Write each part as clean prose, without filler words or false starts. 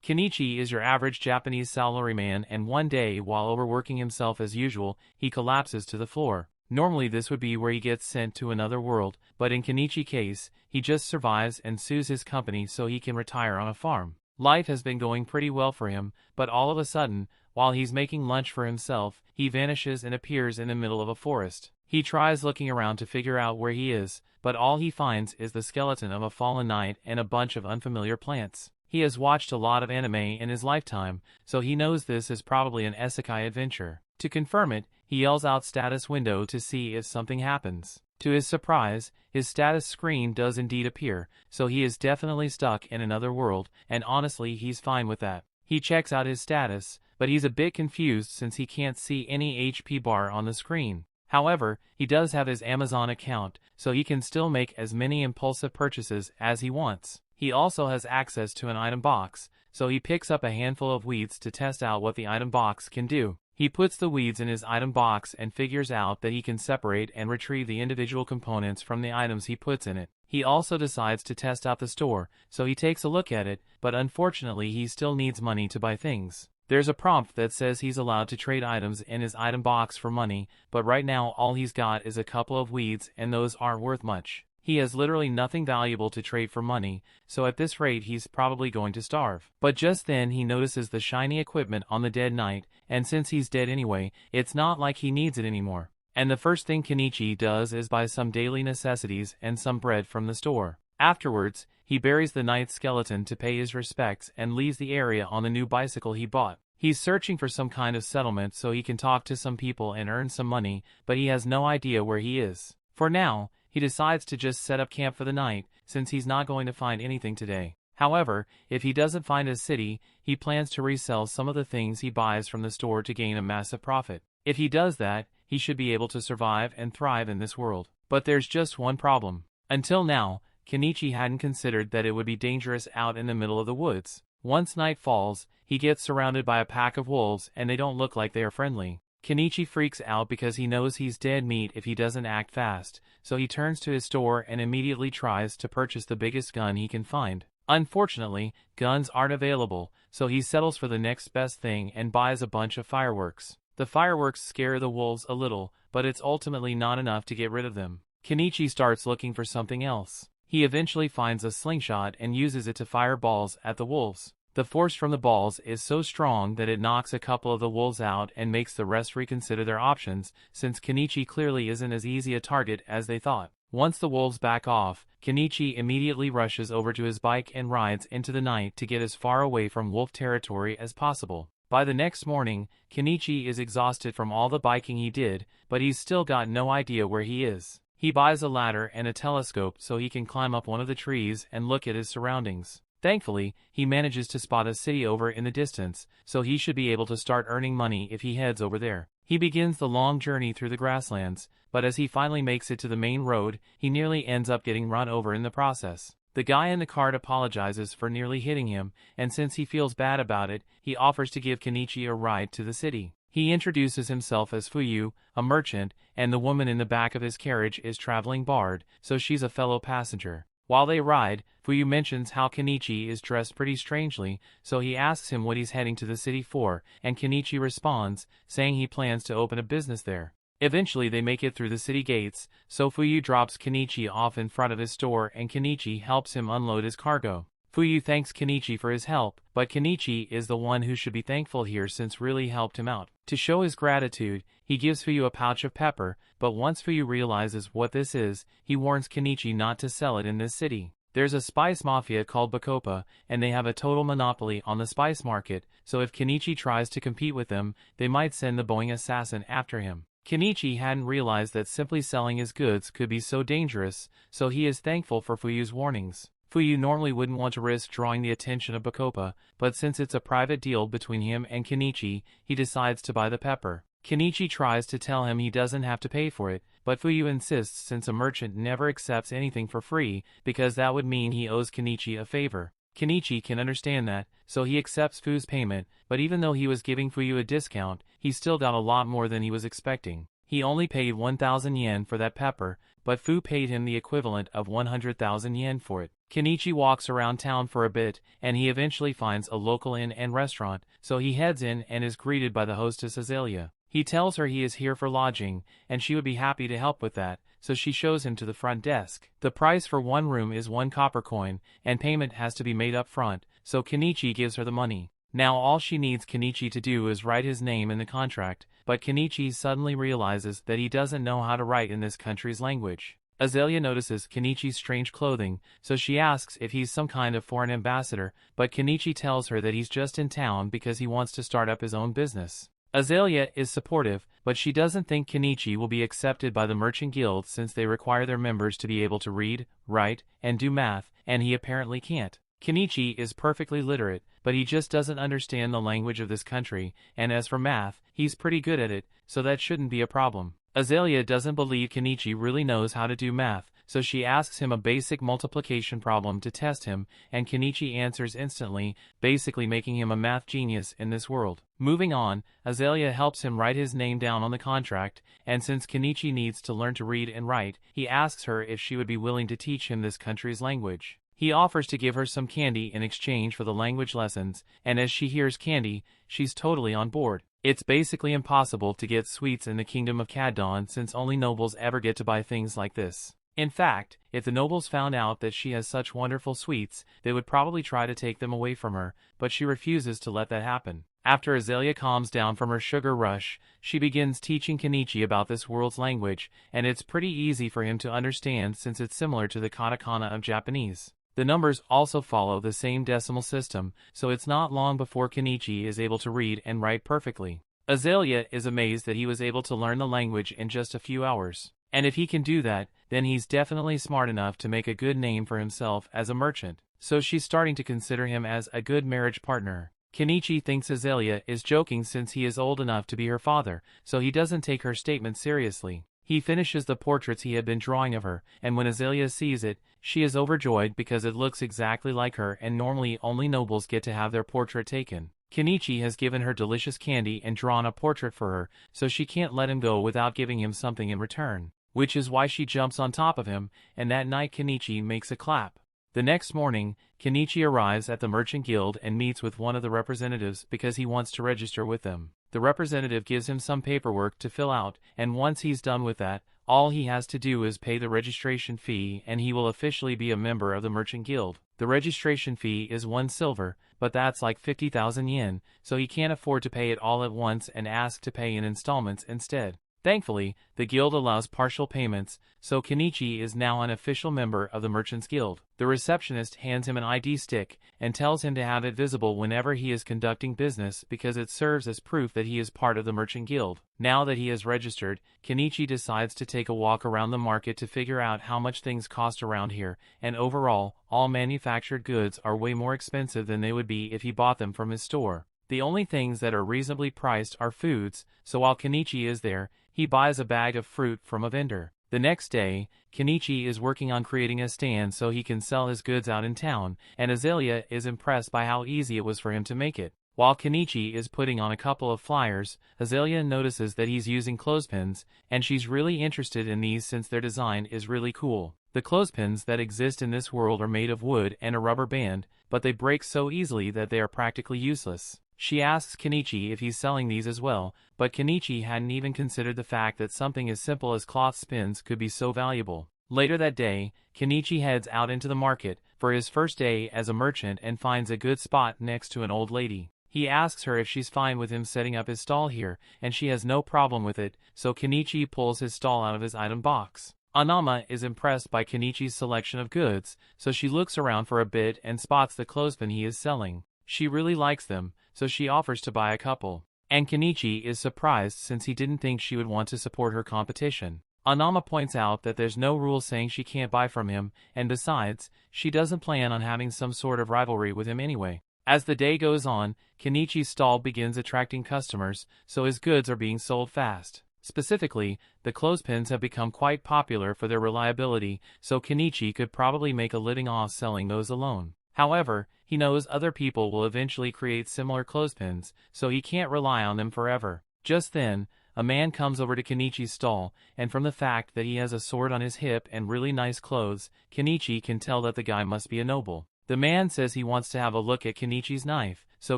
Kenichi is your average Japanese salaryman, and one day, while overworking himself as usual, he collapses to the floor. Normally this would be where he gets sent to another world, but in Kenichi's case, he just survives and sues his company so he can retire on a farm. Life has been going pretty well for him, but all of a sudden, while he's making lunch for himself, he vanishes and appears in the middle of a forest. He tries looking around to figure out where he is, but all he finds is the skeleton of a fallen knight and a bunch of unfamiliar plants. He has watched a lot of anime in his lifetime, so he knows this is probably an Isekai adventure. To confirm it, he yells out status window to see if something happens. To his surprise, his status screen does indeed appear, so he is definitely stuck in another world, and honestly he's fine with that. He checks out his status, but he's a bit confused since he can't see any HP bar on the screen. However, he does have his Amazon account, so he can still make as many impulsive purchases as he wants. He also has access to an item box, so he picks up a handful of weeds to test out what the item box can do. He puts the weeds in his item box and figures out that he can separate and retrieve the individual components from the items he puts in it. He also decides to test out the store, so he takes a look at it, but unfortunately he still needs money to buy things. There's a prompt that says he's allowed to trade items in his item box for money, but right now all he's got is a couple of weeds and those aren't worth much. He has literally nothing valuable to trade for money, so at this rate he's probably going to starve. But just then he notices the shiny equipment on the dead knight, and since he's dead anyway, it's not like he needs it anymore. And the first thing Kenichi does is buy some daily necessities and some bread from the store. Afterwards, he buries the knight's skeleton to pay his respects and leaves the area on the new bicycle he bought. He's searching for some kind of settlement so he can talk to some people and earn some money, but he has no idea where he is. For now, he decides to just set up camp for the night, since he's not going to find anything today. However, if he doesn't find a city, he plans to resell some of the things he buys from the store to gain a massive profit. If he does that, he should be able to survive and thrive in this world. But there's just one problem. Until now, Kenichi hadn't considered that it would be dangerous out in the middle of the woods. Once night falls, he gets surrounded by a pack of wolves and they don't look like they are friendly. Kenichi freaks out because he knows he's dead meat if he doesn't act fast, so he turns to his store and immediately tries to purchase the biggest gun he can find. Unfortunately, guns aren't available, so he settles for the next best thing and buys a bunch of fireworks. The fireworks scare the wolves a little, but it's ultimately not enough to get rid of them. Kenichi starts looking for something else. He eventually finds a slingshot and uses it to fire balls at the wolves. The force from the balls is so strong that it knocks a couple of the wolves out and makes the rest reconsider their options, since Kenichi clearly isn't as easy a target as they thought. Once the wolves back off, Kenichi immediately rushes over to his bike and rides into the night to get as far away from wolf territory as possible. By the next morning, Kenichi is exhausted from all the biking he did, but he's still got no idea where he is. He buys a ladder and a telescope so he can climb up one of the trees and look at his surroundings. Thankfully, he manages to spot a city over in the distance, so he should be able to start earning money if he heads over there. He begins the long journey through the grasslands, but as he finally makes it to the main road, he nearly ends up getting run over in the process. The guy in the cart apologizes for nearly hitting him, and since he feels bad about it, he offers to give Kenichi a ride to the city. He introduces himself as Fuyu, a merchant, and the woman in the back of his carriage is traveling Bard, so she's a fellow passenger. While they ride, Fuyu mentions how Kenichi is dressed pretty strangely, so he asks him what he's heading to the city for, and Kenichi responds, saying he plans to open a business there. Eventually they make it through the city gates, so Fuyu drops Kenichi off in front of his store and Kenichi helps him unload his cargo. Fuyu thanks Kenichi for his help, but Kenichi is the one who should be thankful here since really helped him out. To show his gratitude, he gives Fuyu a pouch of pepper, but once Fuyu realizes what this is, he warns Kenichi not to sell it in this city. There's a spice mafia called Bacopa, and they have a total monopoly on the spice market, so if Kenichi tries to compete with them, they might send the Boeing assassin after him. Kenichi hadn't realized that simply selling his goods could be so dangerous, so he is thankful for Fuyu's warnings. Fuyu normally wouldn't want to risk drawing the attention of Bacopa, but since it's a private deal between him and Kenichi, he decides to buy the pepper. Kenichi tries to tell him he doesn't have to pay for it, but Fuyu insists since a merchant never accepts anything for free, because that would mean he owes Kenichi a favor. Kenichi can understand that, so he accepts Fuyu's payment, but even though he was giving Fuyu a discount, he still got a lot more than he was expecting. He only paid 1,000 yen for that pepper, but Fuyu paid him the equivalent of 100,000 yen for it. Kenichi walks around town for a bit, and he eventually finds a local inn and restaurant, so he heads in and is greeted by the hostess Azalea. He tells her he is here for lodging, and she would be happy to help with that, so she shows him to the front desk. The price for one room is 1 copper coin, and payment has to be made up front, so Kenichi gives her the money. Now all she needs Kenichi to do is write his name in the contract, but Kenichi suddenly realizes that he doesn't know how to write in this country's language. Azalea notices Kenichi's strange clothing, so she asks if he's some kind of foreign ambassador, but Kenichi tells her that he's just in town because he wants to start up his own business. Azalea is supportive, but she doesn't think Kenichi will be accepted by the Merchant Guild since they require their members to be able to read, write, and do math, and he apparently can't. Kenichi is perfectly literate, but he just doesn't understand the language of this country, and as for math, he's pretty good at it, so that shouldn't be a problem. Azalea doesn't believe Kenichi really knows how to do math, so she asks him a basic multiplication problem to test him, and Kenichi answers instantly, basically making him a math genius in this world. Moving on, Azalea helps him write his name down on the contract, and since Kenichi needs to learn to read and write, he asks her if she would be willing to teach him this country's language. He offers to give her some candy in exchange for the language lessons, and as she hears candy, she's totally on board. It's basically impossible to get sweets in the kingdom of Caddon since only nobles ever get to buy things like this. In fact, if the nobles found out that she has such wonderful sweets, they would probably try to take them away from her, but she refuses to let that happen. After Azalea calms down from her sugar rush, she begins teaching Kenichi about this world's language, and it's pretty easy for him to understand since it's similar to the katakana of Japanese. The numbers also follow the same decimal system, so it's not long before Kenichi is able to read and write perfectly. Azalea is amazed that he was able to learn the language in just a few hours. And if he can do that, then he's definitely smart enough to make a good name for himself as a merchant. So she's starting to consider him as a good marriage partner. Kenichi thinks Azalea is joking since he is old enough to be her father, so he doesn't take her statement seriously. He finishes the portraits he had been drawing of her, and when Azalea sees it, she is overjoyed because it looks exactly like her and normally only nobles get to have their portrait taken. Kenichi has given her delicious candy and drawn a portrait for her, so she can't let him go without giving him something in return, which is why she jumps on top of him, and that night Kenichi makes a clap. The next morning, Kenichi arrives at the Merchant Guild and meets with one of the representatives because he wants to register with them. The representative gives him some paperwork to fill out, and once he's done with that, all he has to do is pay the registration fee and he will officially be a member of the Merchant Guild. The registration fee is 1 silver, but that's like 50,000 yen, so he can't afford to pay it all at once and asks to pay in installments instead. Thankfully, the guild allows partial payments, so Kenichi is now an official member of the Merchants Guild. The receptionist hands him an ID stick and tells him to have it visible whenever he is conducting business because it serves as proof that he is part of the Merchant Guild. Now that he is registered, Kenichi decides to take a walk around the market to figure out how much things cost around here, and overall, all manufactured goods are way more expensive than they would be if he bought them from his store. The only things that are reasonably priced are foods, so while Kenichi is there, he buys a bag of fruit from a vendor. The next day, Kenichi is working on creating a stand so he can sell his goods out in town, and Azalea is impressed by how easy it was for him to make it. While Kenichi is putting on a couple of flyers, Azalea notices that he's using clothespins, and she's really interested in these since their design is really cool. The clothespins that exist in this world are made of wood and a rubber band, but they break so easily that they are practically useless. She asks Kenichi if he's selling these as well, but Kenichi hadn't even considered the fact that something as simple as cloth spins could be so valuable. Later that day, Kenichi heads out into the market for his first day as a merchant and finds a good spot next to an old lady. He asks her if she's fine with him setting up his stall here, and she has no problem with it, so Kenichi pulls his stall out of his item box. Anama is impressed by Kenichi's selection of goods, so she looks around for a bit and spots the clothespin he is selling. She really likes them, so she offers to buy a couple. And Kenichi is surprised since he didn't think she would want to support her competition. Anama points out that there's no rule saying she can't buy from him, and besides, she doesn't plan on having some sort of rivalry with him anyway. As the day goes on, Kenichi's stall begins attracting customers, so his goods are being sold fast. Specifically, the clothespins have become quite popular for their reliability, so Kenichi could probably make a living off selling those alone. However, he knows other people will eventually create similar clothespins, so he can't rely on them forever. Just then, a man comes over to Kenichi's stall, and from the fact that he has a sword on his hip and really nice clothes, Kenichi can tell that the guy must be a noble. The man says he wants to have a look at Kenichi's knife, so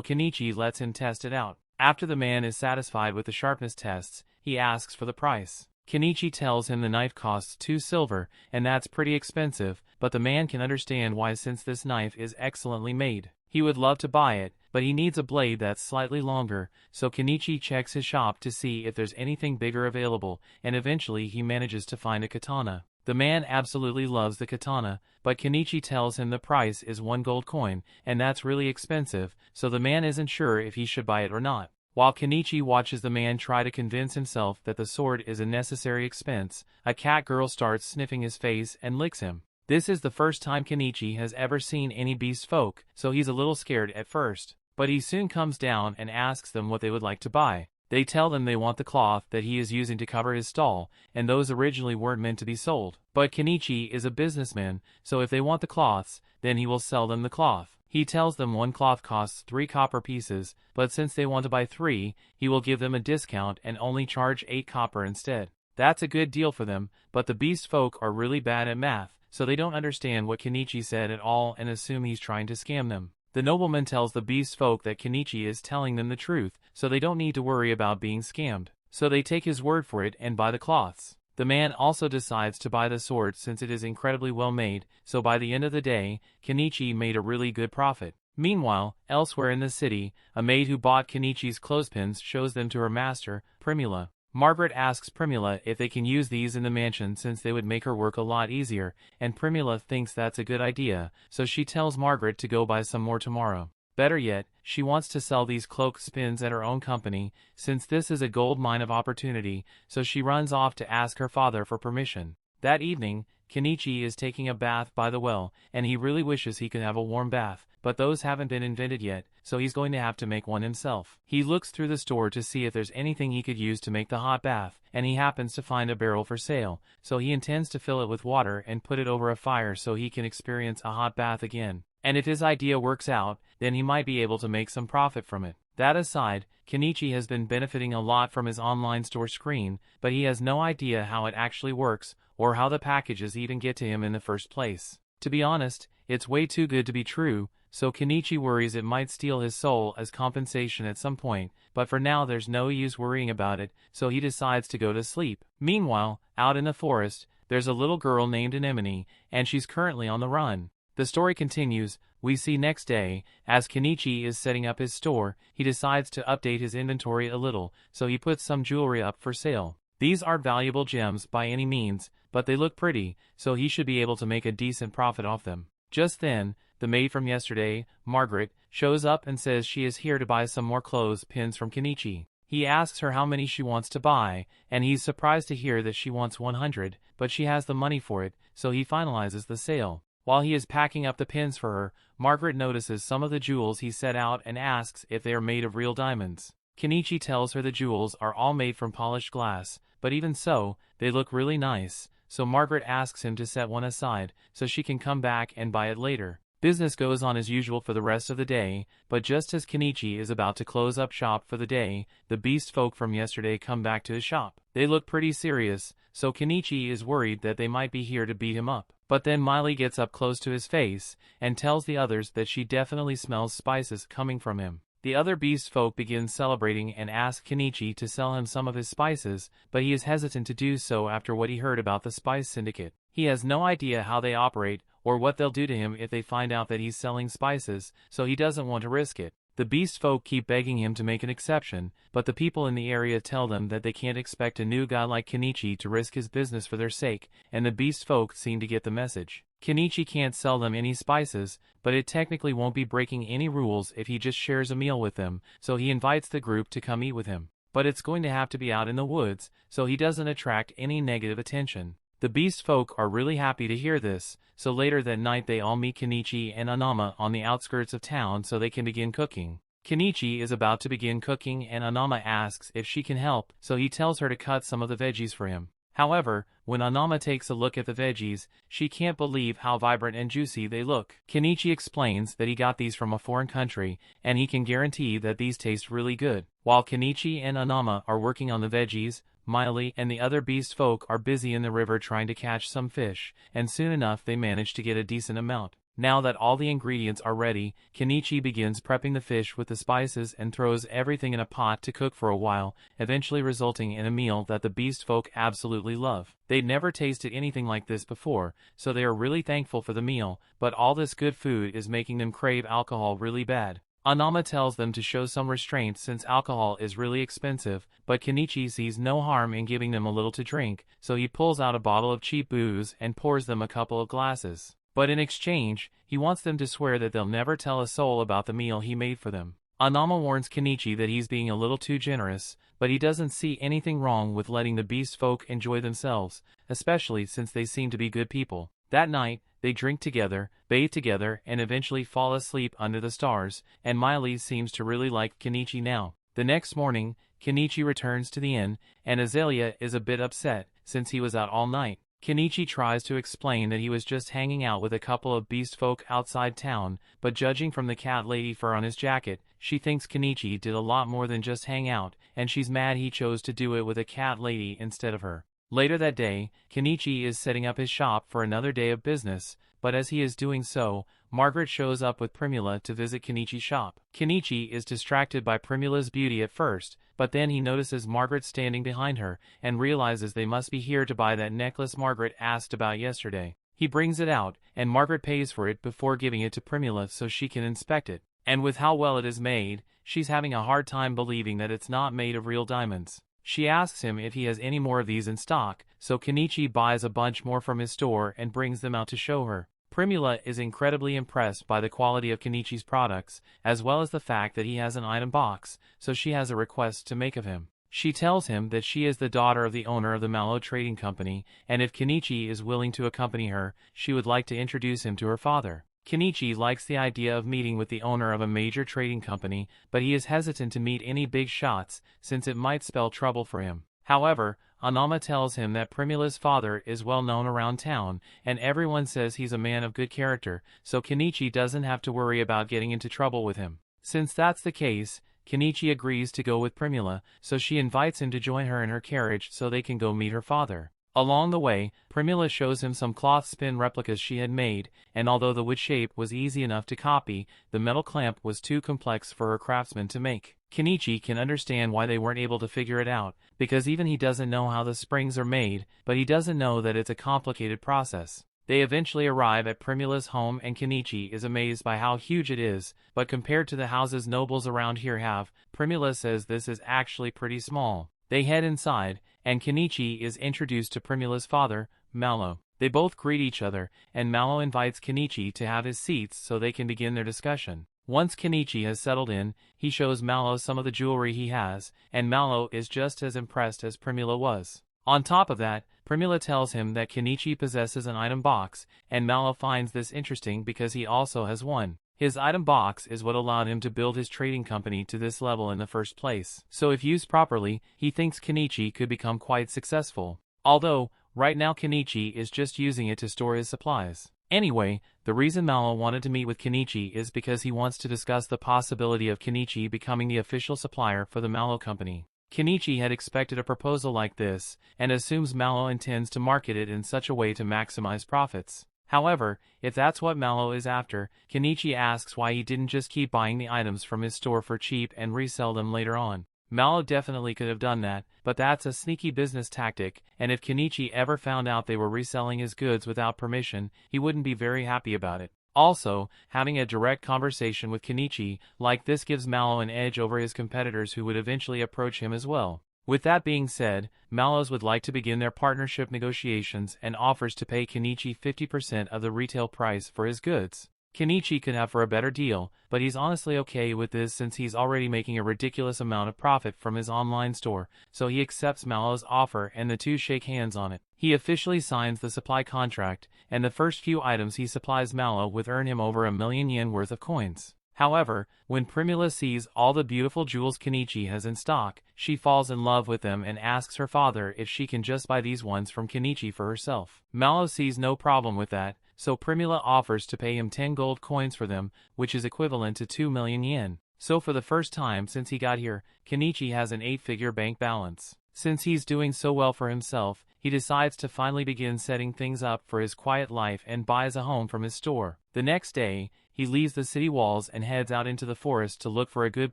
Kenichi lets him test it out. After the man is satisfied with the sharpness tests, he asks for the price. Kenichi tells him the knife costs 2 silver, and that's pretty expensive, but the man can understand why since this knife is excellently made. He would love to buy it, but he needs a blade that's slightly longer, so Kenichi checks his shop to see if there's anything bigger available, and eventually he manages to find a katana. The man absolutely loves the katana, but Kenichi tells him the price is 1 gold coin, and that's really expensive, so the man isn't sure if he should buy it or not. While Kenichi watches the man try to convince himself that the sword is a necessary expense, a cat girl starts sniffing his face and licks him. This is the first time Kenichi has ever seen any beast folk, so he's a little scared at first. But he soon comes down and asks them what they would like to buy. They tell them they want the cloth that he is using to cover his stall, and those originally weren't meant to be sold. But Kenichi is a businessman, so if they want the cloths, then he will sell them the cloth. He tells them 1 cloth costs 3 copper pieces, but since they want to buy 3, he will give them a discount and only charge 8 copper instead. That's a good deal for them, but the beast folk are really bad at math, so they don't understand what Kenichi said at all and assume he's trying to scam them. The nobleman tells the beast folk that Kenichi is telling them the truth, so they don't need to worry about being scammed. So they take his word for it and buy the cloths. The man also decides to buy the sword since it is incredibly well made, so by the end of the day, Kenichi made a really good profit. Meanwhile, elsewhere in the city, a maid who bought Kenichi's clothespins shows them to her master, Primula. Margaret asks Primula if they can use these in the mansion since they would make her work a lot easier, and Primula thinks that's a good idea, so she tells Margaret to go buy some more tomorrow. Better yet, she wants to sell these cloak spins at her own company, since this is a gold mine of opportunity, so she runs off to ask her father for permission. That evening, Kenichi is taking a bath by the well, and he really wishes he could have a warm bath, but those haven't been invented yet, so he's going to have to make one himself. He looks through the store to see if there's anything he could use to make the hot bath, and he happens to find a barrel for sale, so he intends to fill it with water and put it over a fire so he can experience a hot bath again. And if his idea works out, then he might be able to make some profit from it. That aside, Kenichi has been benefiting a lot from his online store screen, but he has no idea how it actually works, or how the packages even get to him in the first place. To be honest, it's way too good to be true, so Kenichi worries it might steal his soul as compensation at some point, but for now there's no use worrying about it, so he decides to go to sleep. Meanwhile, out in the forest, there's a little girl named Anemone, and she's currently on the run. The story continues. We see next day, as Kenichi is setting up his store, he decides to update his inventory a little, so he puts some jewelry up for sale. These aren't valuable gems by any means, but they look pretty, so he should be able to make a decent profit off them. Just then, the maid from yesterday, Margaret, shows up and says she is here to buy some more clothes pins from Kenichi. He asks her how many she wants to buy, and he's surprised to hear that she wants 100, but she has the money for it, so he finalizes the sale. While he is packing up the pins for her, Margaret notices some of the jewels he set out and asks if they are made of real diamonds. Kenichi tells her the jewels are all made from polished glass, but even so, they look really nice, so Margaret asks him to set one aside, so she can come back and buy it later. Business goes on as usual for the rest of the day, but just as Kenichi is about to close up shop for the day, the beast folk from yesterday come back to his shop. They look pretty serious, so Kenichi is worried that they might be here to beat him up. But then Miley gets up close to his face, and tells the others that she definitely smells spices coming from him. The other beast folk begin celebrating and ask Kenichi to sell him some of his spices, but he is hesitant to do so after what he heard about the Spice Syndicate. He has no idea how they operate, or what they'll do to him if they find out that he's selling spices, so he doesn't want to risk it. The beast folk keep begging him to make an exception, but the people in the area tell them that they can't expect a new guy like Kenichi to risk his business for their sake, and the beast folk seem to get the message. Kenichi can't sell them any spices, but it technically won't be breaking any rules if he just shares a meal with them, so he invites the group to come eat with him. But it's going to have to be out in the woods, so he doesn't attract any negative attention. The beast folk are really happy to hear this, so later that night they all meet Kenichi and Anama on the outskirts of town so they can begin cooking. Kenichi is about to begin cooking and Anama asks if she can help, so he tells her to cut some of the veggies for him. However, when Anama takes a look at the veggies, she can't believe how vibrant and juicy they look. Kenichi explains that he got these from a foreign country, and he can guarantee that these taste really good. While Kenichi and Anama are working on the veggies, Miley and the other beast folk are busy in the river trying to catch some fish, and soon enough they manage to get a decent amount. Now that all the ingredients are ready, Kenichi begins prepping the fish with the spices and throws everything in a pot to cook for a while, eventually resulting in a meal that the beast folk absolutely love. They'd never tasted anything like this before, so they are really thankful for the meal, but all this good food is making them crave alcohol really bad. Anama tells them to show some restraint since alcohol is really expensive, but Kenichi sees no harm in giving them a little to drink, so he pulls out a bottle of cheap booze and pours them a couple of glasses. But in exchange, he wants them to swear that they'll never tell a soul about the meal he made for them. Anama warns Kenichi that he's being a little too generous, but he doesn't see anything wrong with letting the beast folk enjoy themselves, especially since they seem to be good people. That night, they drink together, bathe together, and eventually fall asleep under the stars, and Miley seems to really like Kenichi now. The next morning, Kenichi returns to the inn, and Azalea is a bit upset, since he was out all night. Kenichi tries to explain that he was just hanging out with a couple of beast folk outside town, but judging from the cat lady fur on his jacket, she thinks Kenichi did a lot more than just hang out, and she's mad he chose to do it with a cat lady instead of her. Later that day, Kenichi is setting up his shop for another day of business, but as he is doing so, Margaret shows up with Primula to visit Kenichi's shop. Kenichi is distracted by Primula's beauty at first, but then he notices Margaret standing behind her, and realizes they must be here to buy that necklace Margaret asked about yesterday. He brings it out, and Margaret pays for it before giving it to Primula so she can inspect it. And with how well it is made, she's having a hard time believing that it's not made of real diamonds. She asks him if he has any more of these in stock, so Kenichi buys a bunch more from his store and brings them out to show her. Primula is incredibly impressed by the quality of Kenichi's products, as well as the fact that he has an item box, so she has a request to make of him. She tells him that she is the daughter of the owner of the Mallow Trading Company, and if Kenichi is willing to accompany her, she would like to introduce him to her father. Kenichi likes the idea of meeting with the owner of a major trading company, but he is hesitant to meet any big shots, since it might spell trouble for him. However, Anama tells him that Primula's father is well known around town, and everyone says he's a man of good character, so Kenichi doesn't have to worry about getting into trouble with him. Since that's the case, Kenichi agrees to go with Primula, so she invites him to join her in her carriage so they can go meet her father. Along the way, Primula shows him some cloth spin replicas she had made, and although the wood shape was easy enough to copy, the metal clamp was too complex for her craftsman to make. Kenichi can understand why they weren't able to figure it out, because even he doesn't know how the springs are made, but he doesn't know that it's a complicated process. They eventually arrive at Primula's home and Kenichi is amazed by how huge it is, but compared to the houses nobles around here have, Primula says this is actually pretty small. They head inside, and Kenichi is introduced to Primula's father, Mallow. They both greet each other, and Mallow invites Kenichi to have his seats so they can begin their discussion. Once Kenichi has settled in, he shows Mallow some of the jewelry he has, and Mallow is just as impressed as Primula was. On top of that, Primula tells him that Kenichi possesses an item box, and Mallow finds this interesting because he also has one. His item box is what allowed him to build his trading company to this level in the first place. So if used properly, he thinks Kenichi could become quite successful. Although, right now Kenichi is just using it to store his supplies. Anyway, the reason Mallow wanted to meet with Kenichi is because he wants to discuss the possibility of Kenichi becoming the official supplier for the Mallow Company. Kenichi had expected a proposal like this, and assumes Mallow intends to market it in such a way to maximize profits. However, if that's what Mallow is after, Kenichi asks why he didn't just keep buying the items from his store for cheap and resell them later on. Mallow definitely could have done that, but that's a sneaky business tactic, and if Kenichi ever found out they were reselling his goods without permission, he wouldn't be very happy about it. Also, having a direct conversation with Kenichi like this gives Mallow an edge over his competitors who would eventually approach him as well. With that being said, Mallows would like to begin their partnership negotiations and offers to pay Kenichi 50% of the retail price for his goods. Kenichi could have for a better deal, but he's honestly okay with this since he's already making a ridiculous amount of profit from his online store, so he accepts Mallow's offer and the two shake hands on it. He officially signs the supply contract, and the first few items he supplies Mallow with earn him over 1,000,000 yen worth of coins. However, when Primula sees all the beautiful jewels Kenichi has in stock, she falls in love with them and asks her father if she can just buy these ones from Kenichi for herself. Mallow sees no problem with that, so Primula offers to pay him 10 gold coins for them, which is equivalent to 2 million yen. So for the first time since he got here, Kenichi has an 8-figure bank balance. Since he's doing so well for himself, he decides to finally begin setting things up for his quiet life and buys a home from his store. The next day, he leaves the city walls and heads out into the forest to look for a good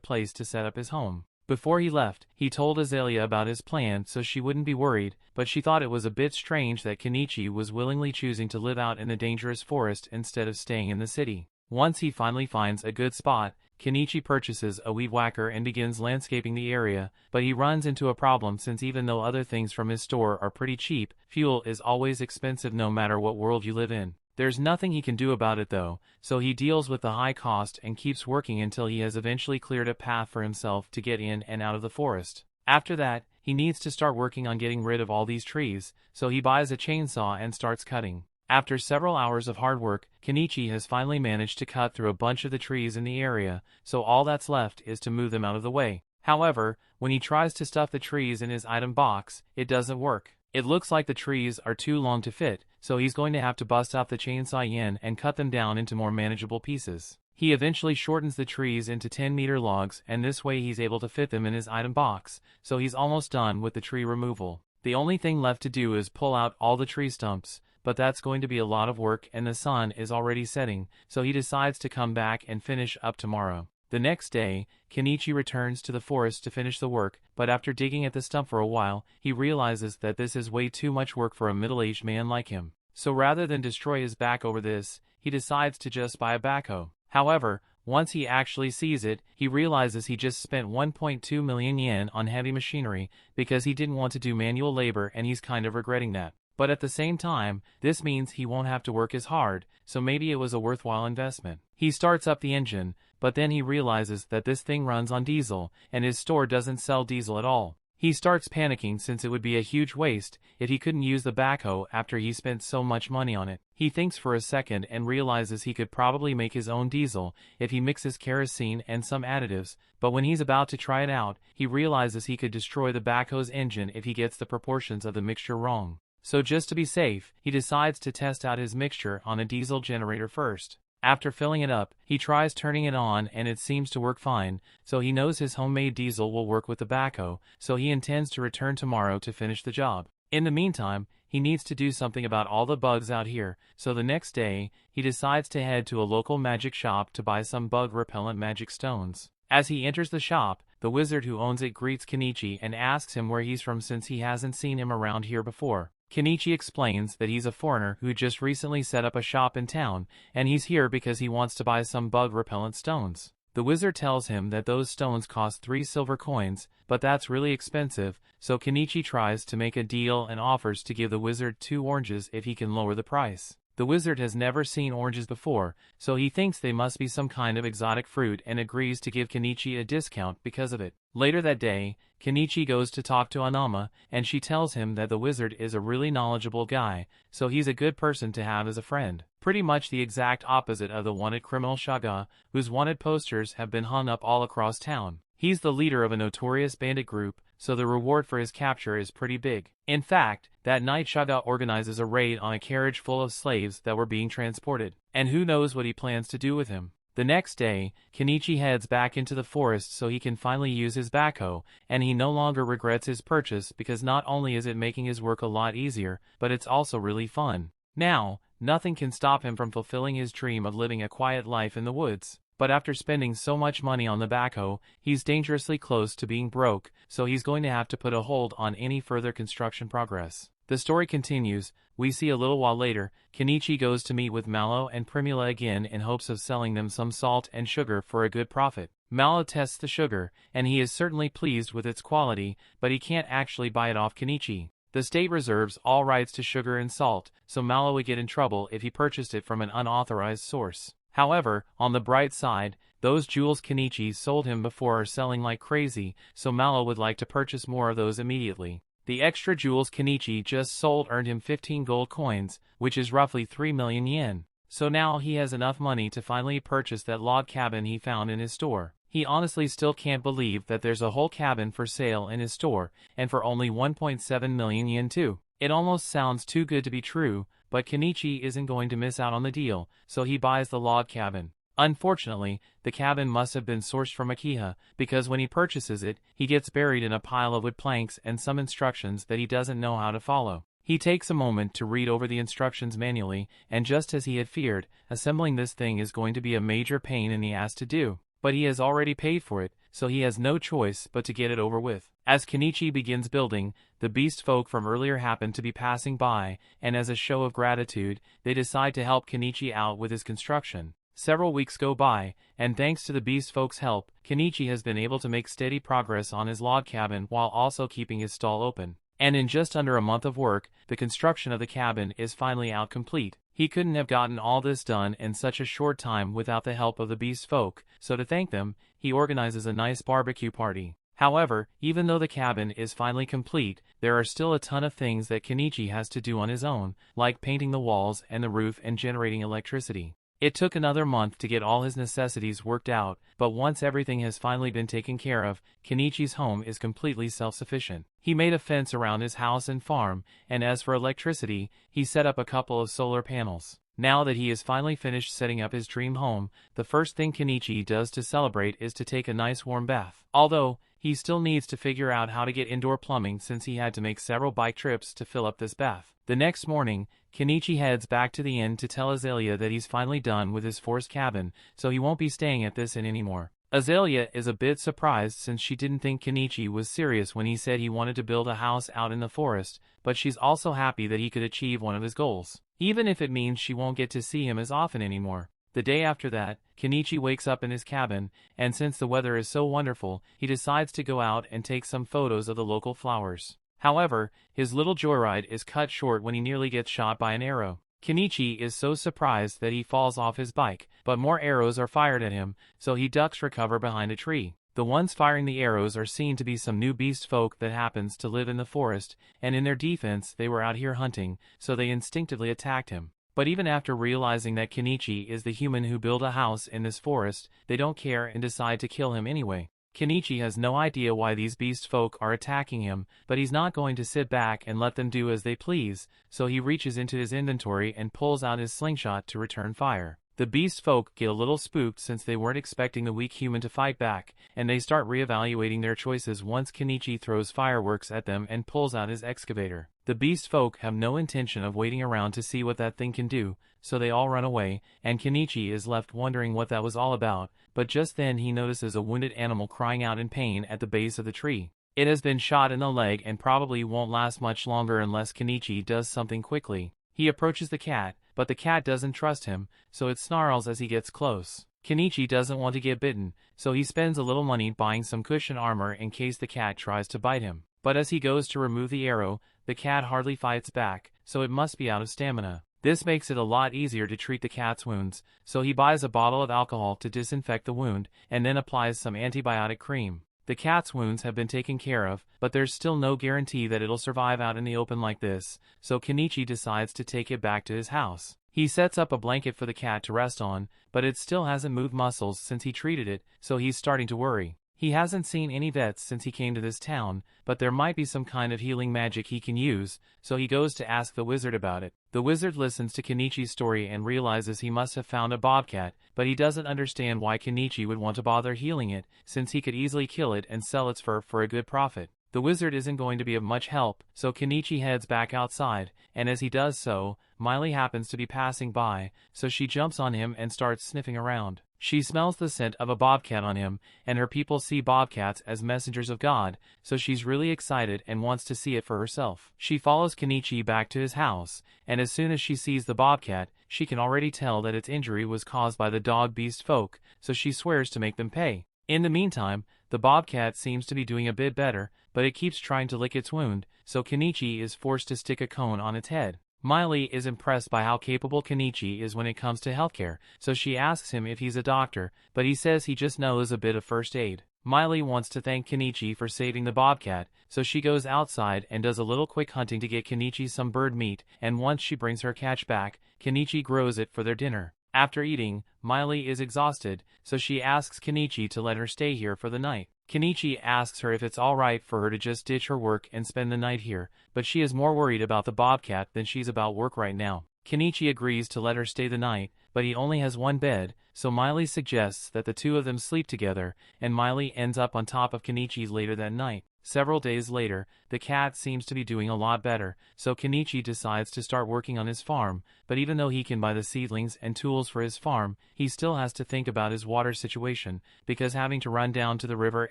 place to set up his home. Before he left, he told Azalea about his plan so she wouldn't be worried, but she thought it was a bit strange that Kenichi was willingly choosing to live out in the dangerous forest instead of staying in the city. Once he finally finds a good spot, Kenichi purchases a weed whacker and begins landscaping the area, but he runs into a problem since even though other things from his store are pretty cheap, fuel is always expensive no matter what world you live in. There's nothing he can do about it though, so he deals with the high cost and keeps working until he has eventually cleared a path for himself to get in and out of the forest. After that, he needs to start working on getting rid of all these trees, so he buys a chainsaw and starts cutting. After several hours of hard work, Kenichi has finally managed to cut through a bunch of the trees in the area, so all that's left is to move them out of the way. However, when he tries to stuff the trees in his item box, it doesn't work. It looks like the trees are too long to fit, so he's going to have to bust out the chainsaw yen and cut them down into more manageable pieces. He eventually shortens the trees into 10-meter logs, and this way he's able to fit them in his item box, so he's almost done with the tree removal. The only thing left to do is pull out all the tree stumps, but that's going to be a lot of work and the sun is already setting, so he decides to come back and finish up tomorrow. The next day, Kenichi returns to the forest to finish the work, but after digging at the stump for a while, he realizes that this is way too much work for a middle-aged man like him. So rather than destroy his back over this, he decides to just buy a backhoe. However, once he actually sees it, he realizes he just spent 1.2 million yen on heavy machinery because he didn't want to do manual labor and he's kind of regretting that. But at the same time, this means he won't have to work as hard, so maybe it was a worthwhile investment. He starts up the engine, but then he realizes that this thing runs on diesel, and his store doesn't sell diesel at all. He starts panicking since it would be a huge waste if he couldn't use the backhoe after he spent so much money on it. He thinks for a second and realizes he could probably make his own diesel if he mixes kerosene and some additives, but when he's about to try it out, he realizes he could destroy the backhoe's engine if he gets the proportions of the mixture wrong. So just to be safe, he decides to test out his mixture on a diesel generator first. After filling it up, he tries turning it on and it seems to work fine, so he knows his homemade diesel will work with the backhoe, so he intends to return tomorrow to finish the job. In the meantime, he needs to do something about all the bugs out here, so the next day, he decides to head to a local magic shop to buy some bug-repellent magic stones. As he enters the shop, the wizard who owns it greets Kenichi and asks him where he's from since he hasn't seen him around here before. Kenichi explains that he's a foreigner who just recently set up a shop in town, and he's here because he wants to buy some bug-repellent stones. The wizard tells him that those stones cost 3 silver coins, but that's really expensive, so Kenichi tries to make a deal and offers to give the wizard 2 oranges if he can lower the price. The wizard has never seen oranges before, so he thinks they must be some kind of exotic fruit and agrees to give Kenichi a discount because of it. Later that day, Kenichi goes to talk to Anama, and she tells him that the wizard is a really knowledgeable guy, so he's a good person to have as a friend. Pretty much the exact opposite of the wanted criminal Shaga, whose wanted posters have been hung up all across town. He's the leader of a notorious bandit group, so the reward for his capture is pretty big. In fact, that night Shaga organizes a raid on a carriage full of slaves that were being transported, and who knows what he plans to do with him. The next day, Kenichi heads back into the forest so he can finally use his backhoe, and he no longer regrets his purchase because not only is it making his work a lot easier, but it's also really fun. Now, nothing can stop him from fulfilling his dream of living a quiet life in the woods. But after spending so much money on the backhoe, he's dangerously close to being broke, so he's going to have to put a hold on any further construction progress. The story continues. We see a little while later, Kenichi goes to meet with Mallow and Primula again in hopes of selling them some salt and sugar for a good profit. Mallow tests the sugar, and he is certainly pleased with its quality, but he can't actually buy it off Kenichi. The state reserves all rights to sugar and salt, so Mallow would get in trouble if he purchased it from an unauthorized source. However, on the bright side, those jewels Kenichi sold him before are selling like crazy, so Mallow would like to purchase more of those immediately. The extra jewels Kenichi just sold earned him 15 gold coins, which is roughly 3 million yen. so now he has enough money to finally purchase that log cabin he found in his store. He honestly still can't believe that there's a whole cabin for sale in his store, and for only 1.7 million yen too. It almost sounds too good to be true, but Kenichi isn't going to miss out on the deal, so he buys the log cabin. Unfortunately, the cabin must have been sourced from Akiha, because when he purchases it, he gets buried in a pile of wood planks and some instructions that he doesn't know how to follow. He takes a moment to read over the instructions manually, and just as he had feared, assembling this thing is going to be a major pain in the ass to do. But he has already paid for it, so he has no choice but to get it over with. As Kenichi begins building, the beast folk from earlier happen to be passing by, and as a show of gratitude, they decide to help Kenichi out with his construction. Several weeks go by, and thanks to the beast folks' help, Kenichi has been able to make steady progress on his log cabin while also keeping his stall open. And in just under a month of work, the construction of the cabin is finally out complete. He couldn't have gotten all this done in such a short time without the help of the beast folk, so to thank them, he organizes a nice barbecue party. However, even though the cabin is finally complete, there are still a ton of things that Kenichi has to do on his own, like painting the walls and the roof and generating electricity. It took another month to get all his necessities worked out, but once everything has finally been taken care of, Kenichi's home is completely self-sufficient. He made a fence around his house and farm, and as for electricity, he set up a couple of solar panels. Now that he is finally finished setting up his dream home, the first thing Kenichi does to celebrate is to take a nice warm bath. Although, he still needs to figure out how to get indoor plumbing since he had to make several bike trips to fill up this bath. The next morning, Kenichi heads back to the inn to tell Azalea that he's finally done with his forest cabin, so he won't be staying at this inn anymore. Azalea is a bit surprised since she didn't think Kenichi was serious when he said he wanted to build a house out in the forest, but she's also happy that he could achieve one of his goals, even if it means she won't get to see him as often anymore. The day after that, Kenichi wakes up in his cabin, and since the weather is so wonderful, he decides to go out and take some photos of the local flowers. However, his little joyride is cut short when he nearly gets shot by an arrow. Kenichi is so surprised that he falls off his bike, but more arrows are fired at him, so he ducks for cover behind a tree. The ones firing the arrows are seen to be some new beast folk that happens to live in the forest, and in their defense they were out here hunting, so they instinctively attacked him. But even after realizing that Kenichi is the human who built a house in this forest, they don't care and decide to kill him anyway. Kenichi has no idea why these beast folk are attacking him, but he's not going to sit back and let them do as they please, so he reaches into his inventory and pulls out his slingshot to return fire. The beast folk get a little spooked since they weren't expecting the weak human to fight back, and they start reevaluating their choices once Kenichi throws fireworks at them and pulls out his excavator. The beast folk have no intention of waiting around to see what that thing can do, so they all run away, and Kenichi is left wondering what that was all about, but just then he notices a wounded animal crying out in pain at the base of the tree. It has been shot in the leg and probably won't last much longer unless Kenichi does something quickly. He approaches the cat, but the cat doesn't trust him, so it snarls as he gets close. Kenichi doesn't want to get bitten, so he spends a little money buying some cushion armor in case the cat tries to bite him. But as he goes to remove the arrow, the cat hardly fights back, so it must be out of stamina. This makes it a lot easier to treat the cat's wounds, so he buys a bottle of alcohol to disinfect the wound, and then applies some antibiotic cream. The cat's wounds have been taken care of, but there's still no guarantee that it'll survive out in the open like this, so Kenichi decides to take it back to his house. He sets up a blanket for the cat to rest on, but it still hasn't moved muscles since he treated it, so he's starting to worry. He hasn't seen any vets since he came to this town, but there might be some kind of healing magic he can use, so he goes to ask the wizard about it. The wizard listens to Kenichi's story and realizes he must have found a bobcat, but he doesn't understand why Kenichi would want to bother healing it, since he could easily kill it and sell its fur for a good profit. The wizard isn't going to be of much help, so Kenichi heads back outside, and as he does so, Miley happens to be passing by, so she jumps on him and starts sniffing around. She smells the scent of a bobcat on him, and her people see bobcats as messengers of God, so she's really excited and wants to see it for herself. She follows Kenichi back to his house, and as soon as she sees the bobcat, she can already tell that its injury was caused by the dog beast folk, so she swears to make them pay. In the meantime, the bobcat seems to be doing a bit better, but it keeps trying to lick its wound, so Kenichi is forced to stick a cone on its head. Miley is impressed by how capable Kenichi is when it comes to healthcare, so she asks him if he's a doctor, but he says he just knows a bit of first aid. Miley wants to thank Kenichi for saving the bobcat, so she goes outside and does a little quick hunting to get Kenichi some bird meat, and once she brings her catch back, Kenichi grows it for their dinner. After eating, Miley is exhausted, so she asks Kenichi to let her stay here for the night. Kenichi asks her if it's alright for her to just ditch her work and spend the night here, but she is more worried about the bobcat than she's about work right now. Kenichi agrees to let her stay the night, but he only has one bed, so Miley suggests that the two of them sleep together, and Miley ends up on top of Kenichi's later that night. Several days later, the cat seems to be doing a lot better, so Kenichi decides to start working on his farm, but even though he can buy the seedlings and tools for his farm, he still has to think about his water situation, because having to run down to the river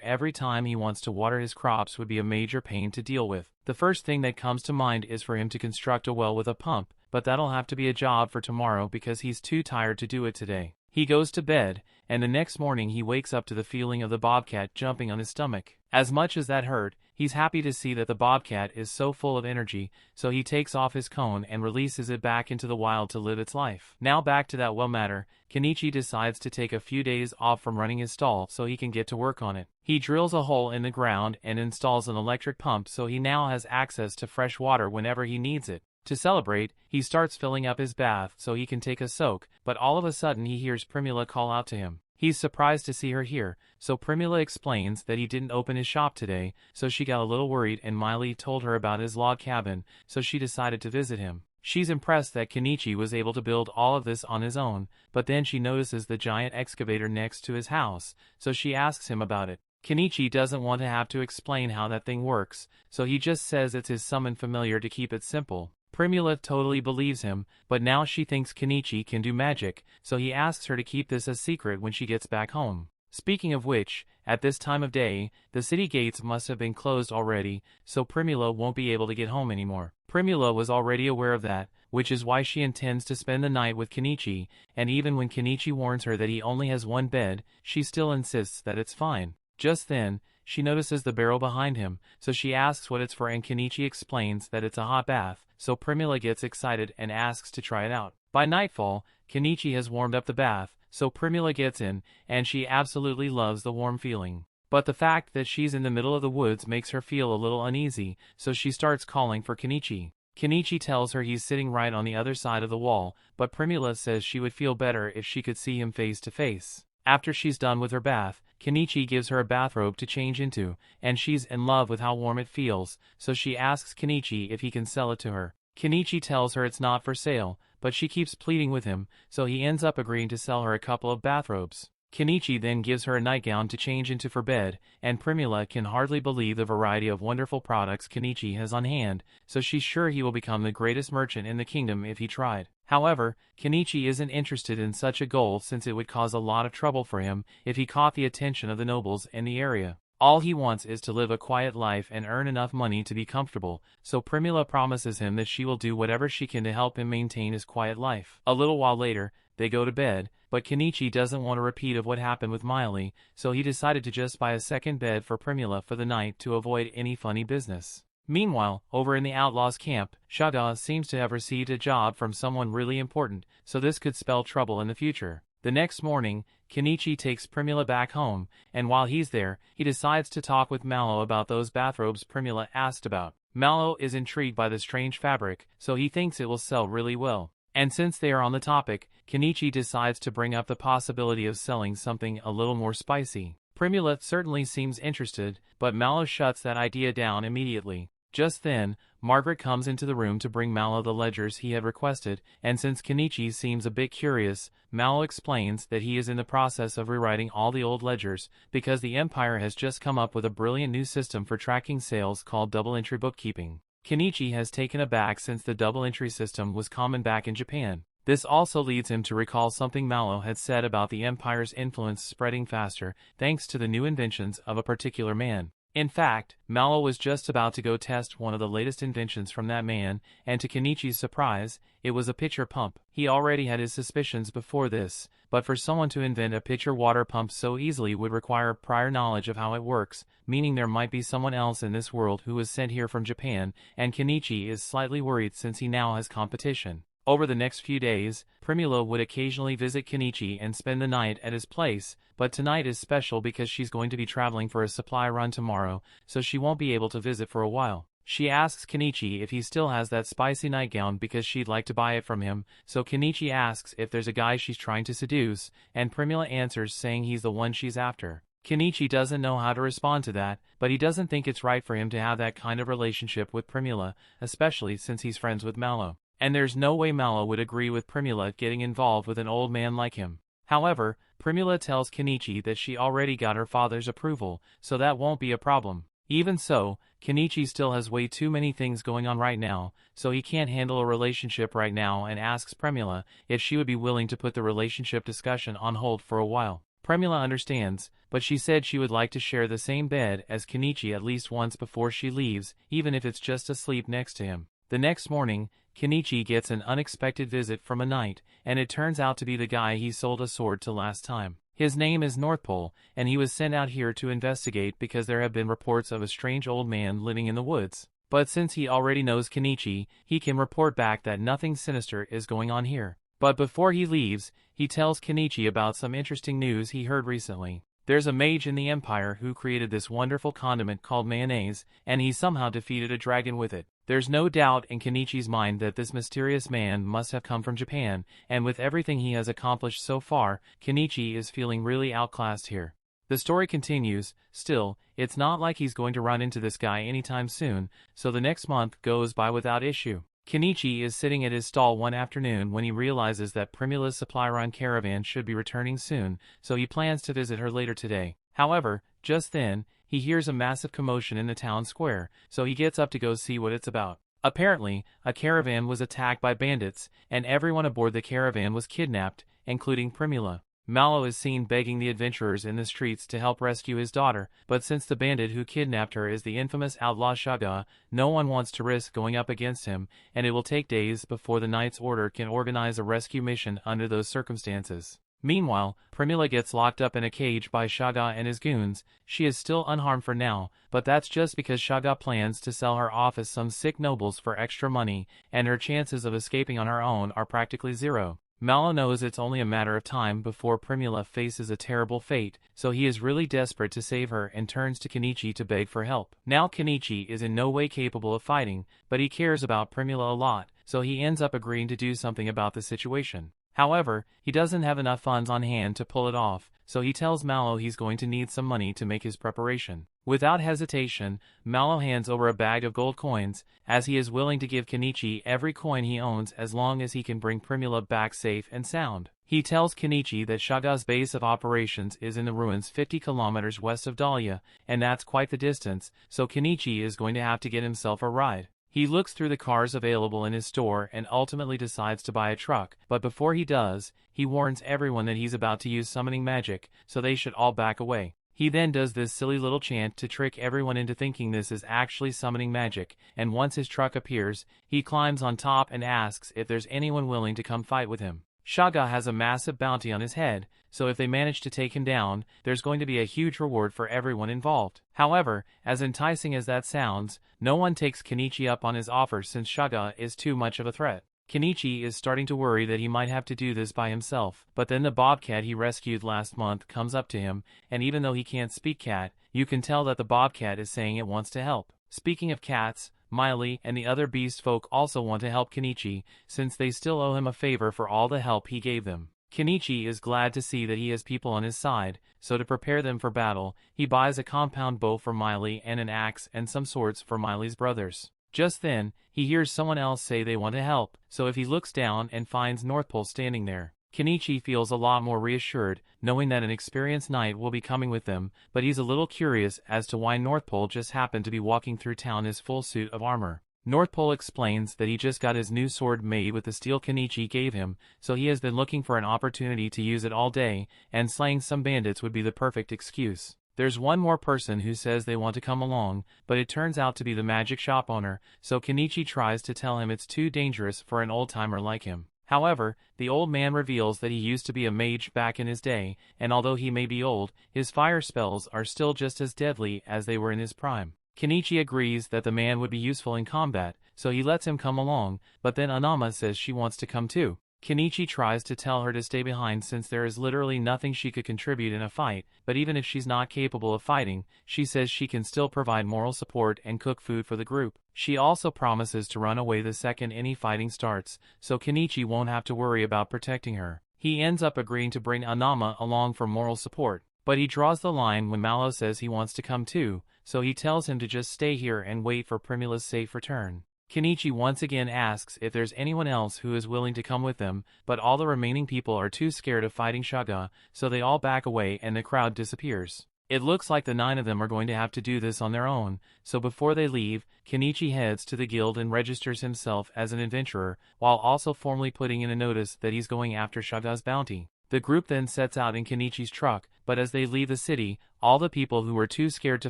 every time he wants to water his crops would be a major pain to deal with. The first thing that comes to mind is for him to construct a well with a pump, but that'll have to be a job for tomorrow because he's too tired to do it today. He goes to bed, and the next morning he wakes up to the feeling of the bobcat jumping on his stomach. As much as that hurt, he's happy to see that the bobcat is so full of energy, so he takes off his cone and releases it back into the wild to live its life. Now back to that well matter, Kenichi decides to take a few days off from running his stall so he can get to work on it. He drills a hole in the ground and installs an electric pump so he now has access to fresh water whenever he needs it. To celebrate, he starts filling up his bath so he can take a soak, but all of a sudden he hears Primula call out to him. He's surprised to see her here, so Primula explains that he didn't open his shop today, so she got a little worried and Miley told her about his log cabin, so she decided to visit him. She's impressed that Kenichi was able to build all of this on his own, but then she notices the giant excavator next to his house, so she asks him about it. Kenichi doesn't want to have to explain how that thing works, so he just says it's his summoned familiar to keep it simple. Primula totally believes him, but now she thinks Kenichi can do magic, so he asks her to keep this a secret when she gets back home. Speaking of which, at this time of day, the city gates must have been closed already, so Primula won't be able to get home anymore. Primula was already aware of that, which is why she intends to spend the night with Kenichi, and even when Kenichi warns her that he only has one bed, she still insists that it's fine. Just then, she notices the barrel behind him, so she asks what it's for and Kenichi explains that it's a hot bath, so Primula gets excited and asks to try it out. By nightfall, Kenichi has warmed up the bath, so Primula gets in, and she absolutely loves the warm feeling. But the fact that she's in the middle of the woods makes her feel a little uneasy, so she starts calling for Kenichi. Kenichi tells her he's sitting right on the other side of the wall, but Primula says she would feel better if she could see him face to face. After she's done with her bath, Kenichi gives her a bathrobe to change into, and she's in love with how warm it feels, so she asks Kenichi if he can sell it to her. Kenichi tells her it's not for sale, but she keeps pleading with him, so he ends up agreeing to sell her a couple of bathrobes. Kenichi then gives her a nightgown to change into for bed, and Primula can hardly believe the variety of wonderful products Kenichi has on hand, so she's sure he will become the greatest merchant in the kingdom if he tried. However, Kenichi isn't interested in such a goal since it would cause a lot of trouble for him if he caught the attention of the nobles in the area. All he wants is to live a quiet life and earn enough money to be comfortable, so Primula promises him that she will do whatever she can to help him maintain his quiet life. A little while later, they go to bed, but Kenichi doesn't want a repeat of what happened with Miley, so he decided to just buy a second bed for Primula for the night to avoid any funny business. Meanwhile, over in the outlaws' camp, Shada seems to have received a job from someone really important, so this could spell trouble in the future. The next morning, Kenichi takes Primula back home, and while he's there, he decides to talk with Mallow about those bathrobes Primula asked about. Mallow is intrigued by the strange fabric, so he thinks it will sell really well. And since they are on the topic, Kenichi decides to bring up the possibility of selling something a little more spicy. Primula certainly seems interested, but Mallow shuts that idea down immediately. Just then, Margaret comes into the room to bring Mallow the ledgers he had requested, and since Kenichi seems a bit curious, Mallow explains that he is in the process of rewriting all the old ledgers, because the Empire has just come up with a brilliant new system for tracking sales called double-entry bookkeeping. Kenichi has taken aback since the double-entry system was common back in Japan. This also leads him to recall something Mallow had said about the Empire's influence spreading faster thanks to the new inventions of a particular man. In fact, Mallow was just about to go test one of the latest inventions from that man, and to Kenichi's surprise, it was a pitcher pump. He already had his suspicions before this, but for someone to invent a pitcher water pump so easily would require prior knowledge of how it works, meaning there might be someone else in this world who was sent here from Japan, and Kenichi is slightly worried since he now has competition. Over the next few days, Primula would occasionally visit Kenichi and spend the night at his place, but tonight is special because she's going to be traveling for a supply run tomorrow, so she won't be able to visit for a while. She asks Kenichi if he still has that spicy nightgown because she'd like to buy it from him, so Kenichi asks if there's a guy she's trying to seduce, and Primula answers saying he's the one she's after. Kenichi doesn't know how to respond to that, but he doesn't think it's right for him to have that kind of relationship with Primula, especially since he's friends with Malo. And there's no way Malo would agree with Primula getting involved with an old man like him. However, Primula tells Kenichi that she already got her father's approval, so that won't be a problem. Even so, Kenichi still has way too many things going on right now, so he can't handle a relationship right now and asks Primula if she would be willing to put the relationship discussion on hold for a while. Primula understands, but she said she would like to share the same bed as Kenichi at least once before she leaves, even if it's just to sleep next to him. The next morning, Kenichi gets an unexpected visit from a knight, and it turns out to be the guy he sold a sword to last time. His name is North Pole, and he was sent out here to investigate because there have been reports of a strange old man living in the woods. But since he already knows Kenichi, he can report back that nothing sinister is going on here. But before he leaves, he tells Kenichi about some interesting news he heard recently. There's a mage in the Empire who created this wonderful condiment called mayonnaise, and he somehow defeated a dragon with it. There's no doubt in Kenichi's mind that this mysterious man must have come from Japan, and with everything he has accomplished so far, Kenichi is feeling really outclassed here. The story continues. Still, it's not like he's going to run into this guy anytime soon, so the next month goes by without issue. Kenichi is sitting at his stall one afternoon when he realizes that Primula's supply run caravan should be returning soon, so he plans to visit her later today. However, just then, he hears a massive commotion in the town square, so he gets up to go see what it's about. Apparently, a caravan was attacked by bandits, and everyone aboard the caravan was kidnapped, including Primula. Malo is seen begging the adventurers in the streets to help rescue his daughter, but since the bandit who kidnapped her is the infamous outlaw Shaga, no one wants to risk going up against him, and it will take days before the Knight's Order can organize a rescue mission under those circumstances. Meanwhile, Primula gets locked up in a cage by Shaga and his goons. She is still unharmed for now, but that's just because Shaga plans to sell her off as some sick nobles for extra money, and her chances of escaping on her own are practically zero. Malo knows it's only a matter of time before Primula faces a terrible fate, so he is really desperate to save her and turns to Kenichi to beg for help. Now Kenichi is in no way capable of fighting, but he cares about Primula a lot, so he ends up agreeing to do something about the situation. However, he doesn't have enough funds on hand to pull it off, so he tells Malo he's going to need some money to make his preparation. Without hesitation, Malo hands over a bag of gold coins, as he is willing to give Kenichi every coin he owns as long as he can bring Primula back safe and sound. He tells Kenichi that Shaga's base of operations is in the ruins 50 kilometers west of Dahlia, and that's quite the distance, so Kenichi is going to have to get himself a ride. He looks through the cars available in his store and ultimately decides to buy a truck, but before he does, he warns everyone that he's about to use summoning magic, so they should all back away. He then does this silly little chant to trick everyone into thinking this is actually summoning magic, and once his truck appears, he climbs on top and asks if there's anyone willing to come fight with him. Shaga has a massive bounty on his head, so if they manage to take him down, there's going to be a huge reward for everyone involved. However, as enticing as that sounds, no one takes Kenichi up on his offer since Shaga is too much of a threat. Kenichi is starting to worry that he might have to do this by himself, but then the bobcat he rescued last month comes up to him, and even though he can't speak cat, you can tell that the bobcat is saying it wants to help. Speaking of cats, Miley and the other beast folk also want to help Kenichi, since they still owe him a favor for all the help he gave them. Kenichi is glad to see that he has people on his side, so to prepare them for battle, he buys a compound bow for Miley and an axe and some swords for Miley's brothers. Just then, he hears someone else say they want to help, so if he looks down and finds North Pole standing there, Kenichi feels a lot more reassured, knowing that an experienced knight will be coming with them, but he's a little curious as to why North Pole just happened to be walking through town in his full suit of armor. North Pole explains that he just got his new sword made with the steel Kenichi gave him, so he has been looking for an opportunity to use it all day, and slaying some bandits would be the perfect excuse. There's one more person who says they want to come along, but it turns out to be the magic shop owner, so Kenichi tries to tell him it's too dangerous for an old-timer like him. However, the old man reveals that he used to be a mage back in his day, and although he may be old, his fire spells are still just as deadly as they were in his prime. Kenichi agrees that the man would be useful in combat, so he lets him come along, but then Anama says she wants to come too. Kenichi tries to tell her to stay behind since there is literally nothing she could contribute in a fight, but even if she's not capable of fighting, she says she can still provide moral support and cook food for the group. She also promises to run away the second any fighting starts, so Kenichi won't have to worry about protecting her. He ends up agreeing to bring Anama along for moral support, but he draws the line when Malo says he wants to come too, so he tells him to just stay here and wait for Primula's safe return. Kenichi once again asks if there's anyone else who is willing to come with them, but all the remaining people are too scared of fighting Shaga, so they all back away and the crowd disappears. It looks like the 9 of them are going to have to do this on their own, so before they leave, Kenichi heads to the guild and registers himself as an adventurer, while also formally putting in a notice that he's going after Shaga's bounty. The group then sets out in Kenichi's truck, but as they leave the city, all the people who were too scared to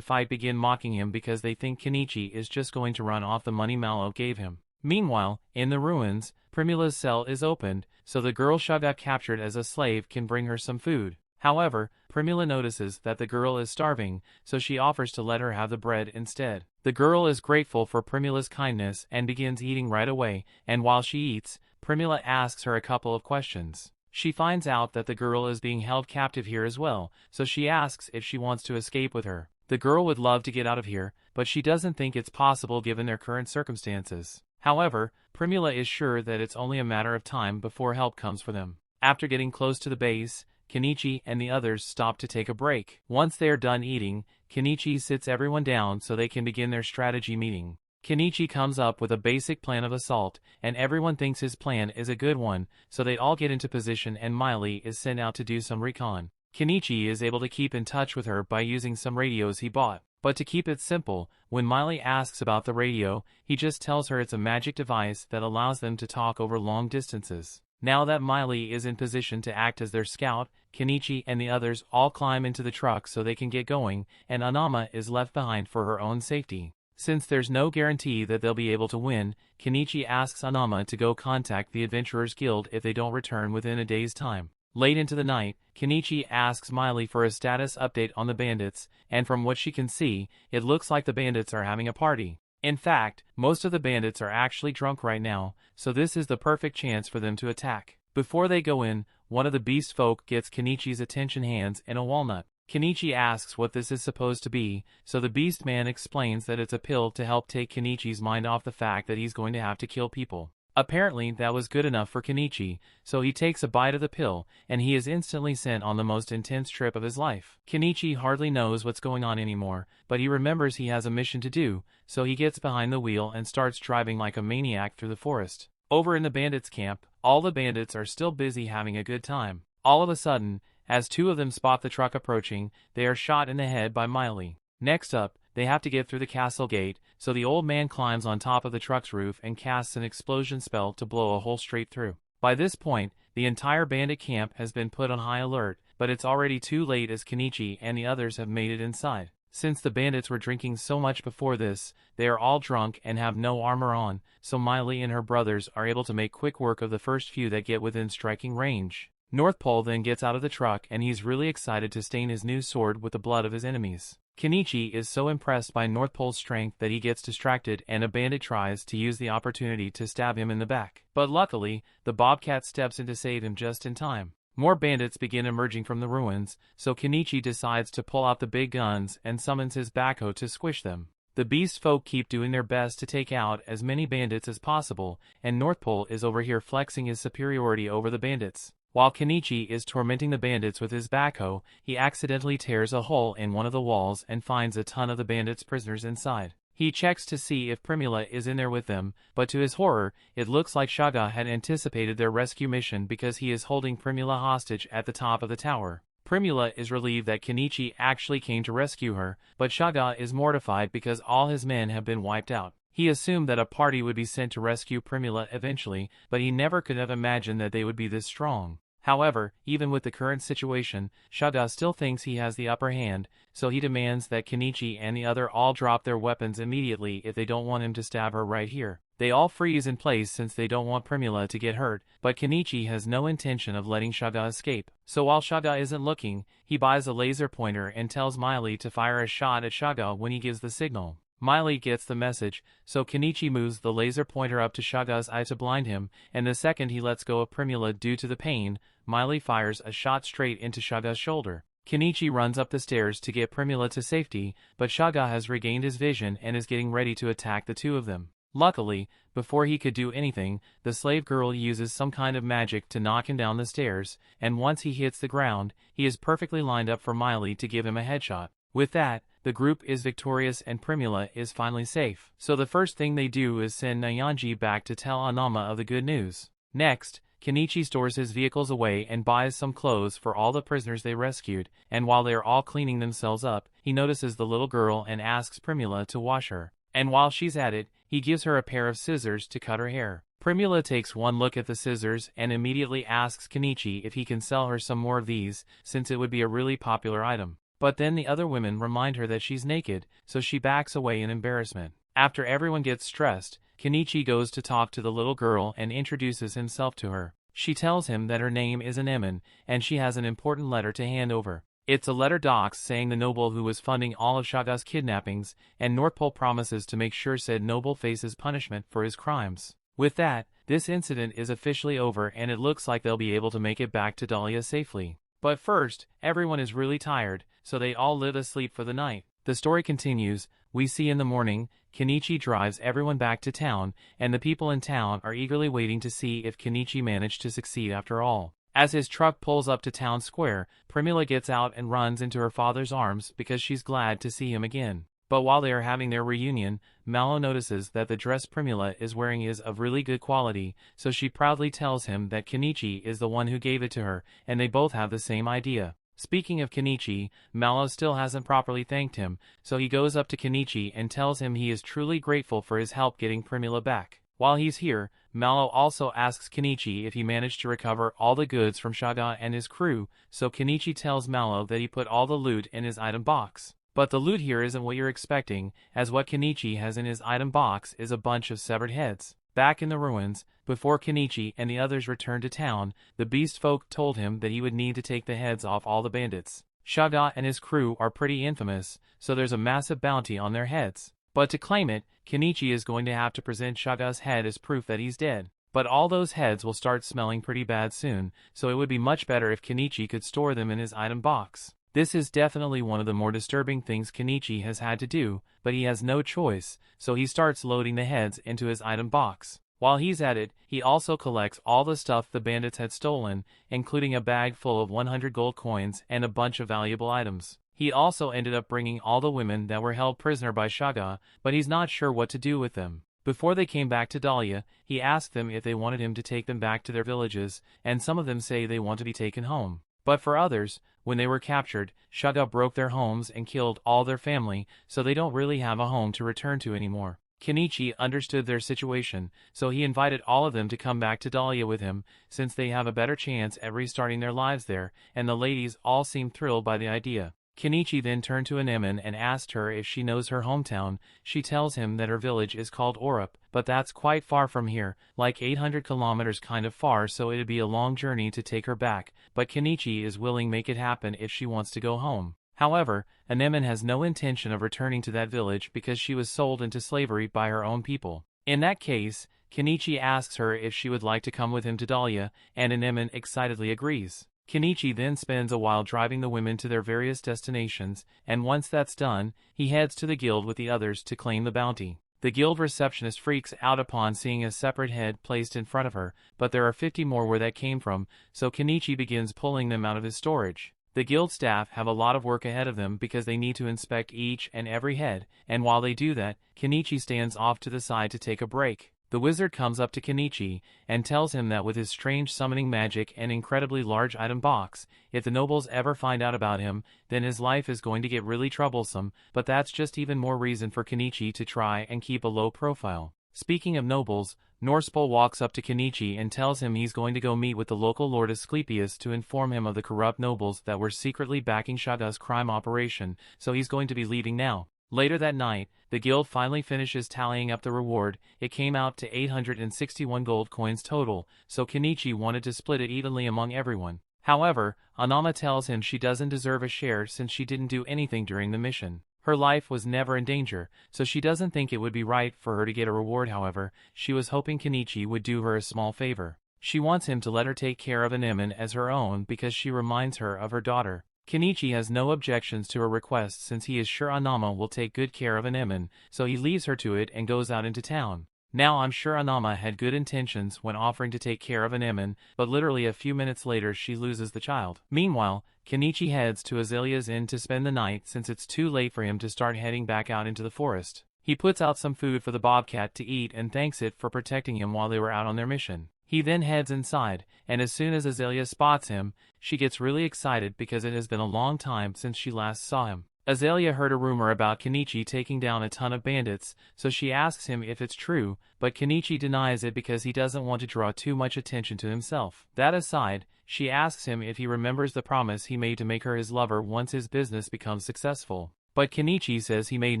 fight begin mocking him because they think Kenichi is just going to run off the money Malo gave him. Meanwhile, in the ruins, Primula's cell is opened, so the girl Shaga captured as a slave can bring her some food. However, Primula notices that the girl is starving, so she offers to let her have the bread instead. The girl is grateful for Primula's kindness and begins eating right away, and while she eats, Primula asks her a couple of questions. She finds out that the girl is being held captive here as well, so she asks if she wants to escape with her. The girl would love to get out of here, but she doesn't think it's possible given their current circumstances. However, Primula is sure that it's only a matter of time before help comes for them. After getting close to the base, Kenichi and the others stop to take a break. Once they are done eating, Kenichi sits everyone down so they can begin their strategy meeting. Kenichi comes up with a basic plan of assault, and everyone thinks his plan is a good one, so they all get into position and Miley is sent out to do some recon. Kenichi is able to keep in touch with her by using some radios he bought. But to keep it simple, when Miley asks about the radio, he just tells her it's a magic device that allows them to talk over long distances. Now that Miley is in position to act as their scout, Kenichi and the others all climb into the truck so they can get going, and Anama is left behind for her own safety. Since there's no guarantee that they'll be able to win, Kenichi asks Anama to go contact the Adventurers Guild if they don't return within a day's time. Late into the night, Kenichi asks Miley for a status update on the bandits, and from what she can see, it looks like the bandits are having a party. In fact, most of the bandits are actually drunk right now, so this is the perfect chance for them to attack. Before they go in, one of the beast folk gets Kenichi's attention hands in a walnut. Kenichi asks what this is supposed to be, so the beast man explains that it's a pill to help take Kenichi's mind off the fact that he's going to have to kill people. Apparently that was good enough for Kenichi, so he takes a bite of the pill, and he is instantly sent on the most intense trip of his life. Kenichi hardly knows what's going on anymore, but he remembers he has a mission to do, so he gets behind the wheel and starts driving like a maniac through the forest. Over in the bandits' camp, all the bandits are still busy having a good time. All of a sudden, as 2 of them spot the truck approaching, they are shot in the head by Miley. Next up, they have to get through the castle gate, so the old man climbs on top of the truck's roof and casts an explosion spell to blow a hole straight through. By this point, the entire bandit camp has been put on high alert, but it's already too late as Kenichi and the others have made it inside. Since the bandits were drinking so much before this, they are all drunk and have no armor on, so Miley and her brothers are able to make quick work of the first few that get within striking range. North Pole then gets out of the truck and he's really excited to stain his new sword with the blood of his enemies. Kenichi is so impressed by North Pole's strength that he gets distracted and a bandit tries to use the opportunity to stab him in the back. But luckily, the Bobcat steps in to save him just in time. More bandits begin emerging from the ruins, so Kenichi decides to pull out the big guns and summons his backhoe to squish them. The beast folk keep doing their best to take out as many bandits as possible, and North Pole is over here flexing his superiority over the bandits. While Kenichi is tormenting the bandits with his backhoe, he accidentally tears a hole in one of the walls and finds a ton of the bandits' prisoners inside. He checks to see if Primula is in there with them, but to his horror, it looks like Shaga had anticipated their rescue mission because he is holding Primula hostage at the top of the tower. Primula is relieved that Kenichi actually came to rescue her, but Shaga is mortified because all his men have been wiped out. He assumed that a party would be sent to rescue Primula eventually, but he never could have imagined that they would be this strong. However, even with the current situation, Shaga still thinks he has the upper hand, so he demands that Kenichi and the other all drop their weapons immediately if they don't want him to stab her right here. They all freeze in place since they don't want Primula to get hurt, but Kenichi has no intention of letting Shaga escape. So while Shaga isn't looking, he buys a laser pointer and tells Miley to fire a shot at Shaga when he gives the signal. Miley gets the message, so Kenichi moves the laser pointer up to Shaga's eye to blind him, and the second he lets go of Primula due to the pain, Miley fires a shot straight into Shaga's shoulder. Kenichi runs up the stairs to get Primula to safety, but Shaga has regained his vision and is getting ready to attack the two of them. Luckily, before he could do anything, the slave girl uses some kind of magic to knock him down the stairs, and once he hits the ground, he is perfectly lined up for Miley to give him a headshot. With that, the group is victorious and Primula is finally safe. So the first thing they do is send Nyanji back to tell Anama of the good news. Next, Kenichi stores his vehicles away and buys some clothes for all the prisoners they rescued, and while they are all cleaning themselves up, he notices the little girl and asks Primula to wash her. And while she's at it, he gives her a pair of scissors to cut her hair. Primula takes one look at the scissors and immediately asks Kenichi if he can sell her some more of these, since it would be a really popular item. But then the other women remind her that she's naked, so she backs away in embarrassment. After everyone gets stressed, Kenichi goes to talk to the little girl and introduces himself to her. She tells him that her name is Anemone, and she has an important letter to hand over. It's a letter docs saying the noble who was funding all of Shaga's kidnappings, and North Pole promises to make sure said noble faces punishment for his crimes. With that, this incident is officially over and it looks like they'll be able to make it back to Dahlia safely. But first, everyone is really tired, so they all live asleep for the night. The story continues. We see in the morning, Kenichi drives everyone back to town, and the people in town are eagerly waiting to see if Kenichi managed to succeed after all. As his truck pulls up to town square, Primula gets out and runs into her father's arms because she's glad to see him again. But while they are having their reunion, Mallow notices that the dress Primula is wearing is of really good quality, so she proudly tells him that Kenichi is the one who gave it to her, and they both have the same idea. Speaking of Kenichi, Mallow still hasn't properly thanked him, so he goes up to Kenichi and tells him he is truly grateful for his help getting Primula back. While he's here, Mallow also asks Kenichi if he managed to recover all the goods from Shaga and his crew, so Kenichi tells Mallow that he put all the loot in his item box. But the loot here isn't what you're expecting, as what Kenichi has in his item box is a bunch of severed heads. Back in the ruins, before Kenichi and the others returned to town, the beast folk told him that he would need to take the heads off all the bandits. Shaga and his crew are pretty infamous, so there's a massive bounty on their heads. But to claim it, Kenichi is going to have to present Shaga's head as proof that he's dead. But all those heads will start smelling pretty bad soon, so it would be much better if Kenichi could store them in his item box. This is definitely one of the more disturbing things Kenichi has had to do, but he has no choice, so he starts loading the heads into his item box. While he's at it, he also collects all the stuff the bandits had stolen, including a bag full of 100 gold coins and a bunch of valuable items. He also ended up bringing all the women that were held prisoner by Shaga, but he's not sure what to do with them. Before they came back to Dahlia, he asked them if they wanted him to take them back to their villages, and some of them say they want to be taken home. But for others, when they were captured, Shaga broke their homes and killed all their family, so they don't really have a home to return to anymore. Kenichi understood their situation, so he invited all of them to come back to Dahlia with him, since they have a better chance at restarting their lives there, and the ladies all seemed thrilled by the idea. Kenichi then turned to Anemone and asked her if she knows her hometown. She tells him that her village is called Orup, but that's quite far from here, like 800 kilometers kind of far, so it'd be a long journey to take her back, but Kenichi is willing to make it happen if she wants to go home. However, Anemone has no intention of returning to that village because she was sold into slavery by her own people. In that case, Kenichi asks her if she would like to come with him to Dahlia, and Anemone excitedly agrees. Kenichi then spends a while driving the women to their various destinations, and once that's done, he heads to the guild with the others to claim the bounty. The guild receptionist freaks out upon seeing a separate head placed in front of her, but there are 50 more where that came from, so Kenichi begins pulling them out of his storage. The guild staff have a lot of work ahead of them because they need to inspect each and every head, and while they do that, Kenichi stands off to the side to take a break. The wizard comes up to Kenichi and tells him that with his strange summoning magic and incredibly large item box, if the nobles ever find out about him, then his life is going to get really troublesome, but that's just even more reason for Kenichi to try and keep a low profile. Speaking of nobles, Norspol walks up to Kenichi and tells him he's going to go meet with the local Lord Asclepius to inform him of the corrupt nobles that were secretly backing Shaga's crime operation, so he's going to be leaving now. Later that night, the guild finally finishes tallying up the reward. It came out to 861 gold coins total, so Kenichi wanted to split it evenly among everyone. However, Anama tells him she doesn't deserve a share since she didn't do anything during the mission. Her life was never in danger, so she doesn't think it would be right for her to get a reward. However, she was hoping Kenichi would do her a small favor. She wants him to let her take care of Anemone as her own because she reminds her of her daughter. Kenichi has no objections to her request since he is sure Anama will take good care of Anemone, so he leaves her to it and goes out into town. Now I'm sure Anama had good intentions when offering to take care of Anemone, but literally a few minutes later she loses the child. Meanwhile, Kenichi heads to Azalea's inn to spend the night since it's too late for him to start heading back out into the forest. He puts out some food for the bobcat to eat and thanks it for protecting him while they were out on their mission. He then heads inside, and as soon as Azalea spots him, she gets really excited because it has been a long time since she last saw him. Azalea heard a rumor about Kenichi taking down a ton of bandits, so she asks him if it's true, but Kenichi denies it because he doesn't want to draw too much attention to himself. That aside, she asks him if he remembers the promise he made to make her his lover once his business becomes successful. But Kenichi says he made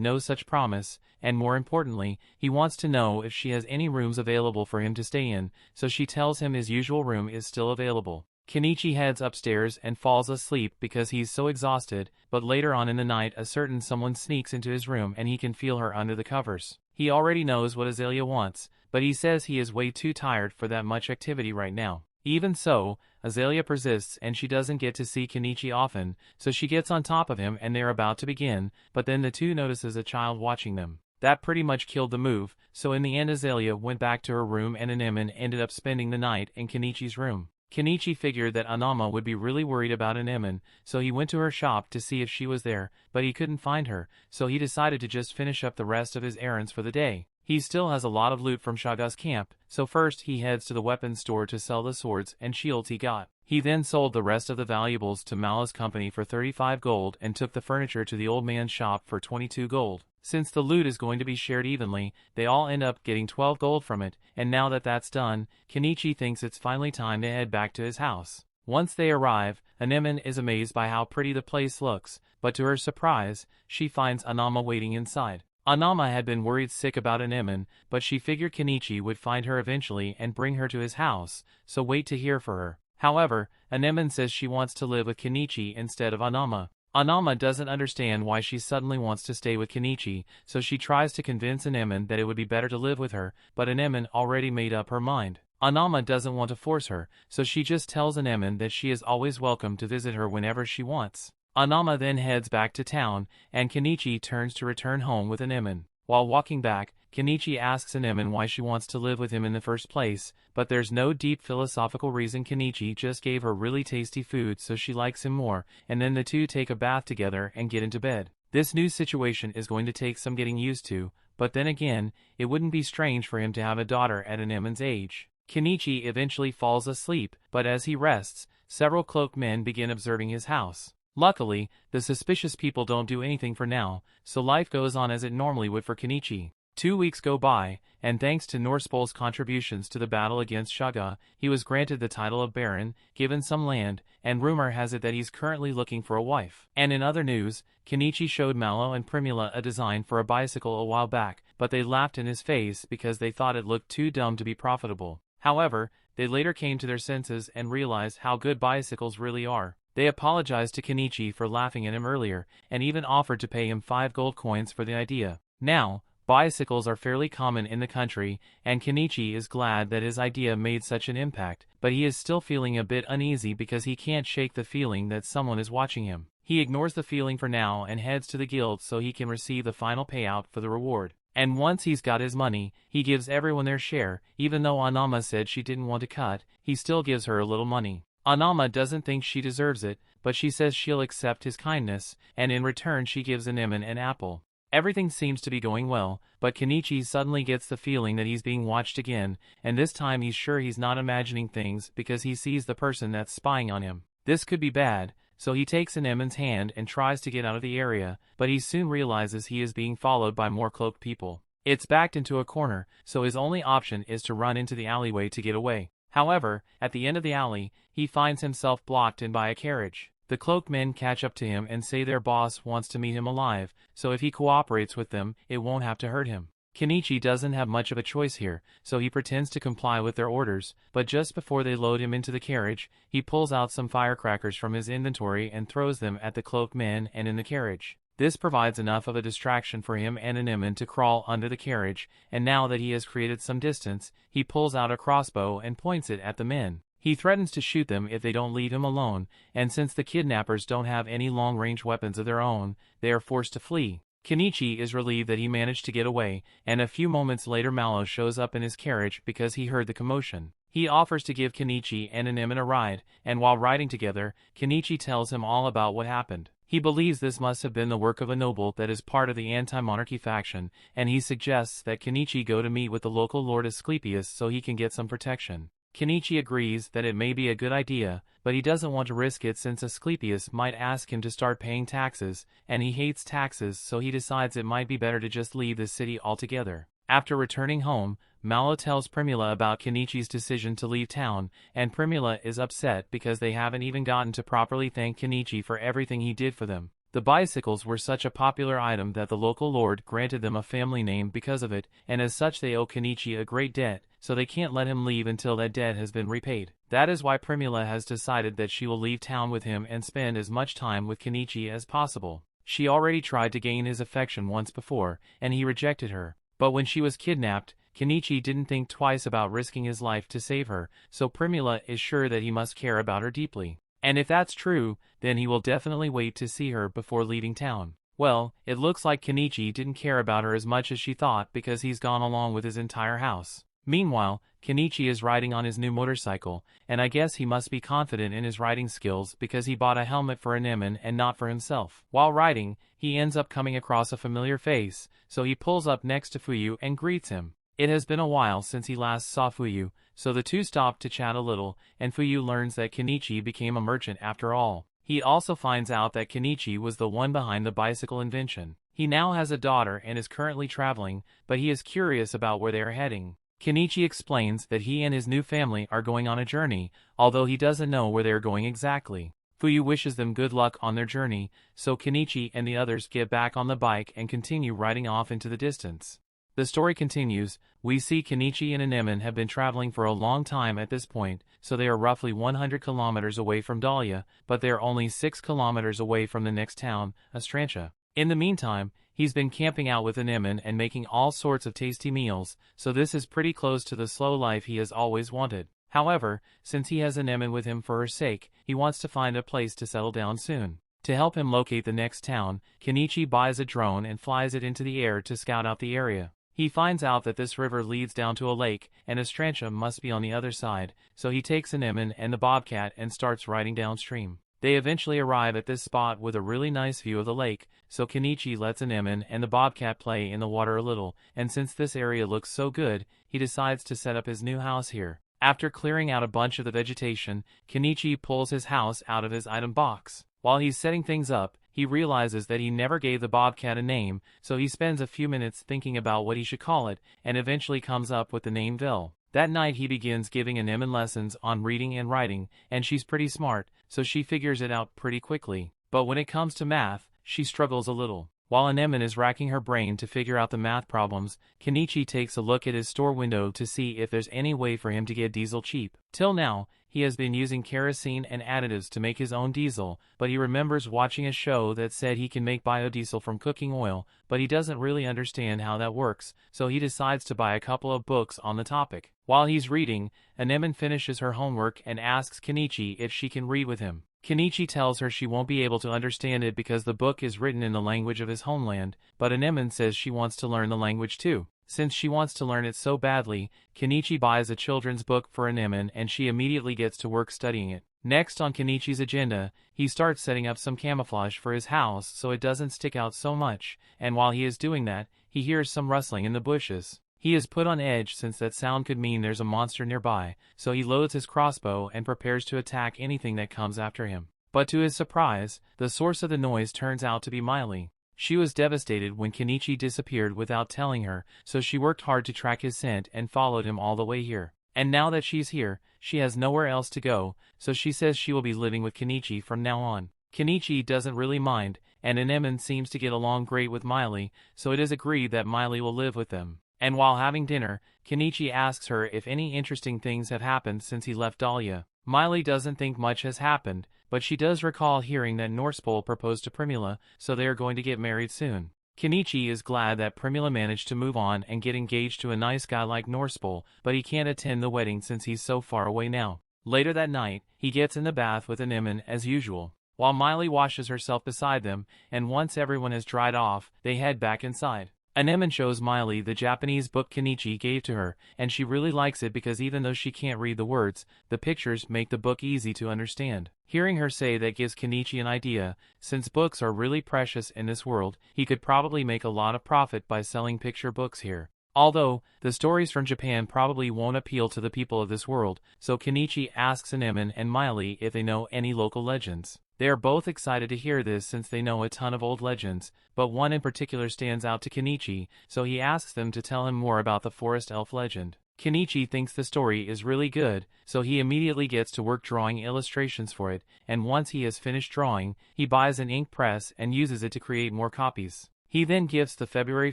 no such promise, and more importantly, he wants to know if she has any rooms available for him to stay in, so she tells him his usual room is still available. Kenichi heads upstairs and falls asleep because he's so exhausted, but later on in the night a certain someone sneaks into his room and he can feel her under the covers. He already knows what Azalea wants, but he says he is way too tired for that much activity right now. Even so, Azalea persists and she doesn't get to see Kenichi often, so she gets on top of him and they're about to begin, but then the two notices a child watching them. That pretty much killed the move, so in the end Azalea went back to her room and Anemone ended up spending the night in Kenichi's room. Kenichi figured that Anama would be really worried about Anemone, so he went to her shop to see if she was there, but he couldn't find her, so he decided to just finish up the rest of his errands for the day. He still has a lot of loot from Shaga's camp, so first he heads to the weapons store to sell the swords and shields he got. He then sold the rest of the valuables to Mala's company for 35 gold and took the furniture to the old man's shop for 22 gold. Since the loot is going to be shared evenly, they all end up getting 12 gold from it, and now that that's done, Kenichi thinks it's finally time to head back to his house. Once they arrive, Anemone is amazed by how pretty the place looks, but to her surprise, she finds Anama waiting inside. Anama had been worried sick about Anemone, but she figured Kenichi would find her eventually and bring her to his house, so wait to hear for her. However, Anemone says she wants to live with Kenichi instead of Anama. Anama doesn't understand why she suddenly wants to stay with Kenichi, so she tries to convince Anemone that it would be better to live with her, but Anemone already made up her mind. Anama doesn't want to force her, so she just tells Anemone that she is always welcome to visit her whenever she wants. Anama then heads back to town, and Kenichi turns to return home with Anemone. While walking back, Kenichi asks Anemone why she wants to live with him in the first place, but there's no deep philosophical reason. Kenichi just gave her really tasty food so she likes him more, and then the two take a bath together and get into bed. This new situation is going to take some getting used to, but then again, it wouldn't be strange for him to have a daughter at Anemone's age. Kenichi eventually falls asleep, but as he rests, several cloaked men begin observing his house. Luckily, the suspicious people don't do anything for now, so life goes on as it normally would for Kenichi. 2 weeks go by, and thanks to Norspol's contributions to the battle against Shaga, he was granted the title of Baron, given some land, and rumor has it that he's currently looking for a wife. And in other news, Kenichi showed Malo and Primula a design for a bicycle a while back, but they laughed in his face because they thought it looked too dumb to be profitable. However, they later came to their senses and realized how good bicycles really are. They apologized to Kenichi for laughing at him earlier, and even offered to pay him 5 gold coins for the idea. Now, bicycles are fairly common in the country, and Kenichi is glad that his idea made such an impact, but he is still feeling a bit uneasy because he can't shake the feeling that someone is watching him. He ignores the feeling for now and heads to the guild so he can receive the final payout for the reward. And once he's got his money, he gives everyone their share. Even though Anama said she didn't want to cut, he still gives her a little money. Anama doesn't think she deserves it, but she says she'll accept his kindness, and in return she gives Anemone an apple. Everything seems to be going well, but Kenichi suddenly gets the feeling that he's being watched again, and this time he's sure he's not imagining things because he sees the person that's spying on him. This could be bad, so he takes Anemone's hand and tries to get out of the area, but he soon realizes he is being followed by more cloaked people. It's backed into a corner, so his only option is to run into the alleyway to get away. However, at the end of the alley, he finds himself blocked in by a carriage. The cloaked men catch up to him and say their boss wants to meet him alive, so if he cooperates with them, it won't have to hurt him. Kenichi doesn't have much of a choice here, so he pretends to comply with their orders, but just before they load him into the carriage, he pulls out some firecrackers from his inventory and throws them at the cloaked men and in the carriage. This provides enough of a distraction for him and Anemone to crawl under the carriage, and now that he has created some distance, he pulls out a crossbow and points it at the men. He threatens to shoot them if they don't leave him alone, and since the kidnappers don't have any long-range weapons of their own, they are forced to flee. Kenichi is relieved that he managed to get away, and a few moments later Malo shows up in his carriage because he heard the commotion. He offers to give Kenichi and Anemone a ride, and while riding together, Kenichi tells him all about what happened. He believes this must have been the work of a noble that is part of the anti-monarchy faction, and he suggests that Kenichi go to meet with the local Lord Asclepius so he can get some protection. Kenichi agrees that it may be a good idea, but he doesn't want to risk it since Asclepius might ask him to start paying taxes, and he hates taxes, so he decides it might be better to just leave the city altogether. After returning home, Malo tells Primula about Kenichi's decision to leave town, and Primula is upset because they haven't even gotten to properly thank Kenichi for everything he did for them. The bicycles were such a popular item that the local lord granted them a family name because of it, and as such they owe Kenichi a great debt, so they can't let him leave until that debt has been repaid. That is why Primula has decided that she will leave town with him and spend as much time with Kenichi as possible. She already tried to gain his affection once before, and he rejected her. But when she was kidnapped, Kenichi didn't think twice about risking his life to save her, so Primula is sure that he must care about her deeply. And if that's true, then he will definitely wait to see her before leaving town. Well, it looks like Kenichi didn't care about her as much as she thought because he's gone along with his entire house. Meanwhile, Kenichi is riding on his new motorcycle, and I guess he must be confident in his riding skills because he bought a helmet for Anemone and not for himself. While riding, he ends up coming across a familiar face, so he pulls up next to Fuyu and greets him. It has been a while since he last saw Fuyu, so the two stop to chat a little, and Fuyu learns that Kenichi became a merchant after all. He also finds out that Kenichi was the one behind the bicycle invention. He now has a daughter and is currently traveling, but he is curious about where they are heading. Kenichi explains that he and his new family are going on a journey, although he doesn't know where they are going exactly. Fuyu wishes them good luck on their journey, so Kenichi and the others get back on the bike and continue riding off into the distance. The story continues. We see Kenichi and Anemone have been traveling for a long time at this point, so they are roughly 100 kilometers away from Dahlia, but they are only 6 kilometers away from the next town, Astrantia. In the meantime, he's been camping out with Anemone and making all sorts of tasty meals, so this is pretty close to the slow life he has always wanted. However, since he has Anemone with him for her sake, he wants to find a place to settle down soon. To help him locate the next town, Kenichi buys a drone and flies it into the air to scout out the area. He finds out that this river leads down to a lake, and Astrantia must be on the other side, so he takes Anemone and the bobcat and starts riding downstream. They eventually arrive at this spot with a really nice view of the lake, so Kenichi lets Anemone and the bobcat play in the water a little, and since this area looks so good, he decides to set up his new house here. After clearing out a bunch of the vegetation, Kenichi pulls his house out of his item box. While he's setting things up, he realizes that he never gave the bobcat a name, so he spends a few minutes thinking about what he should call it, and eventually comes up with the name Vil. That night he begins giving Anemone lessons on reading and writing, and she's pretty smart, so she figures it out pretty quickly. But when it comes to math, she struggles a little. While Anemone is racking her brain to figure out the math problems, Kenichi takes a look at his store window to see if there's any way for him to get diesel cheap. Till now, he has been using kerosene and additives to make his own diesel, but he remembers watching a show that said he can make biodiesel from cooking oil, but he doesn't really understand how that works, so he decides to buy a couple of books on the topic. While he's reading, Anemone finishes her homework and asks Kenichi if she can read with him. Kenichi tells her she won't be able to understand it because the book is written in the language of his homeland, but Anemone says she wants to learn the language too. Since she wants to learn it so badly, Kenichi buys a children's book for Anemone and she immediately gets to work studying it. Next on Kenichi's agenda, he starts setting up some camouflage for his house so it doesn't stick out so much, and while he is doing that, he hears some rustling in the bushes. He is put on edge since that sound could mean there's a monster nearby, so he loads his crossbow and prepares to attack anything that comes after him. But to his surprise, the source of the noise turns out to be Miley. She was devastated when Kenichi disappeared without telling her, so she worked hard to track his scent and followed him all the way here. And now that she's here, she has nowhere else to go, so she says she will be living with Kenichi from now on. Kenichi doesn't really mind, and Anemone seems to get along great with Miley, so it is agreed that Miley will live with them. And while having dinner, Kenichi asks her if any interesting things have happened since he left Dahlia. Miley doesn't think much has happened, but she does recall hearing that Norsepol proposed to Primula, so they are going to get married soon. Kenichi is glad that Primula managed to move on and get engaged to a nice guy like Norsepol, but he can't attend the wedding since he's so far away now. Later that night, he gets in the bath with Anemone as usual, while Miley washes herself beside them, and once everyone has dried off, they head back inside. Anemone shows Miley the Japanese book Kenichi gave to her, and she really likes it because even though she can't read the words, the pictures make the book easy to understand. Hearing her say that gives Kenichi an idea. Since books are really precious in this world, he could probably make a lot of profit by selling picture books here. Although, the stories from Japan probably won't appeal to the people of this world, so Kenichi asks Anemone and Miley if they know any local legends. They are both excited to hear this since they know a ton of old legends, but one in particular stands out to Kenichi, so he asks them to tell him more about the forest elf legend. Kenichi thinks the story is really good, so he immediately gets to work drawing illustrations for it, and once he has finished drawing, he buys an ink press and uses it to create more copies. He then gives the February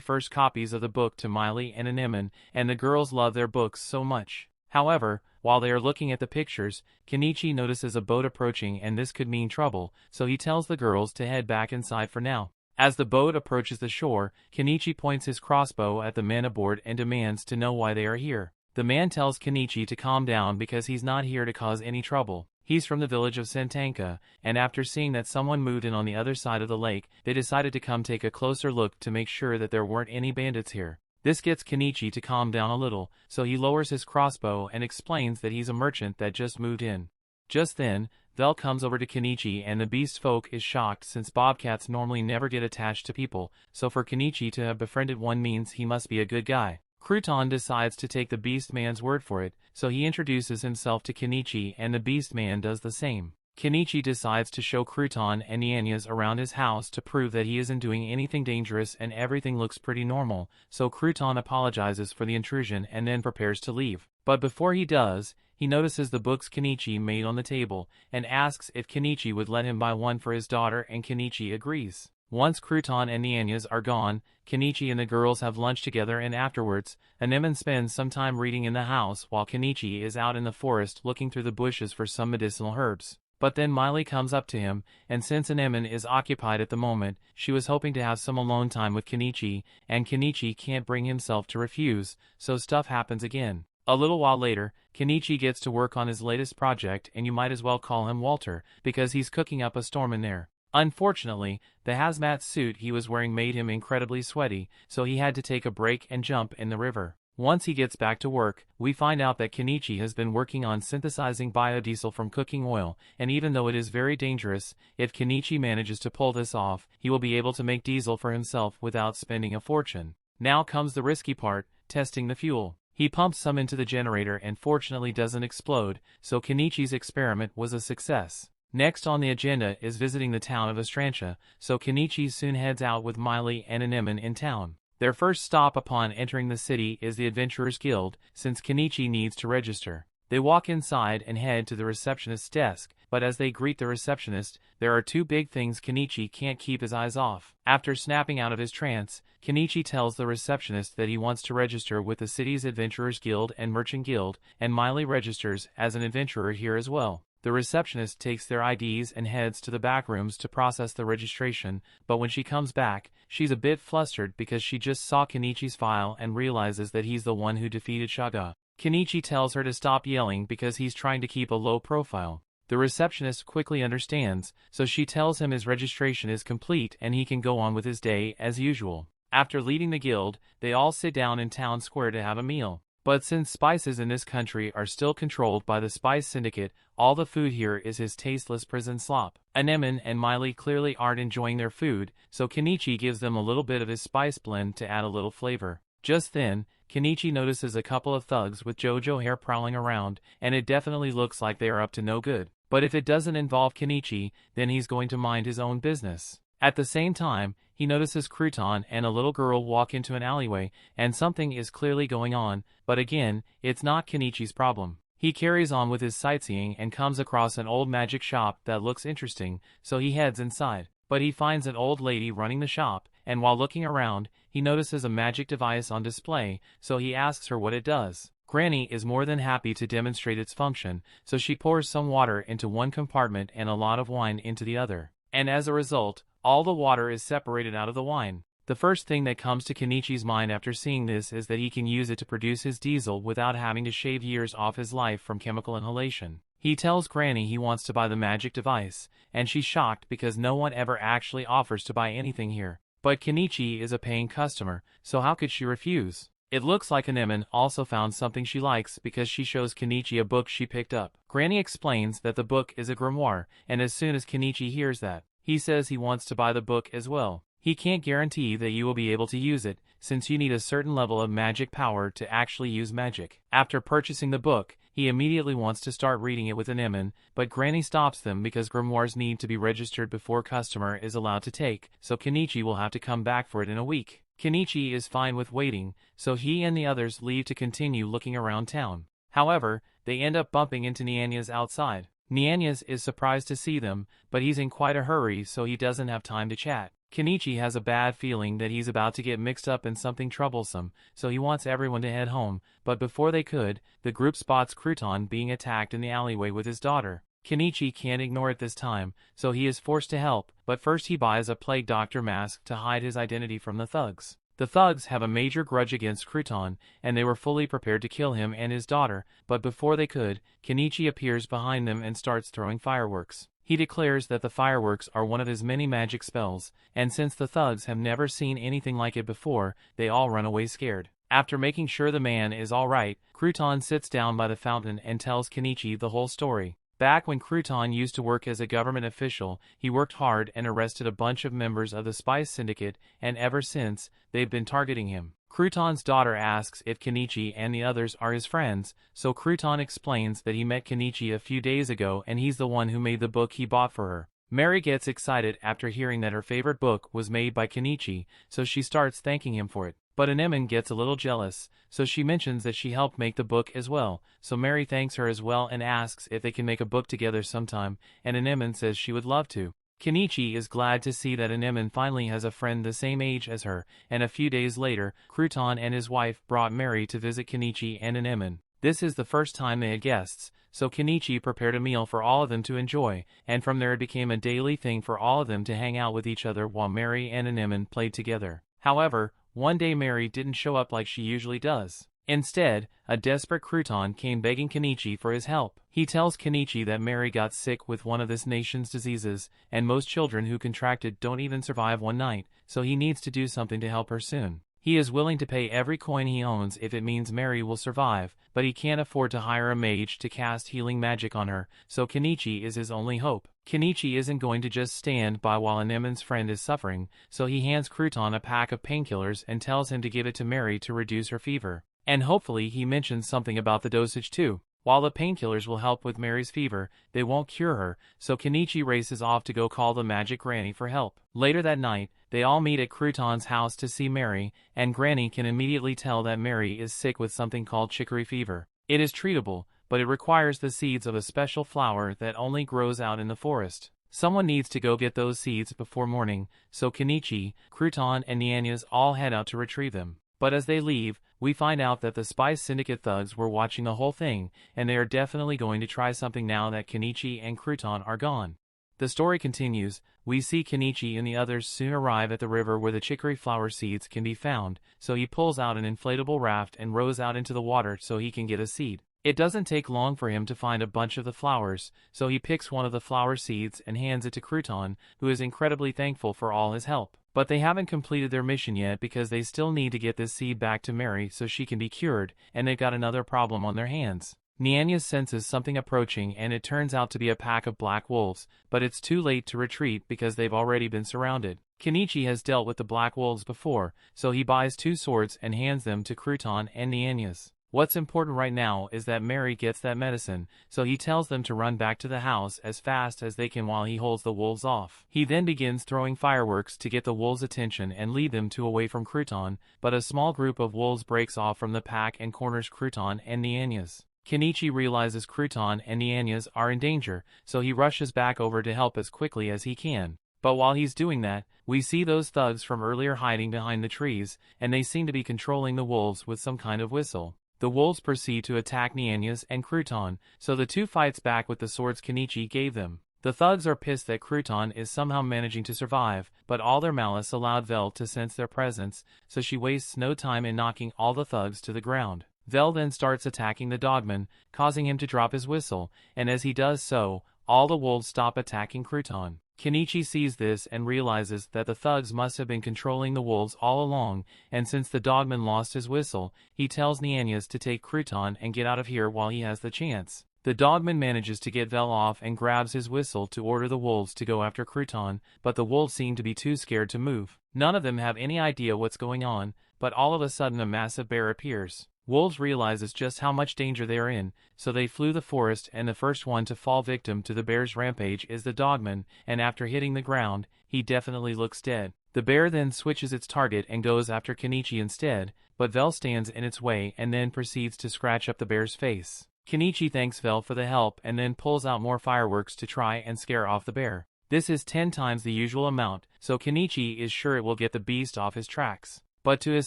1st copies of the book to Miley and Anemone, and the girls love their books so much. However, while they are looking at the pictures, Kenichi notices a boat approaching and this could mean trouble, so he tells the girls to head back inside for now. As the boat approaches the shore, Kenichi points his crossbow at the men aboard and demands to know why they are here. The man tells Kenichi to calm down because he's not here to cause any trouble. He's from the village of Sentanka, and after seeing that someone moved in on the other side of the lake, they decided to come take a closer look to make sure that there weren't any bandits here. This gets Kenichi to calm down a little, so he lowers his crossbow and explains that he's a merchant that just moved in. Just then, Vel comes over to Kenichi and the beast folk is shocked since bobcats normally never get attached to people, so for Kenichi to have befriended one means he must be a good guy. Crouton decides to take the beast man's word for it, so he introduces himself to Kenichi and the beast man does the same. Kenichi decides to show Crouton and Nyanyas around his house to prove that he isn't doing anything dangerous and everything looks pretty normal, so Crouton apologizes for the intrusion and then prepares to leave. But before he does, he notices the books Kenichi made on the table, and asks if Kenichi would let him buy one for his daughter and Kenichi agrees. Once Crouton and Nyanyas are gone, Kenichi and the girls have lunch together and afterwards, Anemone spends some time reading in the house while Kenichi is out in the forest looking through the bushes for some medicinal herbs. But then Miley comes up to him, and since Anemone is occupied at the moment, she was hoping to have some alone time with Kenichi, and Kenichi can't bring himself to refuse, so stuff happens again. A little while later, Kenichi gets to work on his latest project and you might as well call him Walter, because he's cooking up a storm in there. Unfortunately, the hazmat suit he was wearing made him incredibly sweaty, so he had to take a break and jump in the river. Once he gets back to work, we find out that Kenichi has been working on synthesizing biodiesel from cooking oil, and even though it is very dangerous, if Kenichi manages to pull this off, he will be able to make diesel for himself without spending a fortune. Now comes the risky part, testing the fuel. He pumps some into the generator and fortunately doesn't explode, so Kenichi's experiment was a success. Next on the agenda is visiting the town of Astrantia, so Kenichi soon heads out with Miley and Anemone in town. Their first stop upon entering the city is the Adventurers Guild, since Kenichi needs to register. They walk inside and head to the receptionist's desk, but as they greet the receptionist, there are two big things Kenichi can't keep his eyes off. After snapping out of his trance, Kenichi tells the receptionist that he wants to register with the city's Adventurers Guild and Merchant Guild, and Miley registers as an adventurer here as well. The receptionist takes their IDs and heads to the back rooms to process the registration, but when she comes back, she's a bit flustered because she just saw Kenichi's file and realizes that he's the one who defeated Shaga. Kenichi tells her to stop yelling because he's trying to keep a low profile. The receptionist quickly understands, so she tells him his registration is complete and he can go on with his day as usual. After leaving the guild, they all sit down in town square to have a meal. But since spices in this country are still controlled by the Spice Syndicate, all the food here is his tasteless prison slop. Anemone and Miley clearly aren't enjoying their food, so Kenichi gives them a little bit of his spice blend to add a little flavor. Just then, Kenichi notices a couple of thugs with JoJo hair prowling around, and it definitely looks like they are up to no good. But if it doesn't involve Kenichi, then he's going to mind his own business. At the same time, he notices Crouton and a little girl walk into an alleyway, and something is clearly going on, but again, it's not Kenichi's problem. He carries on with his sightseeing and comes across an old magic shop that looks interesting, so he heads inside. But he finds an old lady running the shop, and while looking around, he notices a magic device on display, so he asks her what it does. Granny is more than happy to demonstrate its function, so she pours some water into one compartment and a lot of wine into the other. And as a result, all the water is separated out of the wine. The first thing that comes to Kenichi's mind after seeing this is that he can use it to produce his diesel without having to shave years off his life from chemical inhalation. He tells Granny he wants to buy the magic device, and she's shocked because no one ever actually offers to buy anything here. But Kenichi is a paying customer, so how could she refuse? It looks like Anemone also found something she likes because she shows Kenichi a book she picked up. Granny explains that the book is a grimoire, and as soon as Kenichi hears that, he says he wants to buy the book as well. He can't guarantee that you will be able to use it, since you need a certain level of magic power to actually use magic. After purchasing the book, he immediately wants to start reading it with Anemone, but Granny stops them because grimoires need to be registered before customer is allowed to take, so Kenichi will have to come back for it in a week. Kenichi is fine with waiting, so he and the others leave to continue looking around town. However, they end up bumping into Nianyas outside. Nianyas is surprised to see them, but he's in quite a hurry so he doesn't have time to chat. Kenichi has a bad feeling that he's about to get mixed up in something troublesome, so he wants everyone to head home, but before they could, the group spots Crouton being attacked in the alleyway with his daughter. Kenichi can't ignore it this time, so he is forced to help, but first he buys a plague doctor mask to hide his identity from the thugs. The thugs have a major grudge against Crouton, and they were fully prepared to kill him and his daughter, but before they could, Kenichi appears behind them and starts throwing fireworks. He declares that the fireworks are one of his many magic spells, and since the thugs have never seen anything like it before, they all run away scared. After making sure the man is alright, Crouton sits down by the fountain and tells Kenichi the whole story. Back when Crouton used to work as a government official, he worked hard and arrested a bunch of members of the Spice Syndicate, and ever since, they've been targeting him. Crouton's daughter asks if Kenichi and the others are his friends, so Crouton explains that he met Kenichi a few days ago and he's the one who made the book he bought for her. Mary gets excited after hearing that her favorite book was made by Kenichi, so she starts thanking him for it. But Anemone gets a little jealous, so she mentions that she helped make the book as well, so Mary thanks her as well and asks if they can make a book together sometime, and Anemone says she would love to. Kenichi is glad to see that Anemone finally has a friend the same age as her, and a few days later, Crouton and his wife brought Mary to visit Kenichi and Anemone. This is the first time they had guests, so Kenichi prepared a meal for all of them to enjoy, and from there it became a daily thing for all of them to hang out with each other while Mary and Anemone played together. However, one day Mary didn't show up like she usually does. Instead, a desperate Crouton came begging Kenichi for his help. He tells Kenichi that Mary got sick with one of this nation's diseases, and most children who contracted don't even survive one night, so he needs to do something to help her soon. He is willing to pay every coin he owns if it means Mary will survive, but he can't afford to hire a mage to cast healing magic on her, so Kenichi is his only hope. Kenichi isn't going to just stand by while Anemone's friend is suffering, so he hands Crouton a pack of painkillers and tells him to give it to Mary to reduce her fever. And hopefully he mentions something about the dosage too. While the painkillers will help with Mary's fever, they won't cure her, so Kenichi races off to go call the magic granny for help. Later that night, they all meet at Crouton's house to see Mary, and Granny can immediately tell that Mary is sick with something called chicory fever. It is treatable, but it requires the seeds of a special flower that only grows out in the forest. Someone needs to go get those seeds before morning, so Kenichi, Crouton and Nianyas all head out to retrieve them. But as they leave, we find out that the Spice Syndicate thugs were watching the whole thing, and they are definitely going to try something now that Kenichi and Crouton are gone. The story continues. We see Kenichi and the others soon arrive at the river where the chicory flower seeds can be found, so he pulls out an inflatable raft and rows out into the water so he can get a seed. It doesn't take long for him to find a bunch of the flowers, so he picks one of the flower seeds and hands it to Crouton, who is incredibly thankful for all his help. But they haven't completed their mission yet because they still need to get this seed back to Mary so she can be cured, and they've got another problem on their hands. Nianyas senses something approaching and it turns out to be a pack of black wolves, but it's too late to retreat because they've already been surrounded. Kenichi has dealt with the black wolves before, so he buys 2 swords and hands them to Crouton and Nianyas. What's important right now is that Mary gets that medicine, so he tells them to run back to the house as fast as they can while he holds the wolves off. He then begins throwing fireworks to get the wolves' attention and lead them away from Crouton, but a small group of wolves breaks off from the pack and corners Crouton and Nianyas. Kenichi realizes Crouton and Nianyas are in danger, so he rushes back over to help as quickly as he can. But while he's doing that, we see those thugs from earlier hiding behind the trees, and they seem to be controlling the wolves with some kind of whistle. The wolves proceed to attack Nianyas and Crouton, so the two fights back with the swords Kenichi gave them. The thugs are pissed that Crouton is somehow managing to survive, but all their malice allowed Vel to sense their presence, so she wastes no time in knocking all the thugs to the ground. Vel then starts attacking the dogman, causing him to drop his whistle, and as he does so, all the wolves stop attacking Crouton. Kenichi sees this and realizes that the thugs must have been controlling the wolves all along, and since the dogman lost his whistle, he tells Nianyas to take Crouton and get out of here while he has the chance. The dogman manages to get Vel off and grabs his whistle to order the wolves to go after Crouton, but the wolves seem to be too scared to move. None of them have any idea what's going on, but all of a sudden a massive bear appears. Wolves realizes just how much danger they are in, so they flee the forest, and the first one to fall victim to the bear's rampage is the dogman, and after hitting the ground, he definitely looks dead. The bear then switches its target and goes after Kenichi instead, but Vel stands in its way and then proceeds to scratch up the bear's face. Kenichi thanks Vel for the help and then pulls out more fireworks to try and scare off the bear. This is 10 times the usual amount, so Kenichi is sure it will get the beast off his tracks. But to his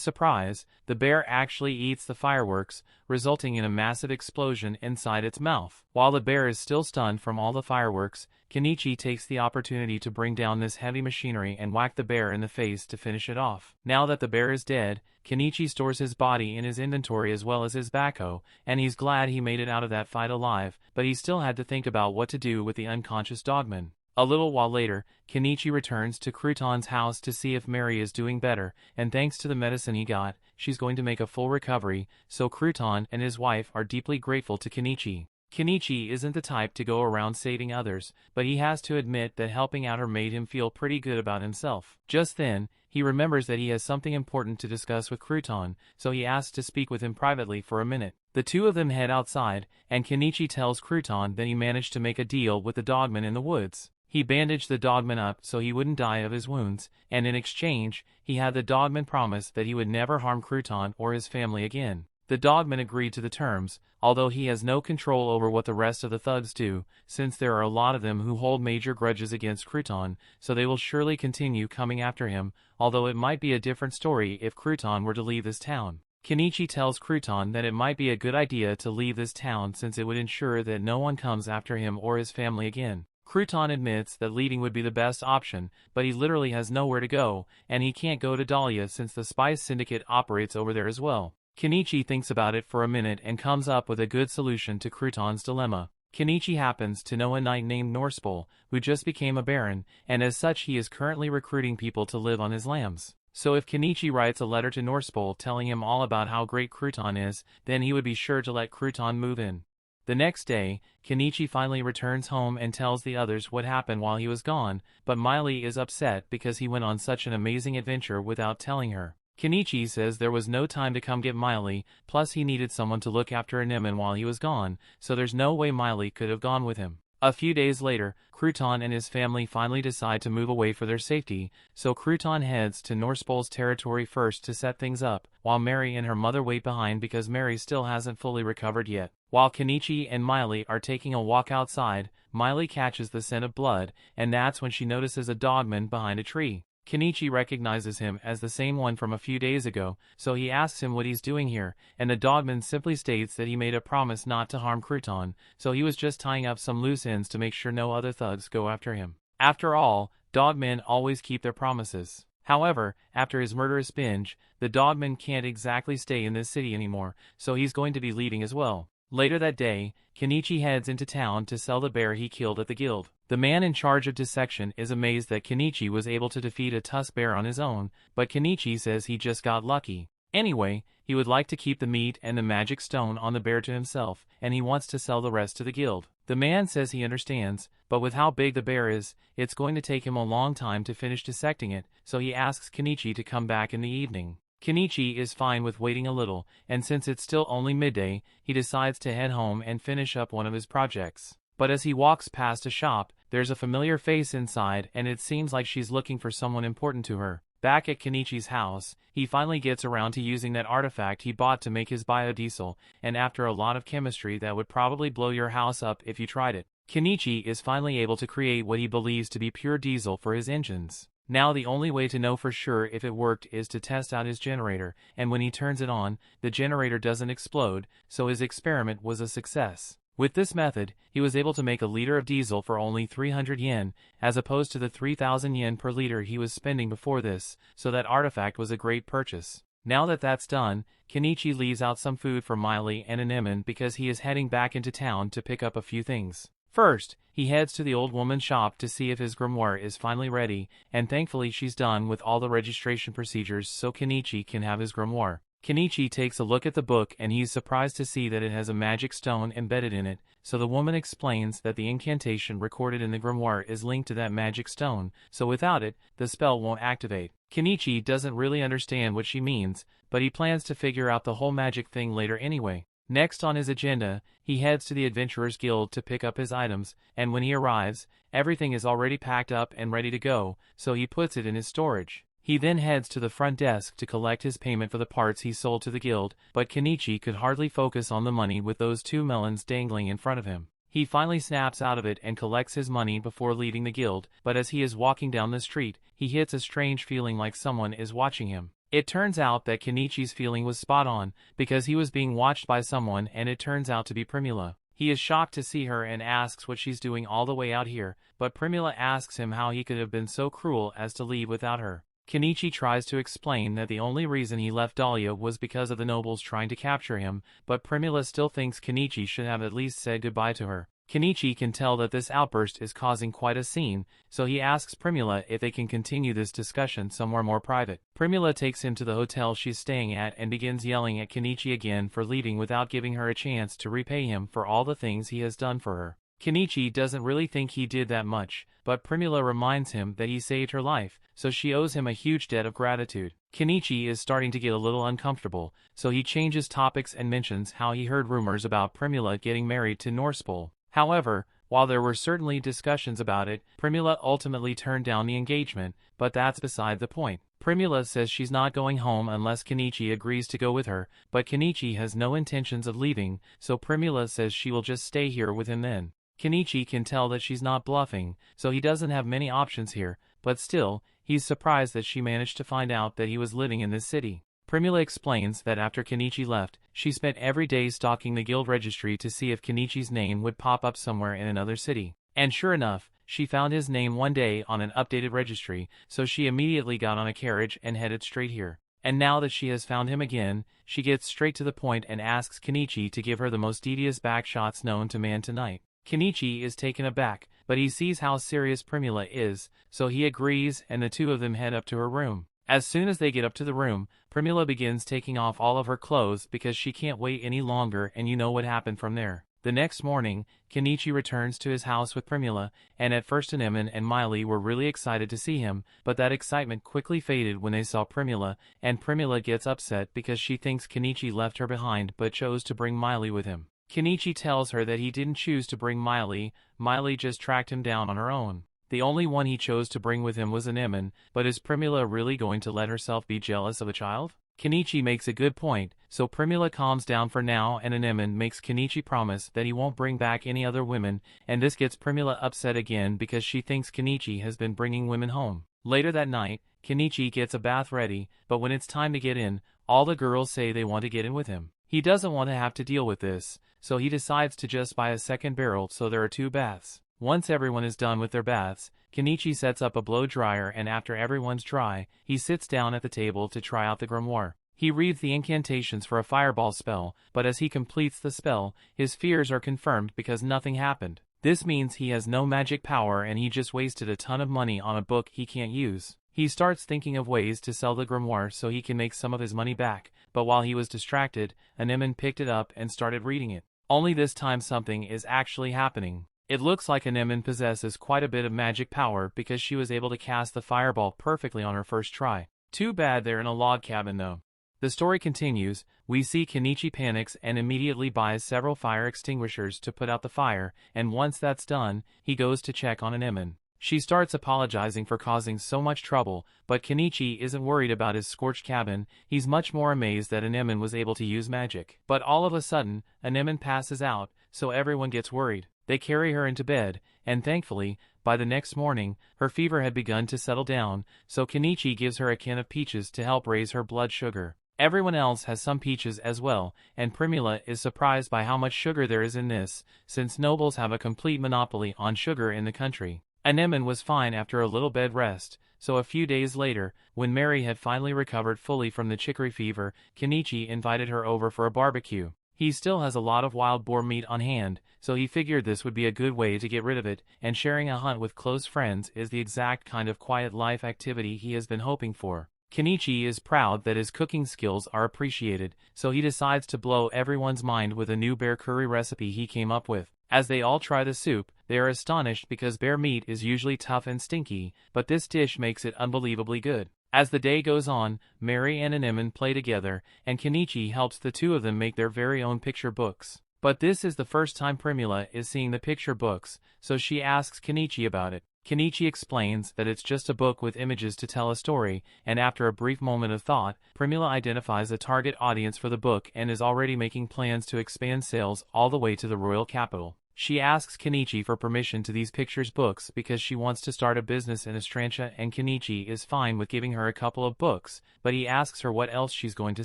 surprise, the bear actually eats the fireworks, resulting in a massive explosion inside its mouth. While the bear is still stunned from all the fireworks, Kenichi takes the opportunity to bring down this heavy machinery and whack the bear in the face to finish it off. Now that the bear is dead, Kenichi stores his body in his inventory as well as his backhoe, and he's glad he made it out of that fight alive, but he still had to think about what to do with the unconscious dogman. A little while later, Kenichi returns to Crouton's house to see if Mary is doing better, and thanks to the medicine he got, she's going to make a full recovery, so Crouton and his wife are deeply grateful to Kenichi. Kenichi isn't the type to go around saving others, but he has to admit that helping out her made him feel pretty good about himself. Just then, he remembers that he has something important to discuss with Crouton, so he asks to speak with him privately for a minute. The two of them head outside, and Kenichi tells Crouton that he managed to make a deal with the dogman in the woods. He bandaged the dogman up so he wouldn't die of his wounds, and in exchange, he had the dogman promise that he would never harm Crouton or his family again. The dogman agreed to the terms, although he has no control over what the rest of the thugs do, since there are a lot of them who hold major grudges against Crouton, so they will surely continue coming after him, although it might be a different story if Crouton were to leave this town. Kenichi tells Crouton that it might be a good idea to leave this town since it would ensure that no one comes after him or his family again. Crouton admits that leaving would be the best option, but he literally has nowhere to go, and he can't go to Dahlia since the Spice Syndicate operates over there as well. Kenichi thinks about it for a minute and comes up with a good solution to Crouton's dilemma. Kenichi happens to know a knight named Norspol, who just became a baron, and as such he is currently recruiting people to live on his lands. So if Kenichi writes a letter to Norspol telling him all about how great Crouton is, then he would be sure to let Crouton move in. The next day, Kenichi finally returns home and tells the others what happened while he was gone, but Miley is upset because he went on such an amazing adventure without telling her. Kenichi says there was no time to come get Miley, plus he needed someone to look after Anemone while he was gone, so there's no way Miley could have gone with him. A few days later, Crouton and his family finally decide to move away for their safety, so Crouton heads to Norspol's territory first to set things up, while Mary and her mother wait behind because Mary still hasn't fully recovered yet. While Kenichi and Miley are taking a walk outside, Miley catches the scent of blood, and that's when she notices a dogman behind a tree. Kenichi recognizes him as the same one from a few days ago, so he asks him what he's doing here, and the dogman simply states that he made a promise not to harm Crouton, so he was just tying up some loose ends to make sure no other thugs go after him. After all, dogmen always keep their promises. However, after his murderous binge, the dogman can't exactly stay in this city anymore, so he's going to be leaving as well. Later that day, Kenichi heads into town to sell the bear he killed at the guild. The man in charge of dissection is amazed that Kenichi was able to defeat a tusk bear on his own, but Kenichi says he just got lucky. Anyway, he would like to keep the meat and the magic stone on the bear to himself, and he wants to sell the rest to the guild. The man says he understands, but with how big the bear is, it's going to take him a long time to finish dissecting it, so he asks Kenichi to come back in the evening. Kenichi is fine with waiting a little, and since it's still only midday, he decides to head home and finish up one of his projects. But as he walks past a shop, there's a familiar face inside and it seems like she's looking for someone important to her. Back at Kenichi's house, he finally gets around to using that artifact he bought to make his biodiesel, and after a lot of chemistry that would probably blow your house up if you tried it, Kenichi is finally able to create what he believes to be pure diesel for his engines. Now the only way to know for sure if it worked is to test out his generator, and when he turns it on, the generator doesn't explode, so his experiment was a success. With this method, he was able to make a liter of diesel for only 300 yen, as opposed to the 3,000 yen per liter he was spending before this, so that artifact was a great purchase. Now that that's done, Kenichi leaves out some food for Miley and Anemone because he is heading back into town to pick up a few things. First, he heads to the old woman's shop to see if his grimoire is finally ready, and thankfully she's done with all the registration procedures so Kenichi can have his grimoire. Kenichi takes a look at the book and he's surprised to see that it has a magic stone embedded in it, so the woman explains that the incantation recorded in the grimoire is linked to that magic stone, so without it, the spell won't activate. Kenichi doesn't really understand what she means, but he plans to figure out the whole magic thing later anyway. Next on his agenda, he heads to the Adventurers Guild to pick up his items, and when he arrives, everything is already packed up and ready to go, so he puts it in his storage. He then heads to the front desk to collect his payment for the parts he sold to the guild, but Kenichi could hardly focus on the money with those two melons dangling in front of him. He finally snaps out of it and collects his money before leaving the guild, but as he is walking down the street, he hits a strange feeling like someone is watching him. It turns out that Kenichi's feeling was spot on, because he was being watched by someone and it turns out to be Primula. He is shocked to see her and asks what she's doing all the way out here, but Primula asks him how he could have been so cruel as to leave without her. Kenichi tries to explain that the only reason he left Dahlia was because of the nobles trying to capture him, but Primula still thinks Kenichi should have at least said goodbye to her. Kenichi can tell that this outburst is causing quite a scene, so he asks Primula if they can continue this discussion somewhere more private. Primula takes him to the hotel she's staying at and begins yelling at Kenichi again for leaving without giving her a chance to repay him for all the things he has done for her. Kenichi doesn't really think he did that much, but Primula reminds him that he saved her life, so she owes him a huge debt of gratitude. Kenichi is starting to get a little uncomfortable, so he changes topics and mentions how he heard rumors about Primula getting married to Norspol. However, while there were certainly discussions about it, Primula ultimately turned down the engagement, but that's beside the point. Primula says she's not going home unless Kenichi agrees to go with her, but Kenichi has no intentions of leaving, so Primula says she will just stay here with him then. Kenichi can tell that she's not bluffing, so he doesn't have many options here, but still, he's surprised that she managed to find out that he was living in this city. Primula explains that after Kenichi left, she spent every day stalking the guild registry to see if Kenichi's name would pop up somewhere in another city. And sure enough, she found his name one day on an updated registry, so she immediately got on a carriage and headed straight here. And now that she has found him again, she gets straight to the point and asks Kenichi to give her the most devious backshots known to man tonight. Kenichi is taken aback, but he sees how serious Primula is, so he agrees and the two of them head up to her room. As soon as they get up to the room, Primula begins taking off all of her clothes because she can't wait any longer, and you know what happened from there. The next morning, Kenichi returns to his house with Primula, and at first Anemone and Miley were really excited to see him, but that excitement quickly faded when they saw Primula, and Primula gets upset because she thinks Kenichi left her behind but chose to bring Miley with him. Kenichi tells her that he didn't choose to bring Miley, Miley just tracked him down on her own. The only one he chose to bring with him was Anemone, but is Primula really going to let herself be jealous of a child? Kenichi makes a good point, so Primula calms down for now and Anemone makes Kenichi promise that he won't bring back any other women, and this gets Primula upset again because she thinks Kenichi has been bringing women home. Later that night, Kenichi gets a bath ready, but when it's time to get in, all the girls say they want to get in with him. He doesn't want to have to deal with this, so he decides to just buy a second barrel so there are two baths. Once everyone is done with their baths, Kenichi sets up a blow dryer and after everyone's dry, he sits down at the table to try out the grimoire. He reads the incantations for a fireball spell, but as he completes the spell, his fears are confirmed because nothing happened. This means he has no magic power and he just wasted a ton of money on a book he can't use. He starts thinking of ways to sell the grimoire so he can make some of his money back, but while he was distracted, Anemone picked it up and started reading it. Only this time something is actually happening. It looks like Anemone possesses quite a bit of magic power because she was able to cast the fireball perfectly on her first try. Too bad they're in a log cabin though. The story continues. We see Kenichi panics and immediately buys several fire extinguishers to put out the fire, and once that's done, he goes to check on Anemone. She starts apologizing for causing so much trouble, but Kenichi isn't worried about his scorched cabin. He's much more amazed that Anemone was able to use magic. But all of a sudden, Anemone passes out, so everyone gets worried. They carry her into bed, and thankfully, by the next morning, her fever had begun to settle down, so Kenichi gives her a can of peaches to help raise her blood sugar. Everyone else has some peaches as well, and Primula is surprised by how much sugar there is in this, since nobles have a complete monopoly on sugar in the country. Anemone was fine after a little bed rest, so a few days later, when Mary had finally recovered fully from the chicory fever, Kenichi invited her over for a barbecue. He still has a lot of wild boar meat on hand, so he figured this would be a good way to get rid of it, and sharing a hunt with close friends is the exact kind of quiet life activity he has been hoping for. Kenichi is proud that his cooking skills are appreciated, so he decides to blow everyone's mind with a new bear curry recipe he came up with. As they all try the soup, they are astonished because bear meat is usually tough and stinky, but this dish makes it unbelievably good. As the day goes on, Mary and Anemone play together, and Kenichi helps the two of them make their very own picture books. But this is the first time Primula is seeing the picture books, so she asks Kenichi about it. Kenichi explains that it's just a book with images to tell a story, and after a brief moment of thought, Primula identifies a target audience for the book and is already making plans to expand sales all the way to the royal capital. She asks Kenichi for permission to these pictures books because she wants to start a business in Estrantia, and Kenichi is fine with giving her a couple of books, but he asks her what else she's going to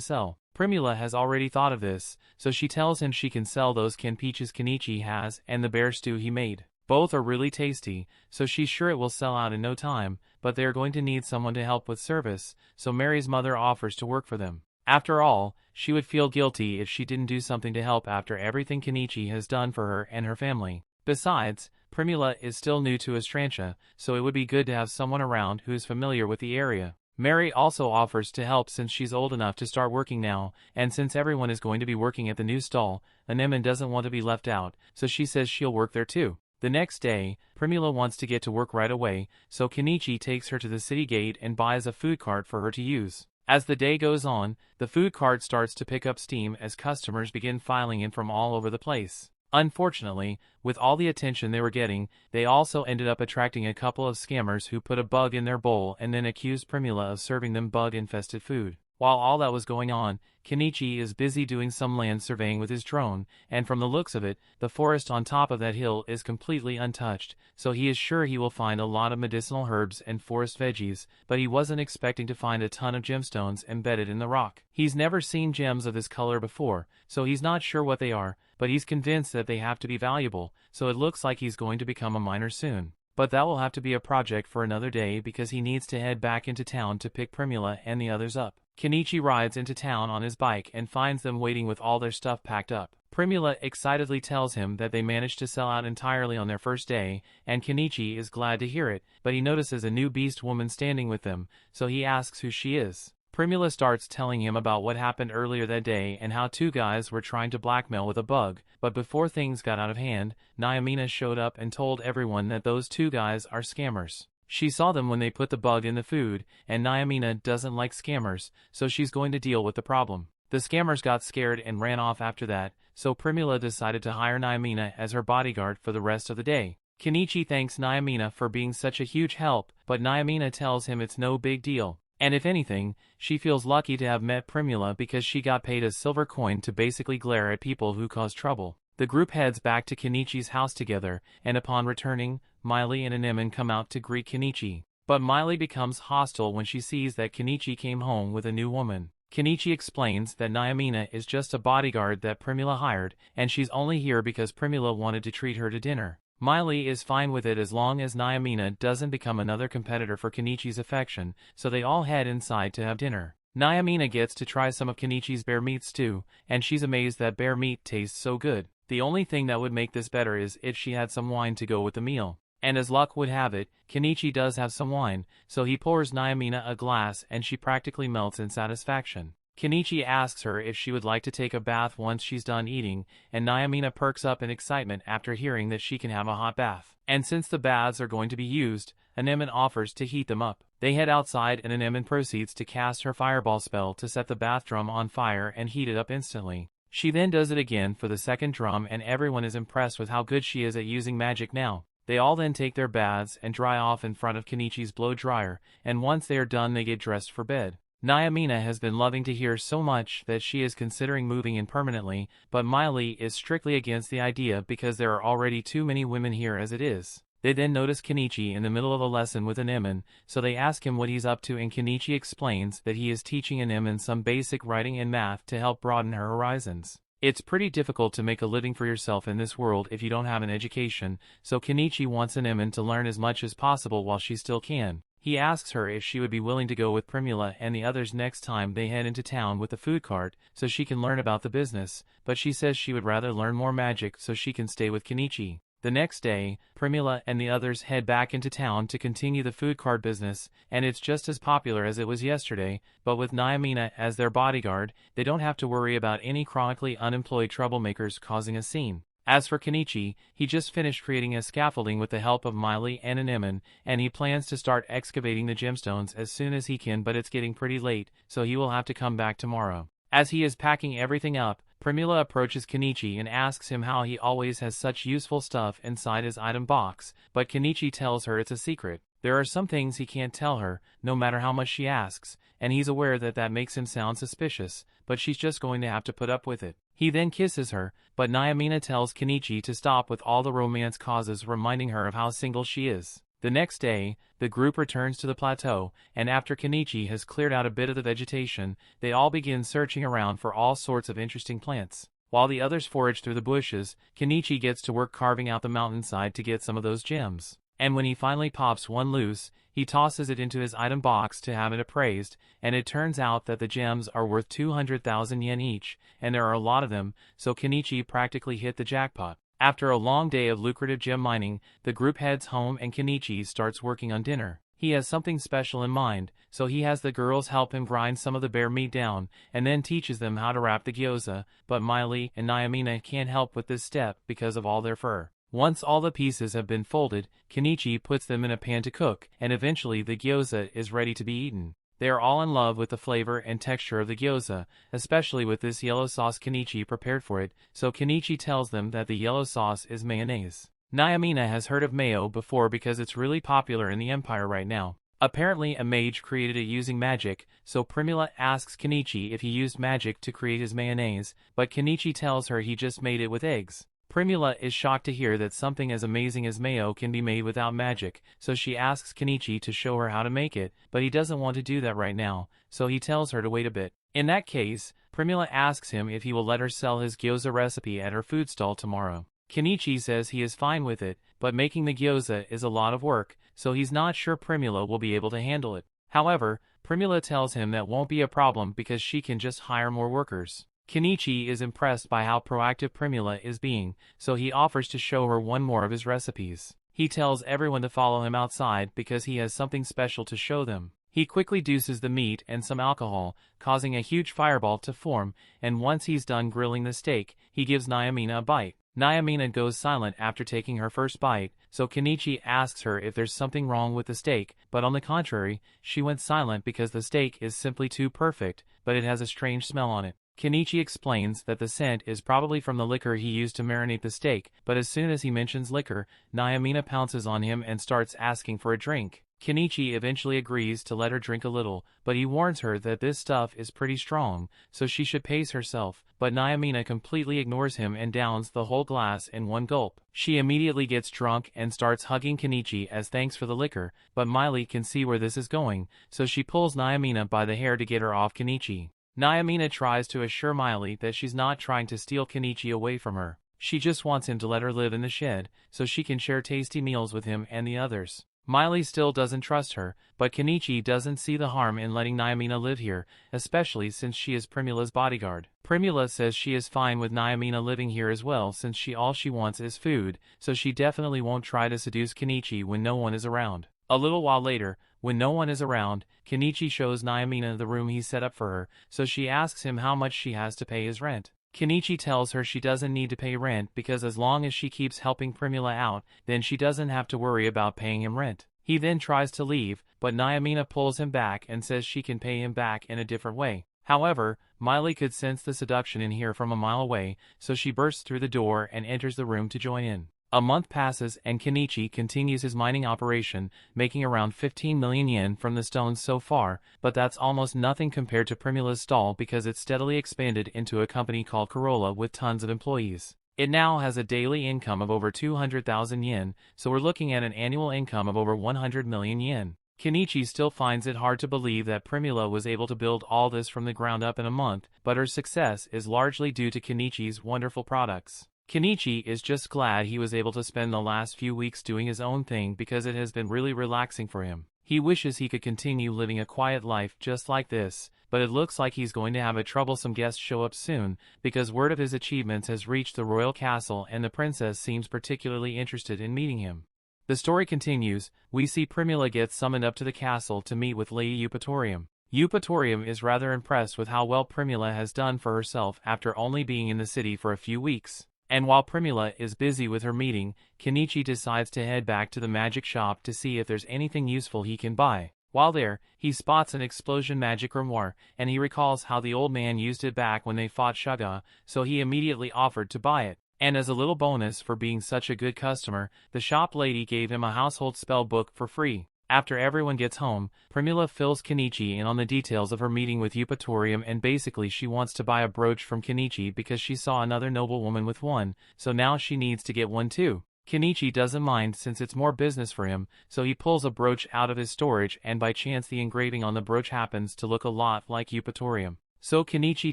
sell. Primula has already thought of this, so she tells him she can sell those canned peaches Kenichi has and the bear stew he made. Both are really tasty, so she's sure it will sell out in no time, but they are going to need someone to help with service, so Mary's mother offers to work for them. After all, she would feel guilty if she didn't do something to help after everything Kenichi has done for her and her family. Besides, Primula is still new to Estrantia, so it would be good to have someone around who is familiar with the area. Mary also offers to help since she's old enough to start working now, and since everyone is going to be working at the new stall, Anemone doesn't want to be left out, so she says she'll work there too. The next day, Primula wants to get to work right away, so Kenichi takes her to the city gate and buys a food cart for her to use. As the day goes on, the food cart starts to pick up steam as customers begin filing in from all over the place. Unfortunately, with all the attention they were getting, they also ended up attracting a couple of scammers who put a bug in their bowl and then accused Primula of serving them bug-infested food. While all that was going on, Kenichi is busy doing some land surveying with his drone, and from the looks of it, the forest on top of that hill is completely untouched, so he is sure he will find a lot of medicinal herbs and forest veggies, but he wasn't expecting to find a ton of gemstones embedded in the rock. He's never seen gems of this color before, so he's not sure what they are, but he's convinced that they have to be valuable, so it looks like he's going to become a miner soon. But that will have to be a project for another day because he needs to head back into town to pick Primula and the others up. Kenichi rides into town on his bike and finds them waiting with all their stuff packed up. Primula excitedly tells him that they managed to sell out entirely on their first day, and Kenichi is glad to hear it, but he notices a new beast woman standing with them, so he asks who she is. Primula starts telling him about what happened earlier that day and how two guys were trying to blackmail with a bug, but before things got out of hand, Naomina showed up and told everyone that those two guys are scammers. She saw them when they put the bug in the food, and Naomina doesn't like scammers, so she's going to deal with the problem. The scammers got scared and ran off after that, so Primula decided to hire Naomina as her bodyguard for the rest of the day. Kenichi thanks Naomina for being such a huge help, but Naomina tells him it's no big deal. And if anything, she feels lucky to have met Primula because she got paid a silver coin to basically glare at people who cause trouble. The group heads back to Kenichi's house together, and upon returning, Miley and Anemone come out to greet Kenichi. But Miley becomes hostile when she sees that Kenichi came home with a new woman. Kenichi explains that Naomina is just a bodyguard that Primula hired, and she's only here because Primula wanted to treat her to dinner. Miley is fine with it as long as Naomina doesn't become another competitor for Kenichi's affection, so they all head inside to have dinner. Naomina gets to try some of Kenichi's bear meat stew, and she's amazed that bear meat tastes so good. The only thing that would make this better is if she had some wine to go with the meal. And as luck would have it, Kenichi does have some wine, so he pours Naomina a glass and she practically melts in satisfaction. Kenichi asks her if she would like to take a bath once she's done eating, and Naomina perks up in excitement after hearing that she can have a hot bath. And since the baths are going to be used, Anemone offers to heat them up. They head outside and Anemone proceeds to cast her fireball spell to set the bath drum on fire and heat it up instantly. She then does it again for the second drum and everyone is impressed with how good she is at using magic now. They all then take their baths and dry off in front of Kenichi's blow dryer, and once they are done they get dressed for bed. Nyamina has been loving to hear so much that she is considering moving in permanently, but Miley is strictly against the idea because there are already too many women here as it is. They then notice Kenichi in the middle of a lesson with an Emin, so they ask him what he's up to and Kenichi explains that he is teaching an Emin some basic writing and math to help broaden her horizons. It's pretty difficult to make a living for yourself in this world if you don't have an education, so Kenichi wants an Emin to learn as much as possible while she still can. He asks her if she would be willing to go with Primula and the others next time they head into town with the food cart so she can learn about the business, but she says she would rather learn more magic so she can stay with Kenichi. The next day, Primula and the others head back into town to continue the food cart business, and it's just as popular as it was yesterday, but with Nyamina as their bodyguard, they don't have to worry about any chronically unemployed troublemakers causing a scene. As for Kenichi, he just finished creating a scaffolding with the help of Miley and an Emin, and he plans to start excavating the gemstones as soon as he can, but it's getting pretty late, so he will have to come back tomorrow. As he is packing everything up, Primula approaches Kenichi and asks him how he always has such useful stuff inside his item box, but Kenichi tells her it's a secret. There are some things he can't tell her, no matter how much she asks, and he's aware that that makes him sound suspicious, but she's just going to have to put up with it. He then kisses her, but Nyamina tells Kenichi to stop with all the romance causes, reminding her of how single she is. The next day, the group returns to the plateau, and after Kenichi has cleared out a bit of the vegetation, they all begin searching around for all sorts of interesting plants. While the others forage through the bushes, Kenichi gets to work carving out the mountainside to get some of those gems. And when he finally pops one loose, he tosses it into his item box to have it appraised, and it turns out that the gems are worth 200,000 yen each, and there are a lot of them, so Kenichi practically hit the jackpot. After a long day of lucrative gem mining, the group heads home and Kenichi starts working on dinner. He has something special in mind, so he has the girls help him grind some of the bear meat down, and then teaches them how to wrap the gyoza, but Miley and Nyamina can't help with this step because of all their fur. Once all the pieces have been folded, Kenichi puts them in a pan to cook, and eventually the gyoza is ready to be eaten. They are all in love with the flavor and texture of the gyoza, especially with this yellow sauce Kenichi prepared for it, so Kenichi tells them that the yellow sauce is mayonnaise. Nyamina has heard of mayo before because it's really popular in the empire right now. Apparently a mage created it using magic, so Primula asks Kenichi if he used magic to create his mayonnaise, but Kenichi tells her he just made it with eggs. Primula is shocked to hear that something as amazing as mayo can be made without magic, so she asks Kenichi to show her how to make it, but he doesn't want to do that right now, so he tells her to wait a bit. In that case, Primula asks him if he will let her sell his gyoza recipe at her food stall tomorrow. Kenichi says he is fine with it, but making the gyoza is a lot of work, so he's not sure Primula will be able to handle it. However, Primula tells him that won't be a problem because she can just hire more workers. Kenichi is impressed by how proactive Primula is being, so he offers to show her one more of his recipes. He tells everyone to follow him outside because he has something special to show them. He quickly deuces the meat and some alcohol, causing a huge fireball to form, and once he's done grilling the steak, he gives Nyamina a bite. Nyamina goes silent after taking her first bite, so Kenichi asks her if there's something wrong with the steak, but on the contrary, she went silent because the steak is simply too perfect, but it has a strange smell on it. Kenichi explains that the scent is probably from the liquor he used to marinate the steak, but as soon as he mentions liquor, Nyamina pounces on him and starts asking for a drink. Kenichi eventually agrees to let her drink a little, but he warns her that this stuff is pretty strong, so she should pace herself, but Nyamina completely ignores him and downs the whole glass in one gulp. She immediately gets drunk and starts hugging Kenichi as thanks for the liquor, but Miley can see where this is going, so she pulls Nyamina by the hair to get her off Kenichi. Nyamina tries to assure Miley that she's not trying to steal Kenichi away from her. She just wants him to let her live in the shed, so she can share tasty meals with him and the others. Miley still doesn't trust her, but Kenichi doesn't see the harm in letting Nyamina live here, especially since she is Primula's bodyguard. Primula says she is fine with Nyamina living here as well since all she wants is food, so she definitely won't try to seduce Kenichi when no one is around. A little while later, when no one is around, Kenichi shows Nyamina the room he set up for her, so she asks him how much she has to pay his rent. Kenichi tells her she doesn't need to pay rent because as long as she keeps helping Primula out, then she doesn't have to worry about paying him rent. He then tries to leave, but Nyamina pulls him back and says she can pay him back in a different way. However, Miley could sense the seduction in here from a mile away, so she bursts through the door and enters the room to join in. A month passes and Kenichi continues his mining operation, making around 15 million yen from the stones so far, but that's almost nothing compared to Primula's stall because it's steadily expanded into a company called Corolla with tons of employees. It now has a daily income of over 200,000 yen, so we're looking at an annual income of over 100 million yen. Kenichi still finds it hard to believe that Primula was able to build all this from the ground up in a month, but her success is largely due to Kenichi's wonderful products. Kenichi is just glad he was able to spend the last few weeks doing his own thing because it has been really relaxing for him. He wishes he could continue living a quiet life just like this, but it looks like he's going to have a troublesome guest show up soon, because word of his achievements has reached the royal castle and the princess seems particularly interested in meeting him. The story continues. We see Primula get summoned up to the castle to meet with Lady Eupatorium. Eupatorium is rather impressed with how well Primula has done for herself after only being in the city for a few weeks. And while Primula is busy with her meeting, Kenichi decides to head back to the magic shop to see if there's anything useful he can buy. While there, he spots an explosion magic grimoire, and he recalls how the old man used it back when they fought Shaga, so he immediately offered to buy it. And as a little bonus for being such a good customer, the shop lady gave him a household spell book for free. After everyone gets home, Primula fills Kenichi in on the details of her meeting with Eupatorium, and basically she wants to buy a brooch from Kenichi because she saw another noblewoman with one, so now she needs to get one too. Kenichi doesn't mind since it's more business for him, so he pulls a brooch out of his storage, and by chance the engraving on the brooch happens to look a lot like Eupatorium. So Kenichi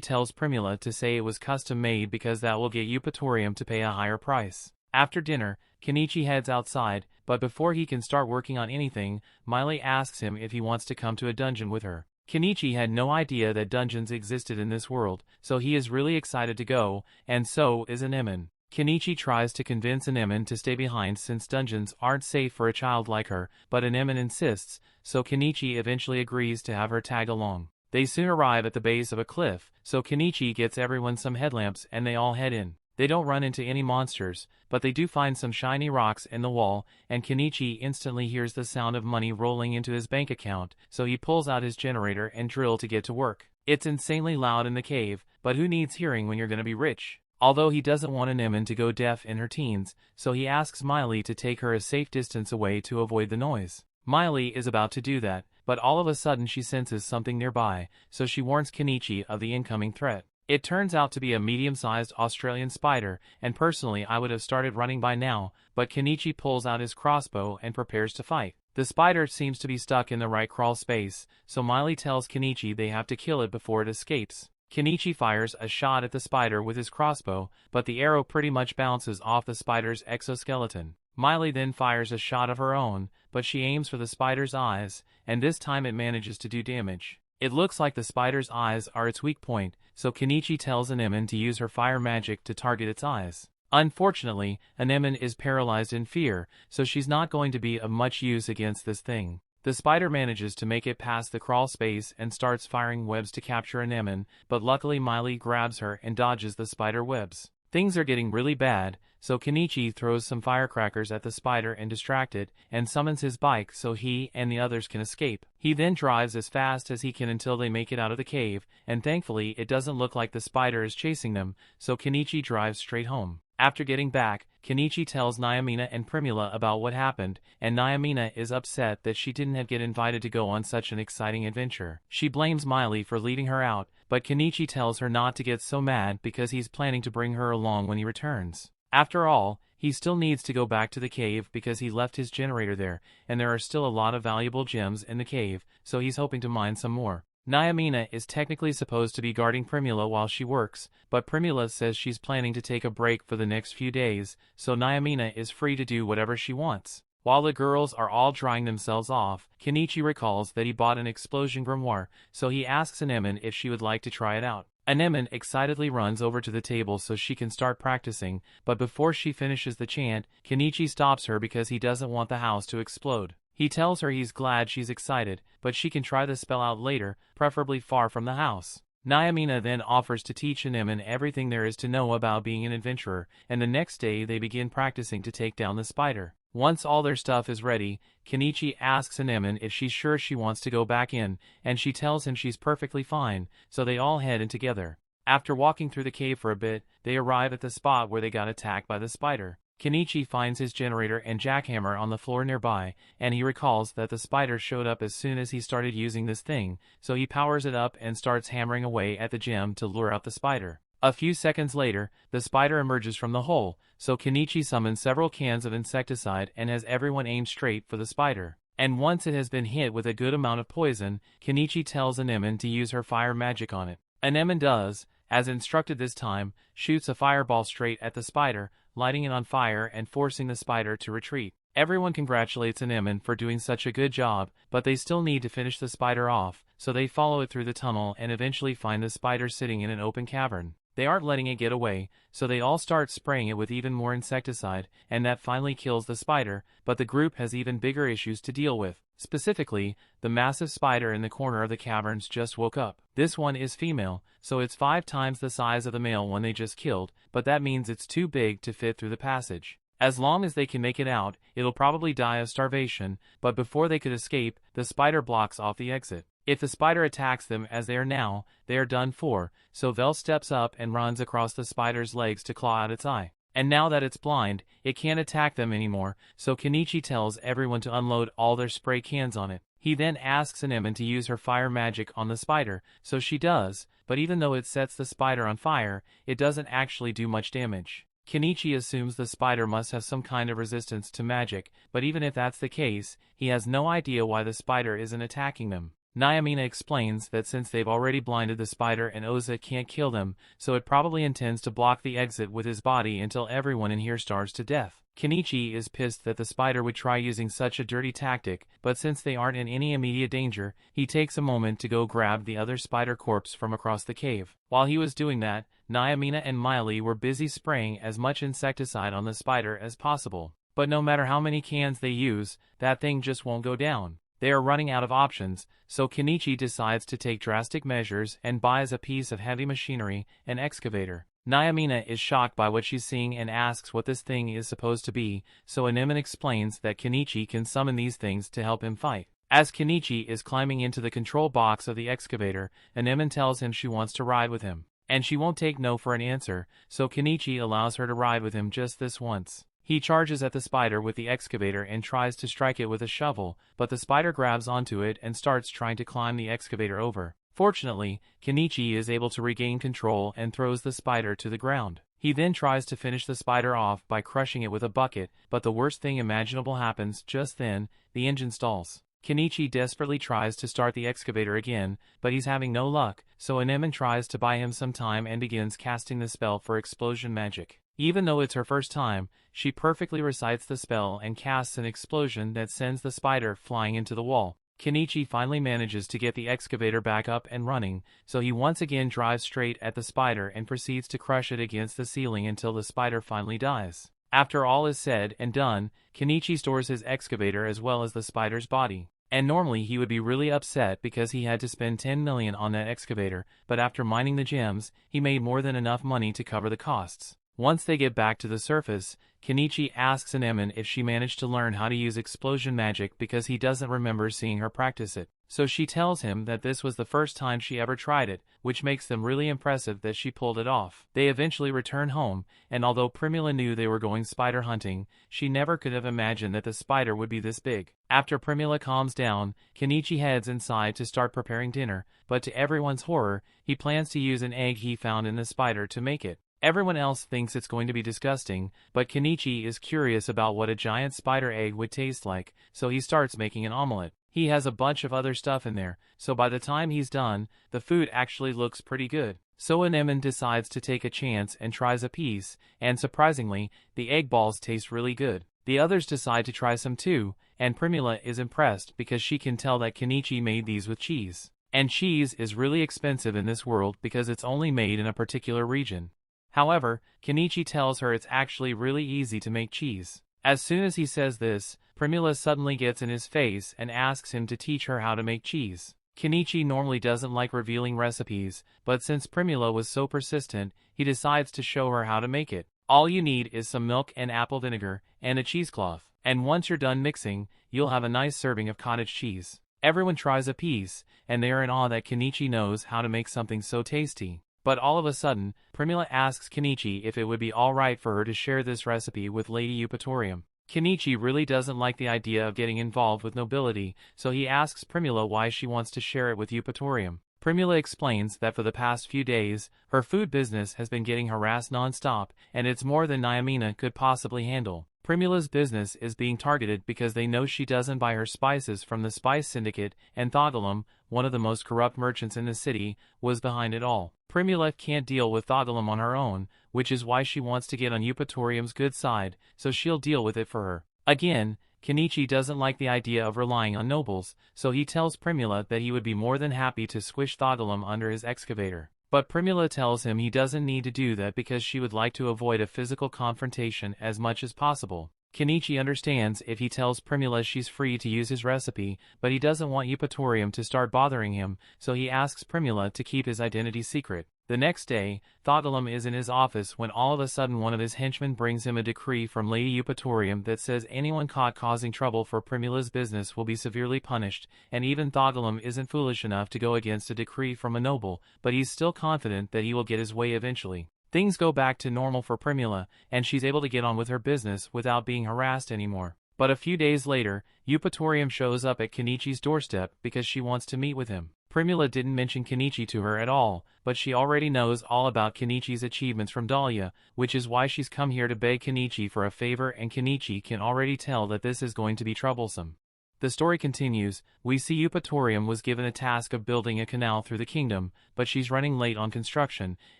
tells Primula to say it was custom made because that will get Eupatorium to pay a higher price. After dinner, Kenichi heads outside, but before he can start working on anything, Miley asks him if he wants to come to a dungeon with her. Kenichi had no idea that dungeons existed in this world, so he is really excited to go, and so is Anemone. Kenichi tries to convince Anemone to stay behind since dungeons aren't safe for a child like her, but Anemone insists, so Kenichi eventually agrees to have her tag along. They soon arrive at the base of a cliff, so Kenichi gets everyone some headlamps and they all head in. They don't run into any monsters, but they do find some shiny rocks in the wall, and Kenichi instantly hears the sound of money rolling into his bank account, so he pulls out his generator and drill to get to work. It's insanely loud in the cave, but who needs hearing when you're gonna be rich? Although he doesn't want Anemone to go deaf in her teens, so he asks Miley to take her a safe distance away to avoid the noise. Miley is about to do that, but all of a sudden she senses something nearby, so she warns Kenichi of the incoming threat. It turns out to be a medium-sized Australian spider, and personally I would have started running by now, but Kenichi pulls out his crossbow and prepares to fight. The spider seems to be stuck in the right crawl space, so Miley tells Kenichi they have to kill it before it escapes. Kenichi fires a shot at the spider with his crossbow, but the arrow pretty much bounces off the spider's exoskeleton. Miley then fires a shot of her own, but she aims for the spider's eyes, and this time it manages to do damage. It looks like the spider's eyes are its weak point, so Kenichi tells Anemone to use her fire magic to target its eyes. Unfortunately, Anemone is paralyzed in fear, so she's not going to be of much use against this thing. The spider manages to make it past the crawl space and starts firing webs to capture Anemone, but luckily Miley grabs her and dodges the spider webs. Things are getting really bad, so Kenichi throws some firecrackers at the spider and distracts it, and summons his bike so he and the others can escape. He then drives as fast as he can until they make it out of the cave, and thankfully it doesn't look like the spider is chasing them, so Kenichi drives straight home. After getting back, Kenichi tells Nyamina and Primula about what happened, and Nyamina is upset that she didn't get invited to go on such an exciting adventure. She blames Miley for leading her out, but Kenichi tells her not to get so mad because he's planning to bring her along when he returns. After all, he still needs to go back to the cave because he left his generator there, and there are still a lot of valuable gems in the cave, so he's hoping to mine some more. Nyamina is technically supposed to be guarding Primula while she works, but Primula says she's planning to take a break for the next few days, so Nyamina is free to do whatever she wants. While the girls are all drying themselves off, Kenichi recalls that he bought an explosion grimoire, so he asks Anemone if she would like to try it out. Anemone excitedly runs over to the table so she can start practicing, but before she finishes the chant, Kenichi stops her because he doesn't want the house to explode. He tells her he's glad she's excited, but she can try the spell out later, preferably far from the house. Nyamina then offers to teach Anemone everything there is to know about being an adventurer, and the next day they begin practicing to take down the spider. Once all their stuff is ready, Kenichi asks Anemone if she's sure she wants to go back in, and she tells him she's perfectly fine, so they all head in together. After walking through the cave for a bit, they arrive at the spot where they got attacked by the spider. Kenichi finds his generator and jackhammer on the floor nearby, and he recalls that the spider showed up as soon as he started using this thing, so he powers it up and starts hammering away at the gem to lure out the spider. A few seconds later, the spider emerges from the hole, so Kenichi summons several cans of insecticide and has everyone aim straight for the spider. And once it has been hit with a good amount of poison, Kenichi tells Anemone to use her fire magic on it. Anemone does, as instructed this time, shoots a fireball straight at the spider, lighting it on fire and forcing the spider to retreat. Everyone congratulates Anemone for doing such a good job, but they still need to finish the spider off, so they follow it through the tunnel and eventually find the spider sitting in an open cavern. They aren't letting it get away, so they all start spraying it with even more insecticide, and that finally kills the spider, but the group has even bigger issues to deal with. Specifically, the massive spider in the corner of the caverns just woke up. This one is female, so it's 5 times the size of the male one they just killed, but that means it's too big to fit through the passage. As long as they can make it out, it'll probably die of starvation, but before they could escape, the spider blocks off the exit. If the spider attacks them as they are now, they are done for, so Vel steps up and runs across the spider's legs to claw out its eye. And now that it's blind, it can't attack them anymore, so Kenichi tells everyone to unload all their spray cans on it. He then asks Anemone to use her fire magic on the spider, so she does, but even though it sets the spider on fire, it doesn't actually do much damage. Kenichi assumes the spider must have some kind of resistance to magic, but even if that's the case, he has no idea why the spider isn't attacking them. Naomina explains that since they've already blinded the spider and Oza can't kill them, so it probably intends to block the exit with his body until everyone in here starves to death. Kenichi is pissed that the spider would try using such a dirty tactic, but since they aren't in any immediate danger, he takes a moment to go grab the other spider corpse from across the cave. While he was doing that, Naomina and Miley were busy spraying as much insecticide on the spider as possible. But no matter how many cans they use, that thing just won't go down. They are running out of options, so Kenichi decides to take drastic measures and buys a piece of heavy machinery, an excavator. Naomina is shocked by what she's seeing and asks what this thing is supposed to be, so Anemone explains that Kenichi can summon these things to help him fight. As Kenichi is climbing into the control box of the excavator, Anemone tells him she wants to ride with him. And she won't take no for an answer, so Kenichi allows her to ride with him just this once. He charges at the spider with the excavator and tries to strike it with a shovel, but the spider grabs onto it and starts trying to climb the excavator over. Fortunately, Kenichi is able to regain control and throws the spider to the ground. He then tries to finish the spider off by crushing it with a bucket, but the worst thing imaginable happens just then: the engine stalls. Kenichi desperately tries to start the excavator again, but he's having no luck, so Anemone tries to buy him some time and begins casting the spell for explosion magic. Even though it's her first time, she perfectly recites the spell and casts an explosion that sends the spider flying into the wall. Kenichi finally manages to get the excavator back up and running, so he once again drives straight at the spider and proceeds to crush it against the ceiling until the spider finally dies. After all is said and done, Kenichi stores his excavator as well as the spider's body. And normally he would be really upset because he had to spend 10 million on that excavator, but after mining the gems, he made more than enough money to cover the costs. Once they get back to the surface, Kenichi asks Anemone if she managed to learn how to use explosion magic because he doesn't remember seeing her practice it. So she tells him that this was the first time she ever tried it, which makes them really impressive that she pulled it off. They eventually return home, and although Primula knew they were going spider hunting, she never could have imagined that the spider would be this big. After Primula calms down, Kenichi heads inside to start preparing dinner, but to everyone's horror, he plans to use an egg he found in the spider to make it. Everyone else thinks it's going to be disgusting, but Kenichi is curious about what a giant spider egg would taste like, so he starts making an omelet. He has a bunch of other stuff in there, so by the time he's done, the food actually looks pretty good. So Anemone decides to take a chance and tries a piece, and surprisingly, the egg balls taste really good. The others decide to try some too, and Primula is impressed because she can tell that Kenichi made these with cheese. And cheese is really expensive in this world because it's only made in a particular region. However, Kenichi tells her it's actually really easy to make cheese. As soon as he says this, Primula suddenly gets in his face and asks him to teach her how to make cheese. Kenichi normally doesn't like revealing recipes, but since Primula was so persistent, he decides to show her how to make it. All you need is some milk and apple vinegar, and a cheesecloth. And once you're done mixing, you'll have a nice serving of cottage cheese. Everyone tries a piece, and they are in awe that Kenichi knows how to make something so tasty. But all of a sudden, Primula asks Kenichi if it would be alright for her to share this recipe with Lady Eupatorium. Kenichi really doesn't like the idea of getting involved with nobility, so he asks Primula why she wants to share it with Eupatorium. Primula explains that for the past few days, her food business has been getting harassed non-stop, and it's more than Naomina could possibly handle. Primula's business is being targeted because they know she doesn't buy her spices from the Spice Syndicate, and Thoughtolum, one of the most corrupt merchants in the city, was behind it all. Primula can't deal with Thoughtolum on her own, which is why she wants to get on Eupatorium's good side, so she'll deal with it for her. Again, Kenichi doesn't like the idea of relying on nobles, so he tells Primula that he would be more than happy to squish Thoughtolum under his excavator. But Primula tells him he doesn't need to do that because she would like to avoid a physical confrontation as much as possible. Kenichi understands if he tells Primula she's free to use his recipe, but he doesn't want Eupatorium to start bothering him, so he asks Primula to keep his identity secret. The next day, Thoughtolum is in his office when all of a sudden one of his henchmen brings him a decree from Lady Eupatorium that says anyone caught causing trouble for Primula's business will be severely punished, and even Thoughtolum isn't foolish enough to go against a decree from a noble, but he's still confident that he will get his way eventually. Things go back to normal for Primula, and she's able to get on with her business without being harassed anymore. But a few days later, Eupatorium shows up at Kenichi's doorstep because she wants to meet with him. Primula didn't mention Kenichi to her at all, but she already knows all about Kenichi's achievements from Dahlia, which is why she's come here to beg Kenichi for a favor, and Kenichi can already tell that this is going to be troublesome. The story continues. We see Eupatorium was given a task of building a canal through the kingdom, but she's running late on construction,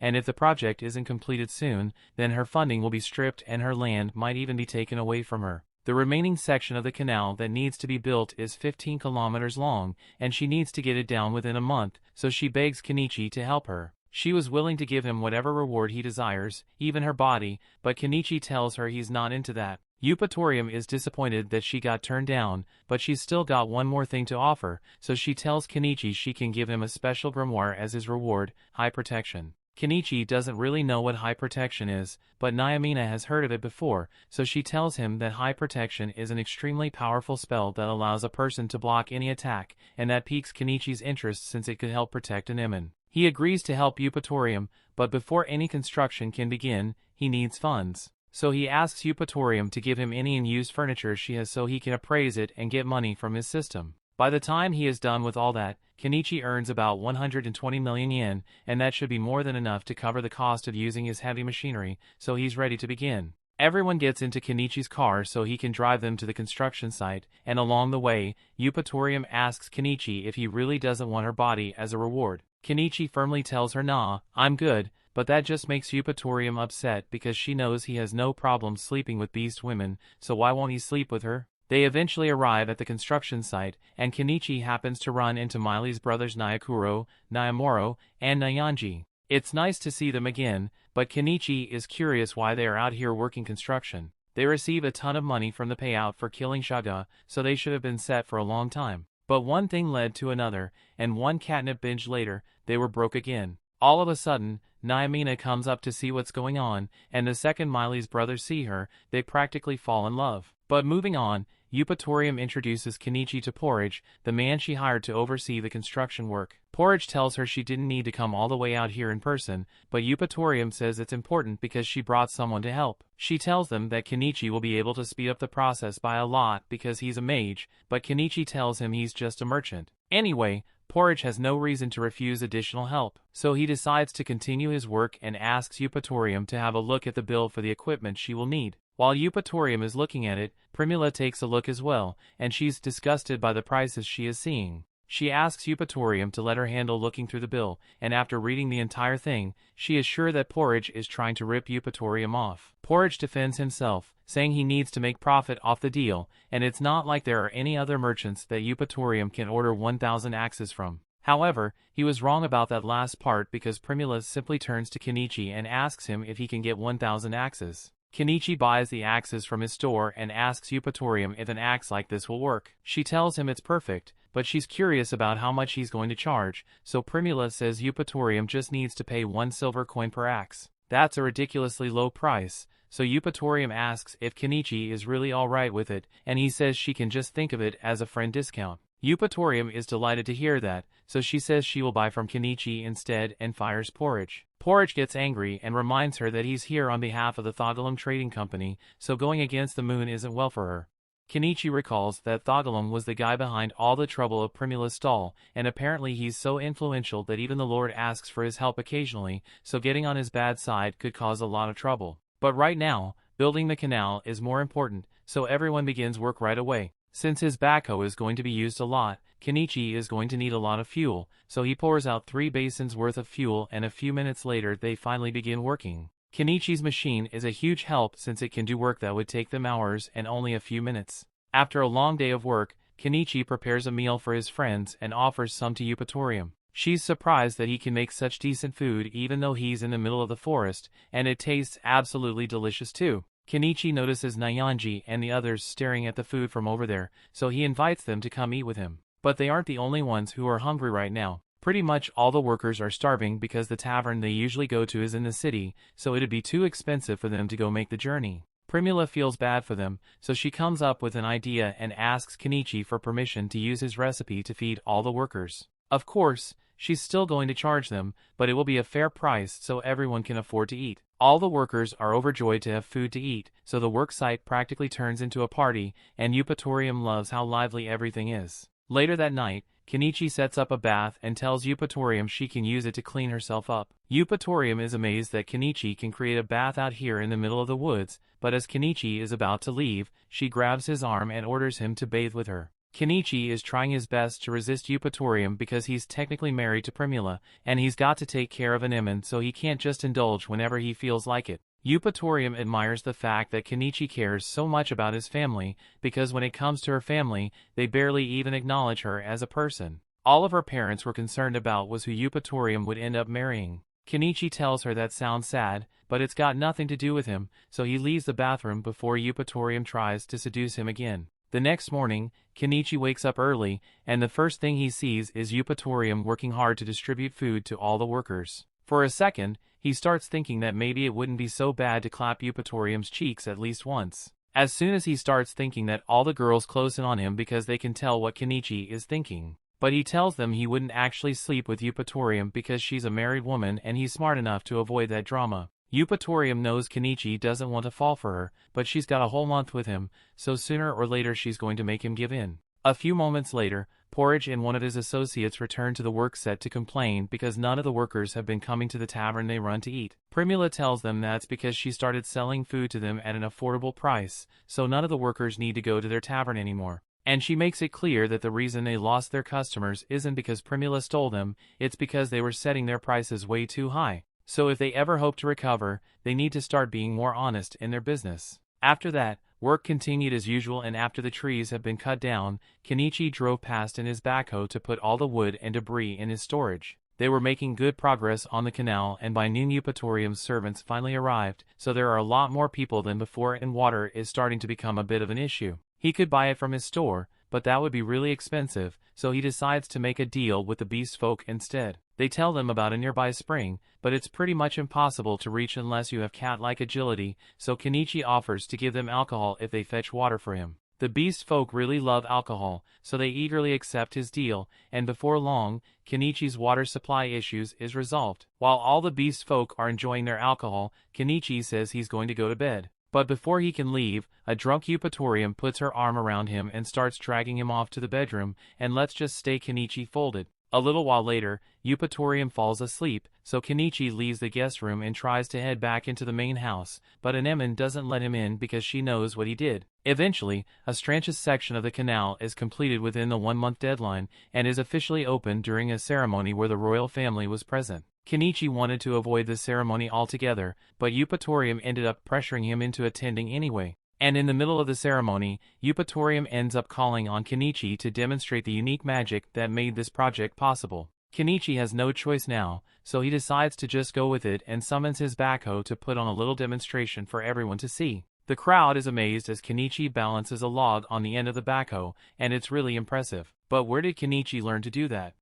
and if the project isn't completed soon, then her funding will be stripped and her land might even be taken away from her. The remaining section of the canal that needs to be built is 15 kilometers long, and she needs to get it down within a month, so she begs Kenichi to help her. She was willing to give him whatever reward he desires, even her body, but Kenichi tells her he's not into that. Eupatorium is disappointed that she got turned down, but she's still got one more thing to offer, so she tells Kenichi she can give him a special grimoire as his reward, High Protection. Kenichi doesn't really know what High Protection is, but Naomina has heard of it before, so she tells him that High Protection is an extremely powerful spell that allows a person to block any attack, and that piques Kenichi's interest since it could help protect an Emin. He agrees to help Eupatorium, but before any construction can begin, he needs funds. So he asks Eupatorium to give him any unused furniture she has so he can appraise it and get money from his system. By the time he is done with all that, Kenichi earns about 120 million yen, and that should be more than enough to cover the cost of using his heavy machinery, so he's ready to begin. Everyone gets into Kenichi's car so he can drive them to the construction site, and along the way, Eupatorium asks Kenichi if he really doesn't want her body as a reward. Kenichi firmly tells her nah, I'm good, but that just makes Eupatorium upset because she knows he has no problem sleeping with beast women, so why won't he sleep with her? They eventually arrive at the construction site, and Kenichi happens to run into Miley's brothers Nyakuro, Nyamoro, and Nyanji. It's nice to see them again, but Kenichi is curious why they are out here working construction. They receive a ton of money from the payout for killing Shaga, so they should have been set for a long time. But one thing led to another, and one catnip binge later, they were broke again. All of a sudden, Naomina comes up to see what's going on, and the second Miley's brothers see her, they practically fall in love. But moving on, Eupatorium introduces Kenichi to Porridge, the man she hired to oversee the construction work. Porridge tells her she didn't need to come all the way out here in person, but Eupatorium says it's important because she brought someone to help. She tells them that Kenichi will be able to speed up the process by a lot because he's a mage, but Kenichi tells him he's just a merchant. Anyway, Porridge has no reason to refuse additional help, so he decides to continue his work and asks Eupatorium to have a look at the bill for the equipment she will need. While Eupatorium is looking at it, Primula takes a look as well, and she's disgusted by the prices she is seeing. She asks Eupatorium to let her handle looking through the bill, and after reading the entire thing, she is sure that Porridge is trying to rip Eupatorium off. Porridge defends himself, saying he needs to make profit off the deal, and it's not like there are any other merchants that Eupatorium can order 1,000 axes from. However, he was wrong about that last part because Primula simply turns to Kenichi and asks him if he can get 1,000 axes. Kenichi buys the axes from his store and asks Eupatorium if an axe like this will work. She tells him it's perfect, but she's curious about how much he's going to charge, so Primula says Eupatorium just needs to pay 1 silver coin per axe. That's a ridiculously low price, so Eupatorium asks if Kenichi is really alright with it, and he says she can just think of it as a friend discount. Eupatorium is delighted to hear that, so she says she will buy from Kenichi instead and fires Porridge. Porridge gets angry and reminds her that he's here on behalf of the Thogalum Trading Company, so going against the moon isn't well for her. Kenichi recalls that Thogalum was the guy behind all the trouble of Primula's stall, and apparently he's so influential that even the Lord asks for his help occasionally, so getting on his bad side could cause a lot of trouble. But right now, building the canal is more important, so everyone begins work right away. Since his backhoe is going to be used a lot, Kenichi is going to need a lot of fuel, so he pours out 3 basins worth of fuel and a few minutes later they finally begin working. Kenichi's machine is a huge help since it can do work that would take them hours and only a few minutes. After a long day of work, Kenichi prepares a meal for his friends and offers some to Eupatorium. She's surprised that he can make such decent food even though he's in the middle of the forest, and it tastes absolutely delicious too. Kenichi notices Nyanji and the others staring at the food from over there, so he invites them to come eat with him. But they aren't the only ones who are hungry right now. Pretty much all the workers are starving because the tavern they usually go to is in the city, so it'd be too expensive for them to go make the journey. Primula feels bad for them, so she comes up with an idea and asks Kenichi for permission to use his recipe to feed all the workers. Of course, she's still going to charge them, but it will be a fair price so everyone can afford to eat. All the workers are overjoyed to have food to eat, so the work site practically turns into a party, and Eupatorium loves how lively everything is. Later that night, Kenichi sets up a bath and tells Eupatorium she can use it to clean herself up. Eupatorium is amazed that Kenichi can create a bath out here in the middle of the woods, but as Kenichi is about to leave, she grabs his arm and orders him to bathe with her. Kenichi is trying his best to resist Eupatorium because he's technically married to Primula, and he's got to take care of Anemone so he can't just indulge whenever he feels like it. Eupatorium admires the fact that Kenichi cares so much about his family, because when it comes to her family, they barely even acknowledge her as a person. All of her parents were concerned about was who Eupatorium would end up marrying. Kenichi tells her that sounds sad, but it's got nothing to do with him, so he leaves the bathroom before Eupatorium tries to seduce him again. The next morning, Kenichi wakes up early, and the first thing he sees is Eupatorium working hard to distribute food to all the workers. For a second, he starts thinking that maybe it wouldn't be so bad to clap Eupatorium's cheeks at least once. As soon as he starts thinking that all the girls close in on him because they can tell what Kenichi is thinking. But he tells them he wouldn't actually sleep with Eupatorium because she's a married woman and he's smart enough to avoid that drama. Eupatorium knows Kenichi doesn't want to fall for her, but she's got a whole month with him, so sooner or later she's going to make him give in. A few moments later, Porridge and one of his associates return to the work set to complain because none of the workers have been coming to the tavern they run to eat. Primula tells them that's because she started selling food to them at an affordable price, so none of the workers need to go to their tavern anymore. And she makes it clear that the reason they lost their customers isn't because Primula stole them, it's because they were setting their prices way too high. So if they ever hope to recover, they need to start being more honest in their business. After that, work continued as usual, and after the trees have been cut down, Kenichi drove past in his backhoe to put all the wood and debris in his storage. They were making good progress on the canal, and by noon Eupatorium's servants finally arrived, so there are a lot more people than before and water is starting to become a bit of an issue. He could buy it from his store, but that would be really expensive, so he decides to make a deal with the beast folk instead. They tell them about a nearby spring, but it's pretty much impossible to reach unless you have cat-like agility, so Kenichi offers to give them alcohol if they fetch water for him. The beast folk really love alcohol, so they eagerly accept his deal, and before long, Kenichi's water supply issues is resolved. While all the beast folk are enjoying their alcohol, Kenichi says he's going to go to bed. But before he can leave, a drunk Eupatorium puts her arm around him and starts dragging him off to the bedroom, and let's just stay Kenichi folded. A little while later, Eupatorium falls asleep, so Kenichi leaves the guest room and tries to head back into the main house, but Anemone doesn't let him in because she knows what he did. Eventually, a Stranch's section of the canal is completed within the 1-month deadline, and is officially opened during a ceremony where the royal family was present. Kenichi wanted to avoid the ceremony altogether, but Eupatorium ended up pressuring him into attending anyway. And in the middle of the ceremony, Eupatorium ends up calling on Kenichi to demonstrate the unique magic that made this project possible. Kenichi has no choice now, so he decides to just go with it and summons his backhoe to put on a little demonstration for everyone to see. The crowd is amazed as Kenichi balances a log on the end of the backhoe, and it's really impressive. But where did Kenichi learn to do that?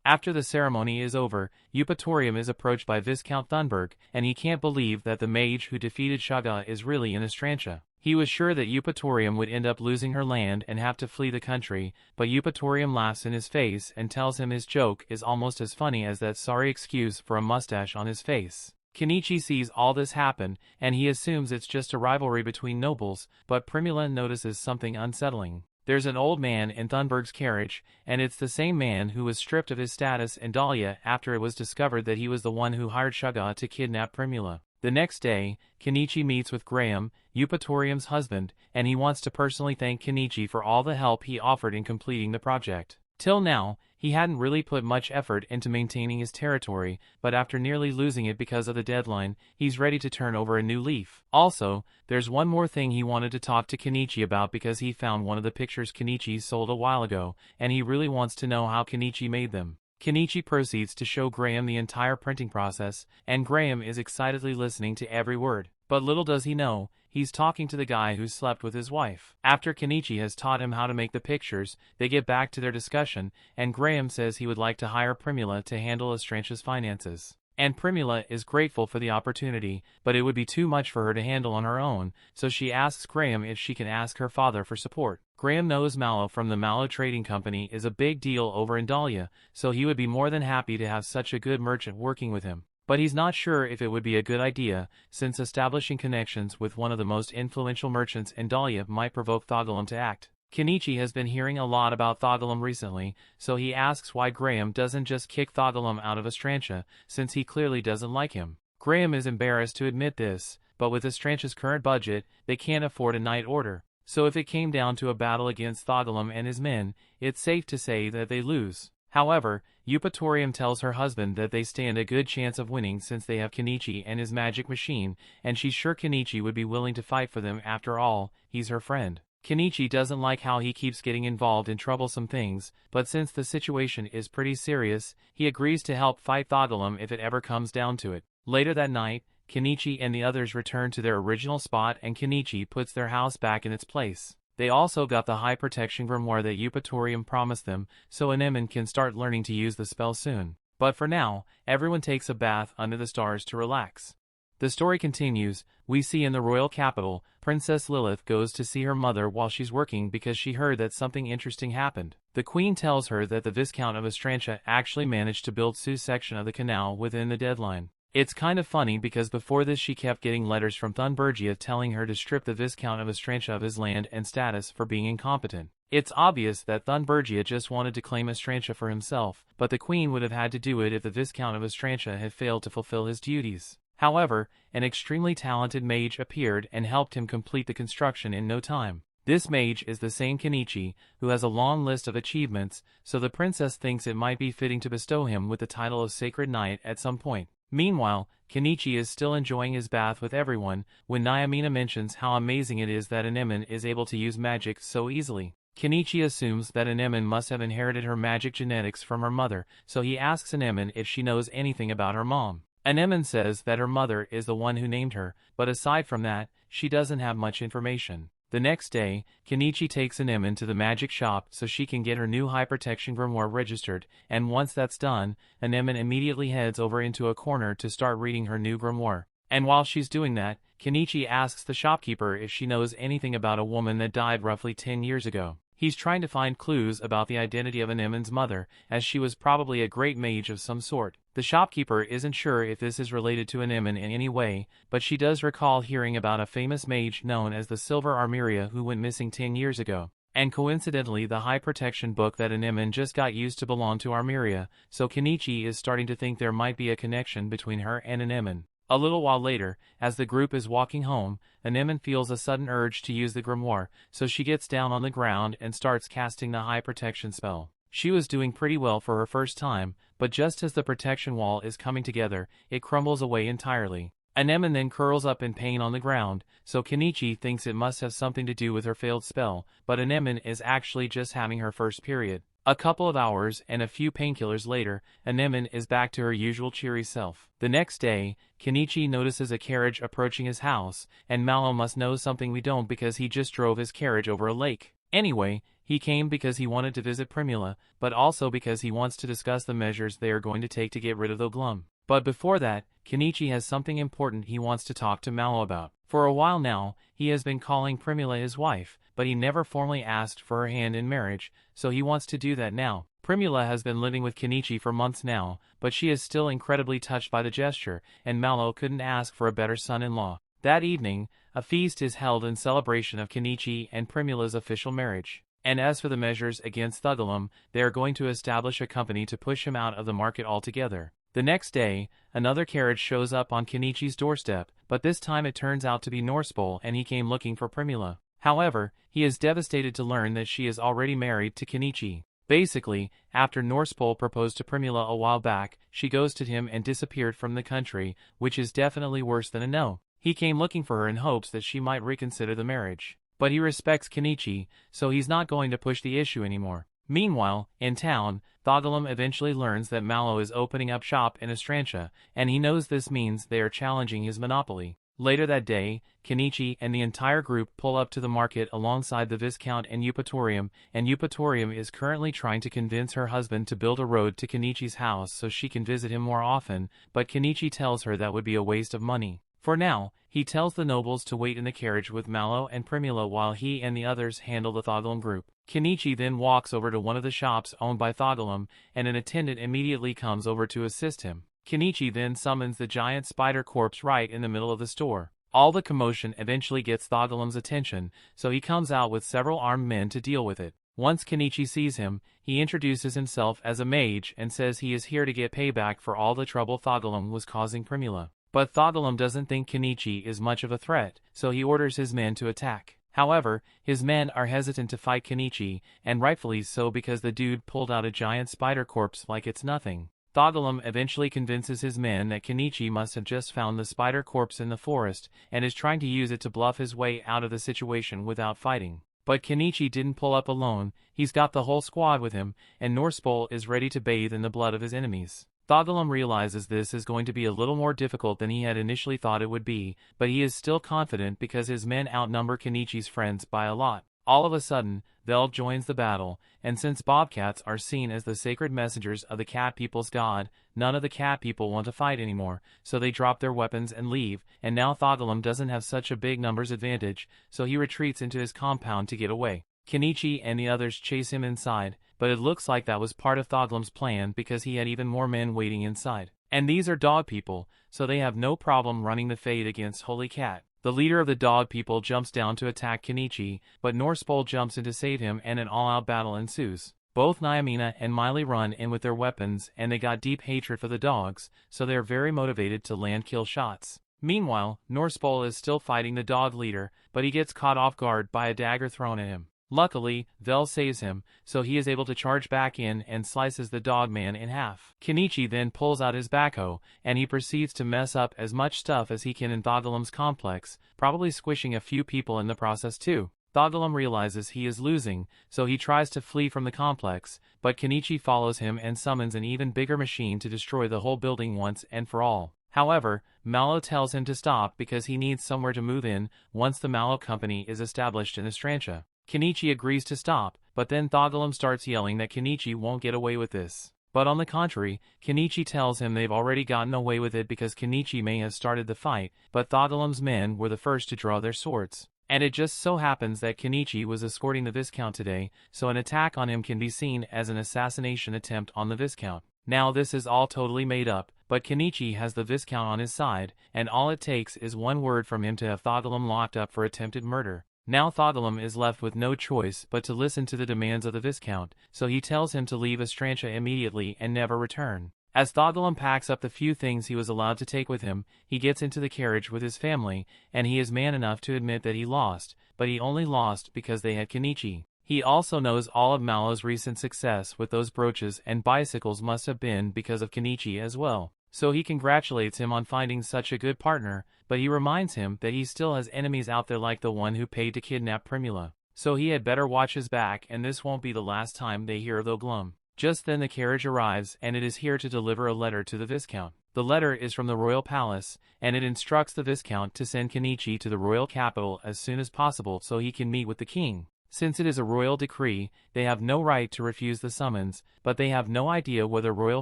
After the ceremony is over, Eupatorium is approached by Viscount Thunberg, and he can't believe that the mage who defeated Shaga is really in Estrantia. He was sure that Eupatorium would end up losing her land and have to flee the country, but Eupatorium laughs in his face and tells him his joke is almost as funny as that sorry excuse for a mustache on his face. Kenichi sees all this happen, and he assumes it's just a rivalry between nobles, but Primula notices something unsettling. There's an old man in Thunberg's carriage, and it's the same man who was stripped of his status in Dahlia after it was discovered that he was the one who hired Shaga to kidnap Primula. The next day, Kenichi meets with Graham, Eupatorium's husband, and he wants to personally thank Kenichi for all the help he offered in completing the project. Till now, he hadn't really put much effort into maintaining his territory, but after nearly losing it because of the deadline, he's ready to turn over a new leaf. Also, there's one more thing he wanted to talk to Kenichi about because he found one of the pictures Kenichi sold a while ago, and he really wants to know how Kenichi made them. Kenichi proceeds to show Graham the entire printing process, and Graham is excitedly listening to every word. But little does he know, he's talking to the guy who slept with his wife. After Kenichi has taught him how to make the pictures, they get back to their discussion, and Graham says he would like to hire Primula to handle Estrantia's finances. And Primula is grateful for the opportunity, but it would be too much for her to handle on her own, so she asks Graham if she can ask her father for support. Graham knows Mallow from the Mallow Trading Company is a big deal over in Dahlia, so he would be more than happy to have such a good merchant working with him. But he's not sure if it would be a good idea, since establishing connections with one of the most influential merchants in Dahlia might provoke Thogalum to act. Kenichi has been hearing a lot about Thogalum recently, so he asks why Graham doesn't just kick Thogalum out of Estrantia, since he clearly doesn't like him. Graham is embarrassed to admit this, but with Estrantia's current budget, they can't afford a night order. So if it came down to a battle against Thogalum and his men, it's safe to say that they lose. However, Eupatorium tells her husband that they stand a good chance of winning since they have Kenichi and his magic machine, and she's sure Kenichi would be willing to fight for them after all, he's her friend. Kenichi doesn't like how he keeps getting involved in troublesome things, but since the situation is pretty serious, he agrees to help fight Thogalum if it ever comes down to it. Later that night, Kenichi and the others return to their original spot and Kenichi puts their house back in its place. They also got the high protection grimoire that Eupatorium promised them, so Anemone can start learning to use the spell soon. But for now, everyone takes a bath under the stars to relax. The story continues. We see in the royal capital, Princess Lilith goes to see her mother while she's working because she heard that something interesting happened. The queen tells her that the Viscount of Estrantia actually managed to build Sue's section of the canal within the deadline. It's kind of funny because before this she kept getting letters from Thunbergia telling her to strip the Viscount of Estrantia of his land and status for being incompetent. It's obvious that Thunbergia just wanted to claim Estrantia for himself, but the queen would have had to do it if the Viscount of Estrantia had failed to fulfill his duties. However, an extremely talented mage appeared and helped him complete the construction in no time. This mage is the same Kenichi, who has a long list of achievements, so the princess thinks it might be fitting to bestow him with the title of Sacred Knight at some point. Meanwhile, Kenichi is still enjoying his bath with everyone, when Nyamina mentions how amazing it is that Anemone is able to use magic so easily. Kenichi assumes that Anemone must have inherited her magic genetics from her mother, so he asks Anemone if she knows anything about her mom. Anemone says that her mother is the one who named her, but aside from that, she doesn't have much information. The next day, Kenichi takes Anemone to the magic shop so she can get her new high protection grimoire registered, and once that's done, Anemone immediately heads over into a corner to start reading her new grimoire. And while she's doing that, Kenichi asks the shopkeeper if she knows anything about a woman that died roughly 10 years ago. He's trying to find clues about the identity of Anemone's mother, as she was probably a great mage of some sort. The shopkeeper isn't sure if this is related to Anemone in any way, but she does recall hearing about a famous mage known as the Silver Armeria who went missing 10 years ago. And coincidentally the high protection book that Anemone just got used to belong to Armeria, so Kenichi is starting to think there might be a connection between her and Anemone. A little while later, as the group is walking home, Anemone feels a sudden urge to use the grimoire, so she gets down on the ground and starts casting the high protection spell. She was doing pretty well for her first time, but just as the protection wall is coming together, it crumbles away entirely. Anemone then curls up in pain on the ground, so Kenichi thinks it must have something to do with her failed spell, but Anemone is actually just having her first period. A couple of hours and a few painkillers later, Anemone is back to her usual cheery self. The next day, Kenichi notices a carriage approaching his house, and Mallow must know something we don't because he just drove his carriage over a lake. Anyway, He came because he wanted to visit Primula, but also because he wants to discuss the measures they are going to take to get rid of the glum. But before that, Kenichi has something important he wants to talk to Malo about. For a while now, he has been calling Primula his wife, but he never formally asked for her hand in marriage, so he wants to do that now. Primula has been living with Kenichi for months now, but she is still incredibly touched by the gesture, and Malo couldn't ask for a better son-in-law. That evening, a feast is held in celebration of Kenichi and Primula's official marriage. And as for the measures against Thugalum, they are going to establish a company to push him out of the market altogether. The next day, another carriage shows up on Kenichi's doorstep, but this time it turns out to be Norspol and he came looking for Primula. However, he is devastated to learn that she is already married to Kenichi. Basically, after Norspol proposed to Primula a while back, she ghosted him and disappeared from the country, which is definitely worse than a no. He came looking for her in hopes that she might reconsider the marriage. But he respects Kenichi, so he's not going to push the issue anymore. Meanwhile, in town, Thugalum eventually learns that Malo is opening up shop in Estrantia, and he knows this means they are challenging his monopoly. Later that day, Kenichi and the entire group pull up to the market alongside the Viscount and Eupatorium is currently trying to convince her husband to build a road to Kenichi's house so she can visit him more often, but Kenichi tells her that would be a waste of money. For now, he tells the nobles to wait in the carriage with Malo and Primula while he and the others handle the Thugalum group. Kenichi then walks over to one of the shops owned by Thugalum, and an attendant immediately comes over to assist him. Kenichi then summons the giant spider corpse right in the middle of the store. All the commotion eventually gets Thugalum's attention, so he comes out with several armed men to deal with it. Once Kenichi sees him, he introduces himself as a mage and says he is here to get payback for all the trouble Thugalum was causing Primula. But Thugalum doesn't think Kenichi is much of a threat, so he orders his men to attack. However, his men are hesitant to fight Kenichi, and rightfully so because the dude pulled out a giant spider corpse like it's nothing. Thugalum eventually convinces his men that Kenichi must have just found the spider corpse in the forest, and is trying to use it to bluff his way out of the situation without fighting. But Kenichi didn't pull up alone, he's got the whole squad with him, and Norspol is ready to bathe in the blood of his enemies. Thugalum realizes this is going to be a little more difficult than he had initially thought it would be, but he is still confident because his men outnumber Kenichi's friends by a lot. All of a sudden, Vel joins the battle, and since bobcats are seen as the sacred messengers of the cat people's god, none of the cat people want to fight anymore, so they drop their weapons and leave, and now Thugalum doesn't have such a big numbers advantage, so he retreats into his compound to get away. Kenichi and the others chase him inside, but it looks like that was part of Thugalum's plan because he had even more men waiting inside. And these are dog people, so they have no problem running the fade against Holy Cat. The leader of the dog people jumps down to attack Kenichi, but Norspol jumps in to save him and an all-out battle ensues. Both Nyamina and Miley run in with their weapons and they got deep hatred for the dogs, so they are very motivated to land kill shots. Meanwhile, Norspol is still fighting the dog leader, but he gets caught off guard by a dagger thrown at him. Luckily, Vel saves him, so he is able to charge back in and slices the dog man in half. Kenichi then pulls out his backhoe, and he proceeds to mess up as much stuff as he can in Thugalum's complex, probably squishing a few people in the process too. Thugalum realizes he is losing, so he tries to flee from the complex, but Kenichi follows him and summons an even bigger machine to destroy the whole building once and for all. However, Malo tells him to stop because he needs somewhere to move in once the Malo company is established in Estrantia. Kenichi agrees to stop, but then Thugalum starts yelling that Kenichi won't get away with this. But on the contrary, Kenichi tells him they've already gotten away with it because Kenichi may have started the fight, but Thugalum's men were the first to draw their swords. And it just so happens that Kenichi was escorting the Viscount today, so an attack on him can be seen as an assassination attempt on the Viscount. Now this is all totally made up, but Kenichi has the Viscount on his side, and all it takes is one word from him to have Thugalum locked up for attempted murder. Now Thugalum is left with no choice but to listen to the demands of the Viscount, so he tells him to leave Estrantia immediately and never return. As Thugalum packs up the few things he was allowed to take with him, he gets into the carriage with his family, and he is man enough to admit that he lost, but he only lost because they had Kenichi. He also knows all of Malo's recent success with those brooches and bicycles must have been because of Kenichi as well. So he congratulates him on finding such a good partner, but he reminds him that he still has enemies out there like the one who paid to kidnap Primula. So he had better watch his back and this won't be the last time they hear of the glum. Just then the carriage arrives and it is here to deliver a letter to the Viscount. The letter is from the royal palace, and it instructs the Viscount to send Kenichi to the royal capital as soon as possible so he can meet with the king. Since it is a royal decree, they have no right to refuse the summons, but they have no idea whether royal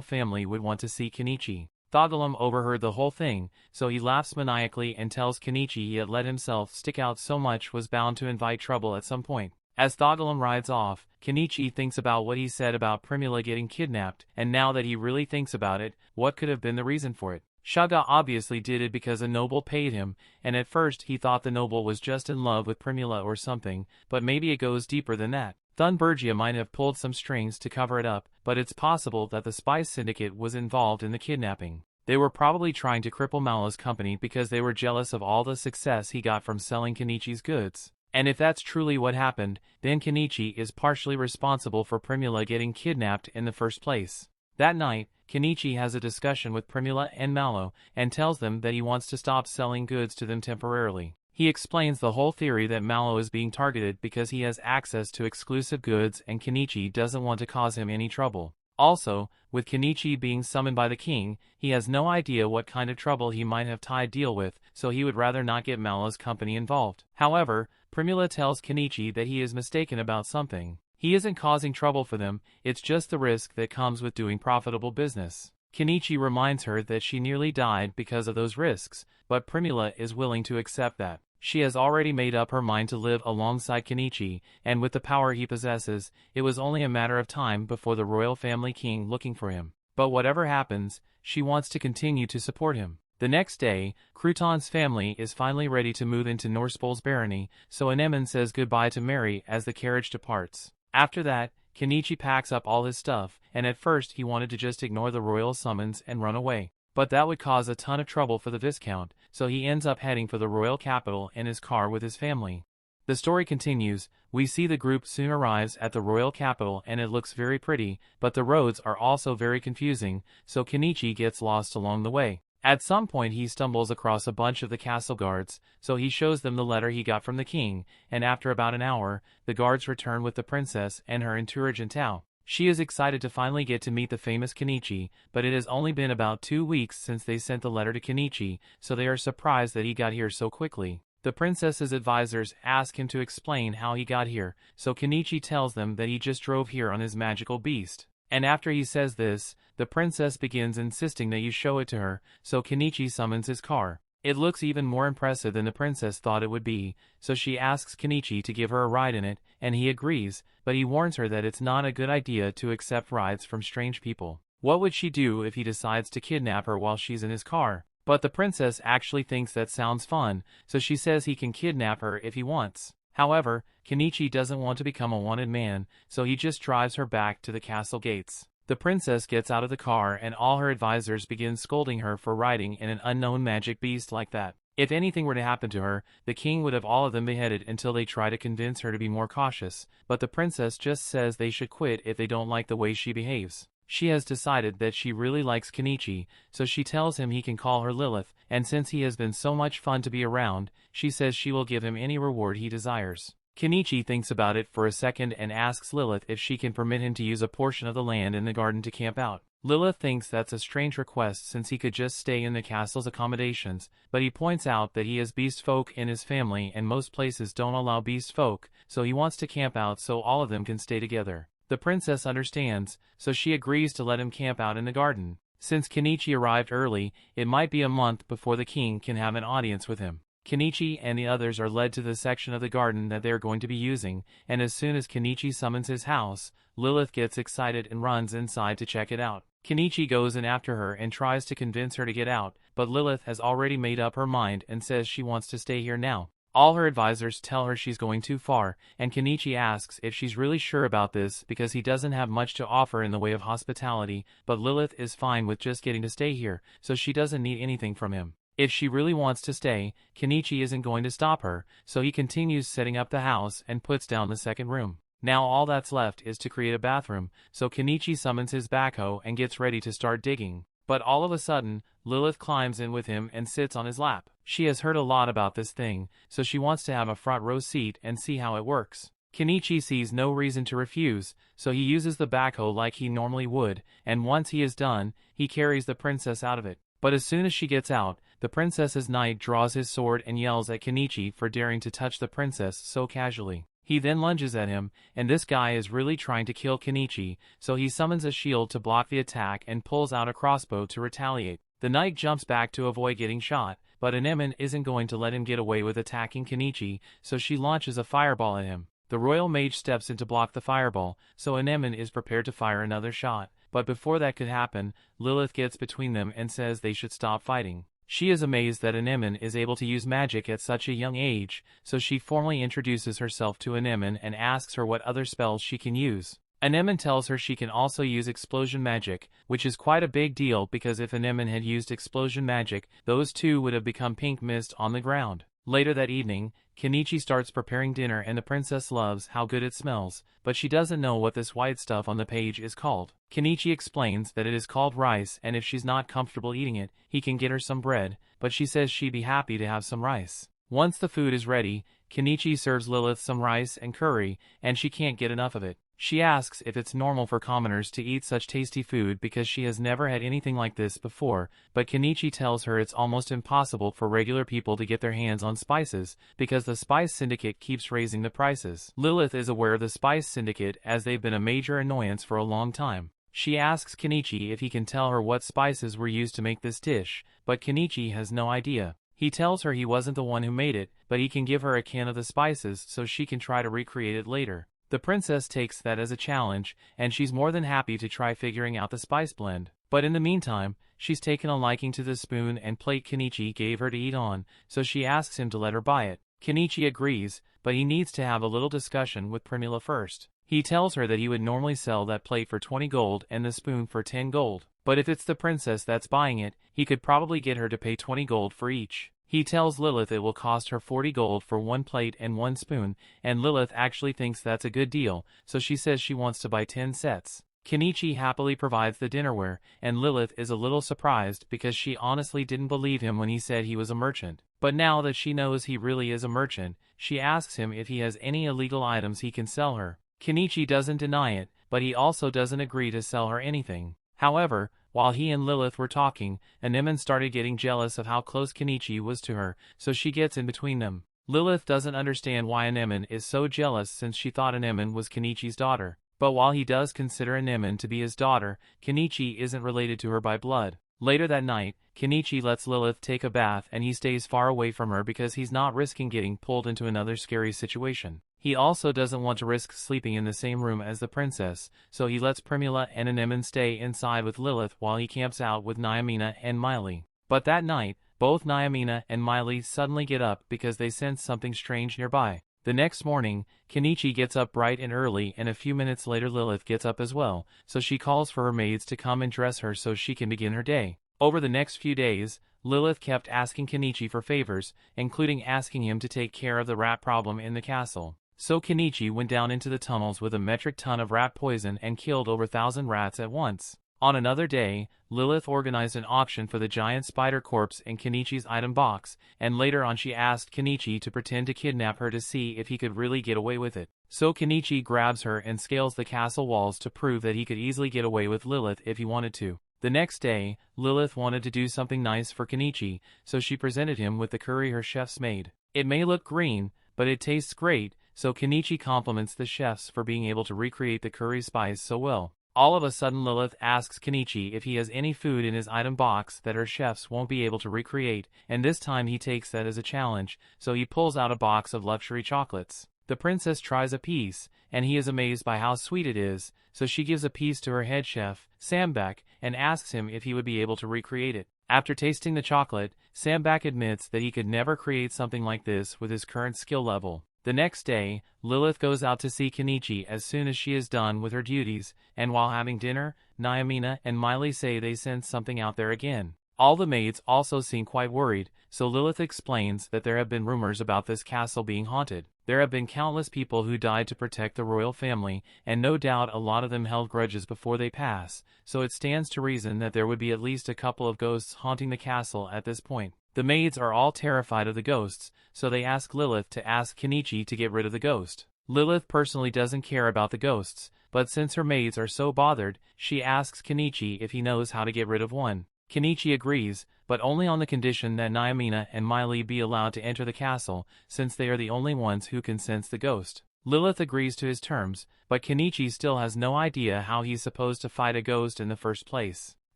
family would want to see Kenichi. Thogalum overheard the whole thing, so he laughs maniacally and tells Kenichi he had let himself stick out so much was bound to invite trouble at some point. As Thogalum rides off, Kenichi thinks about what he said about Primula getting kidnapped, and now that he really thinks about it, what could have been the reason for it? Shaga obviously did it because a noble paid him, and at first he thought the noble was just in love with Primula or something, but maybe it goes deeper than that. Thunbergia might have pulled some strings to cover it up, but it's possible that the spy syndicate was involved in the kidnapping. They were probably trying to cripple Malo's company because they were jealous of all the success he got from selling Kenichi's goods. And if that's truly what happened, then Kenichi is partially responsible for Primula getting kidnapped in the first place. That night, Kenichi has a discussion with Primula and Malo, and tells them that he wants to stop selling goods to them temporarily. He explains the whole theory that Malo is being targeted because he has access to exclusive goods and Kenichi doesn't want to cause him any trouble. Also, with Kenichi being summoned by the king, he has no idea what kind of trouble he might have tied deal with, so he would rather not get Malo's company involved. However, Primula tells Kenichi that he is mistaken about something. He isn't causing trouble for them, it's just the risk that comes with doing profitable business. Kenichi reminds her that she nearly died because of those risks, but Primula is willing to accept that. She has already made up her mind to live alongside Kenichi, and with the power he possesses, it was only a matter of time before the royal family king looking for him. But whatever happens, she wants to continue to support him. The next day, Crouton's family is finally ready to move into Norspol's barony, so Anemone says goodbye to Mary as the carriage departs. After that, Kenichi packs up all his stuff, and at first he wanted to just ignore the royal summons and run away. But that would cause a ton of trouble for the Viscount, so he ends up heading for the royal capital in his car with his family. The story continues. We see the group soon arrives at the royal capital and it looks very pretty, but the roads are also very confusing, so Kenichi gets lost along the way. At some point he stumbles across a bunch of the castle guards, so he shows them the letter he got from the king, and after about an hour, the guards return with the princess and her entourage in tow. She is excited to finally get to meet the famous Kenichi, but it has only been about 2 weeks since they sent the letter to Kenichi, so they are surprised that he got here so quickly. The princess's advisors ask him to explain how he got here, so Kenichi tells them that he just drove here on his magical beast. And after he says this, the princess begins insisting that you show it to her, so Kenichi summons his car. It looks even more impressive than the princess thought it would be, so she asks Kenichi to give her a ride in it, and he agrees, but he warns her that it's not a good idea to accept rides from strange people. What would she do if he decides to kidnap her while she's in his car? But the princess actually thinks that sounds fun, so she says he can kidnap her if he wants. However, Kenichi doesn't want to become a wanted man, so he just drives her back to the castle gates. The princess gets out of the car and all her advisors begin scolding her for riding in an unknown magic beast like that. If anything were to happen to her, the king would have all of them beheaded until they try to convince her to be more cautious, but the princess just says they should quit if they don't like the way she behaves. She has decided that she really likes Kenichi, so she tells him he can call her Lilith, and since he has been so much fun to be around, she says she will give him any reward he desires. Kenichi thinks about it for a second and asks Lilith if she can permit him to use a portion of the land in the garden to camp out. Lilith thinks that's a strange request since he could just stay in the castle's accommodations, but he points out that he has beast folk in his family and most places don't allow beast folk, so he wants to camp out so all of them can stay together. The princess understands, so she agrees to let him camp out in the garden. Since Kenichi arrived early, it might be a month before the king can have an audience with him. Kenichi and the others are led to the section of the garden that they are going to be using, and as soon as Kenichi summons his house, Lilith gets excited and runs inside to check it out. Kenichi goes in after her and tries to convince her to get out, but Lilith has already made up her mind and says she wants to stay here now. All her advisors tell her she's going too far, and Kenichi asks if she's really sure about this because he doesn't have much to offer in the way of hospitality, but Lilith is fine with just getting to stay here, so she doesn't need anything from him. If she really wants to stay, Kenichi isn't going to stop her, so he continues setting up the house and puts down the second room. Now all that's left is to create a bathroom, so Kenichi summons his backhoe and gets ready to start digging. But all of a sudden, Lilith climbs in with him and sits on his lap. She has heard a lot about this thing, so she wants to have a front row seat and see how it works. Kenichi sees no reason to refuse, so he uses the backhoe like he normally would, and once he is done, he carries the princess out of it. But as soon as she gets out, the princess's knight draws his sword and yells at Kenichi for daring to touch the princess so casually. He then lunges at him, and this guy is really trying to kill Kenichi, so he summons a shield to block the attack and pulls out a crossbow to retaliate. The knight jumps back to avoid getting shot, but Anemone isn't going to let him get away with attacking Kenichi, so she launches a fireball at him. The royal mage steps in to block the fireball, so Anemone is prepared to fire another shot, but before that could happen, Lilith gets between them and says they should stop fighting. She is amazed that Anemone is able to use magic at such a young age, so she formally introduces herself to Anemone and asks her what other spells she can use. Anemone tells her she can also use explosion magic, which is quite a big deal because if Anemone had used explosion magic, those two would have become pink mist on the ground. Later that evening, Kenichi starts preparing dinner and the princess loves how good it smells, but she doesn't know what this white stuff on the page is called. Kenichi explains that it is called rice and if she's not comfortable eating it, he can get her some bread, but she says she'd be happy to have some rice. Once the food is ready, Kenichi serves Lilith some rice and curry, and she can't get enough of it. She asks if it's normal for commoners to eat such tasty food because she has never had anything like this before, but Kenichi tells her it's almost impossible for regular people to get their hands on spices because the Spice Syndicate keeps raising the prices. Lilith is aware of the Spice Syndicate as they've been a major annoyance for a long time. She asks Kenichi if he can tell her what spices were used to make this dish, but Kenichi has no idea. He tells her he wasn't the one who made it, but he can give her a can of the spices so she can try to recreate it later. The princess takes that as a challenge, and she's more than happy to try figuring out the spice blend. But in the meantime, she's taken a liking to the spoon and plate Kenichi gave her to eat on, so she asks him to let her buy it. Kenichi agrees, but he needs to have a little discussion with Primula first. He tells her that he would normally sell that plate for 20 gold and the spoon for 10 gold. But if it's the princess that's buying it, he could probably get her to pay 20 gold for each. He tells Lilith it will cost her 40 gold for one plate and one spoon, and Lilith actually thinks that's a good deal, so she says she wants to buy 10 sets. Kenichi happily provides the dinnerware, and Lilith is a little surprised because she honestly didn't believe him when he said he was a merchant. But now that she knows he really is a merchant, she asks him if he has any illegal items he can sell her. Kenichi doesn't deny it, but he also doesn't agree to sell her anything. However, while he and Lilith were talking, Anemone started getting jealous of how close Kenichi was to her, so she gets in between them. Lilith doesn't understand why Anemone is so jealous since she thought Anemone was Kenichi's daughter. But while he does consider Anemone to be his daughter, Kenichi isn't related to her by blood. Later that night, Kenichi lets Lilith take a bath and he stays far away from her because he's not risking getting pulled into another scary situation. He also doesn't want to risk sleeping in the same room as the princess, so he lets Primula and Anemone stay inside with Lilith while he camps out with Nyamina and Miley. But that night, both Nyamina and Miley suddenly get up because they sense something strange nearby. The next morning, Kenichi gets up bright and early and a few minutes later Lilith gets up as well, so she calls for her maids to come and dress her so she can begin her day. Over the next few days, Lilith kept asking Kenichi for favors, including asking him to take care of the rat problem in the castle. So Kenichi went down into the tunnels with a metric ton of rat poison and killed over 1,000 rats at once. On another day, Lilith organized an auction for the giant spider corpse in Kenichi's item box, and later on she asked Kenichi to pretend to kidnap her to see if he could really get away with it. So Kenichi grabs her and scales the castle walls to prove that he could easily get away with Lilith if he wanted to. The next day, Lilith wanted to do something nice for Kenichi, so she presented him with the curry her chefs made. It may look green, but it tastes great, so Kenichi compliments the chefs for being able to recreate the curry spice so well. All of a sudden Lilith asks Kenichi if he has any food in his item box that her chefs won't be able to recreate, and this time he takes that as a challenge, so he pulls out a box of luxury chocolates. The princess tries a piece, and he is amazed by how sweet it is, so she gives a piece to her head chef, Sambak, and asks him if he would be able to recreate it. After tasting the chocolate, Sambak admits that he could never create something like this with his current skill level. The next day, Lilith goes out to see Kenichi as soon as she is done with her duties, and while having dinner, Nyamina and Miley say they sense something out there again. All the maids also seem quite worried, so Lilith explains that there have been rumors about this castle being haunted. There have been countless people who died to protect the royal family, and no doubt a lot of them held grudges before they pass, so it stands to reason that there would be at least a couple of ghosts haunting the castle at this point. The maids are all terrified of the ghosts, so they ask Lilith to ask Kenichi to get rid of the ghost. Lilith personally doesn't care about the ghosts, but since her maids are so bothered, she asks Kenichi if he knows how to get rid of one. Kenichi agrees, but only on the condition that Nyamina and Miley be allowed to enter the castle, since they are the only ones who can sense the ghost. Lilith agrees to his terms, but Kenichi still has no idea how he's supposed to fight a ghost in the first place.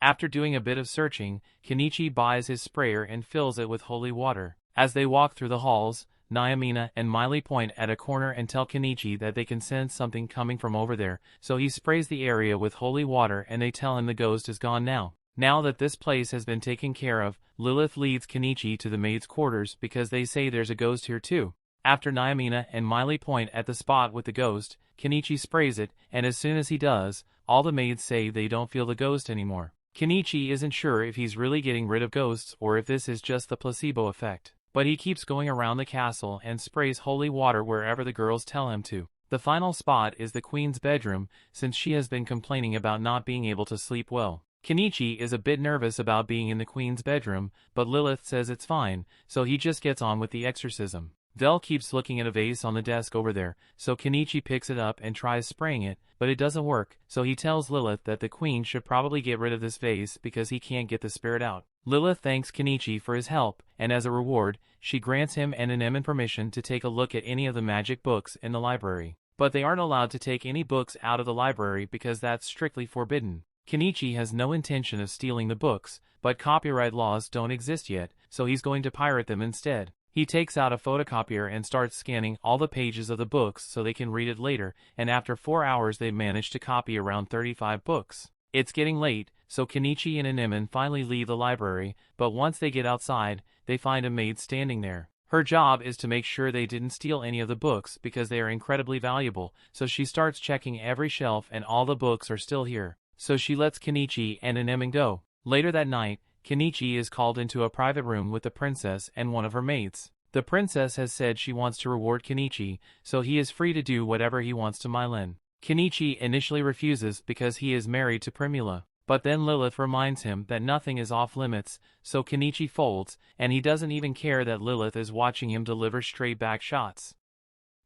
After doing a bit of searching, Kenichi buys his sprayer and fills it with holy water. As they walk through the halls, Naomina and Miley point at a corner and tell Kenichi that they can sense something coming from over there, so he sprays the area with holy water and they tell him the ghost is gone now. Now that this place has been taken care of, Lilith leads Kenichi to the maids' quarters because they say there's a ghost here too. After Naomina and Miley point at the spot with the ghost, Kenichi sprays it, and as soon as he does, all the maids say they don't feel the ghost anymore. Kenichi isn't sure if he's really getting rid of ghosts or if this is just the placebo effect, but he keeps going around the castle and sprays holy water wherever the girls tell him to. The final spot is the queen's bedroom, since she has been complaining about not being able to sleep well. Kenichi is a bit nervous about being in the queen's bedroom, but Lilith says it's fine, so he just gets on with the exorcism. Vel keeps looking at a vase on the desk over there, so Kenichi picks it up and tries spraying it, but it doesn't work, so he tells Lilith that the queen should probably get rid of this vase because he can't get the spirit out. Lilith thanks Kenichi for his help, and as a reward, she grants him and Anemone permission to take a look at any of the magic books in the library. But they aren't allowed to take any books out of the library because that's strictly forbidden. Kenichi has no intention of stealing the books, but copyright laws don't exist yet, so he's going to pirate them instead. He takes out a photocopier and starts scanning all the pages of the books so they can read it later, and after 4 hours they manage to copy around 35 books. It's getting late, so Kenichi and Anemone finally leave the library, but once they get outside, they find a maid standing there. Her job is to make sure they didn't steal any of the books because they are incredibly valuable, so she starts checking every shelf and all the books are still here. So she lets Kenichi and Anemone go. Later that night, Kenichi is called into a private room with the princess and one of her maids. The princess has said she wants to reward Kenichi, so he is free to do whatever he wants to Mylen. Kenichi initially refuses because he is married to Primula, but then Lilith reminds him that nothing is off limits, so Kenichi folds, and he doesn't even care that Lilith is watching him deliver straight back shots.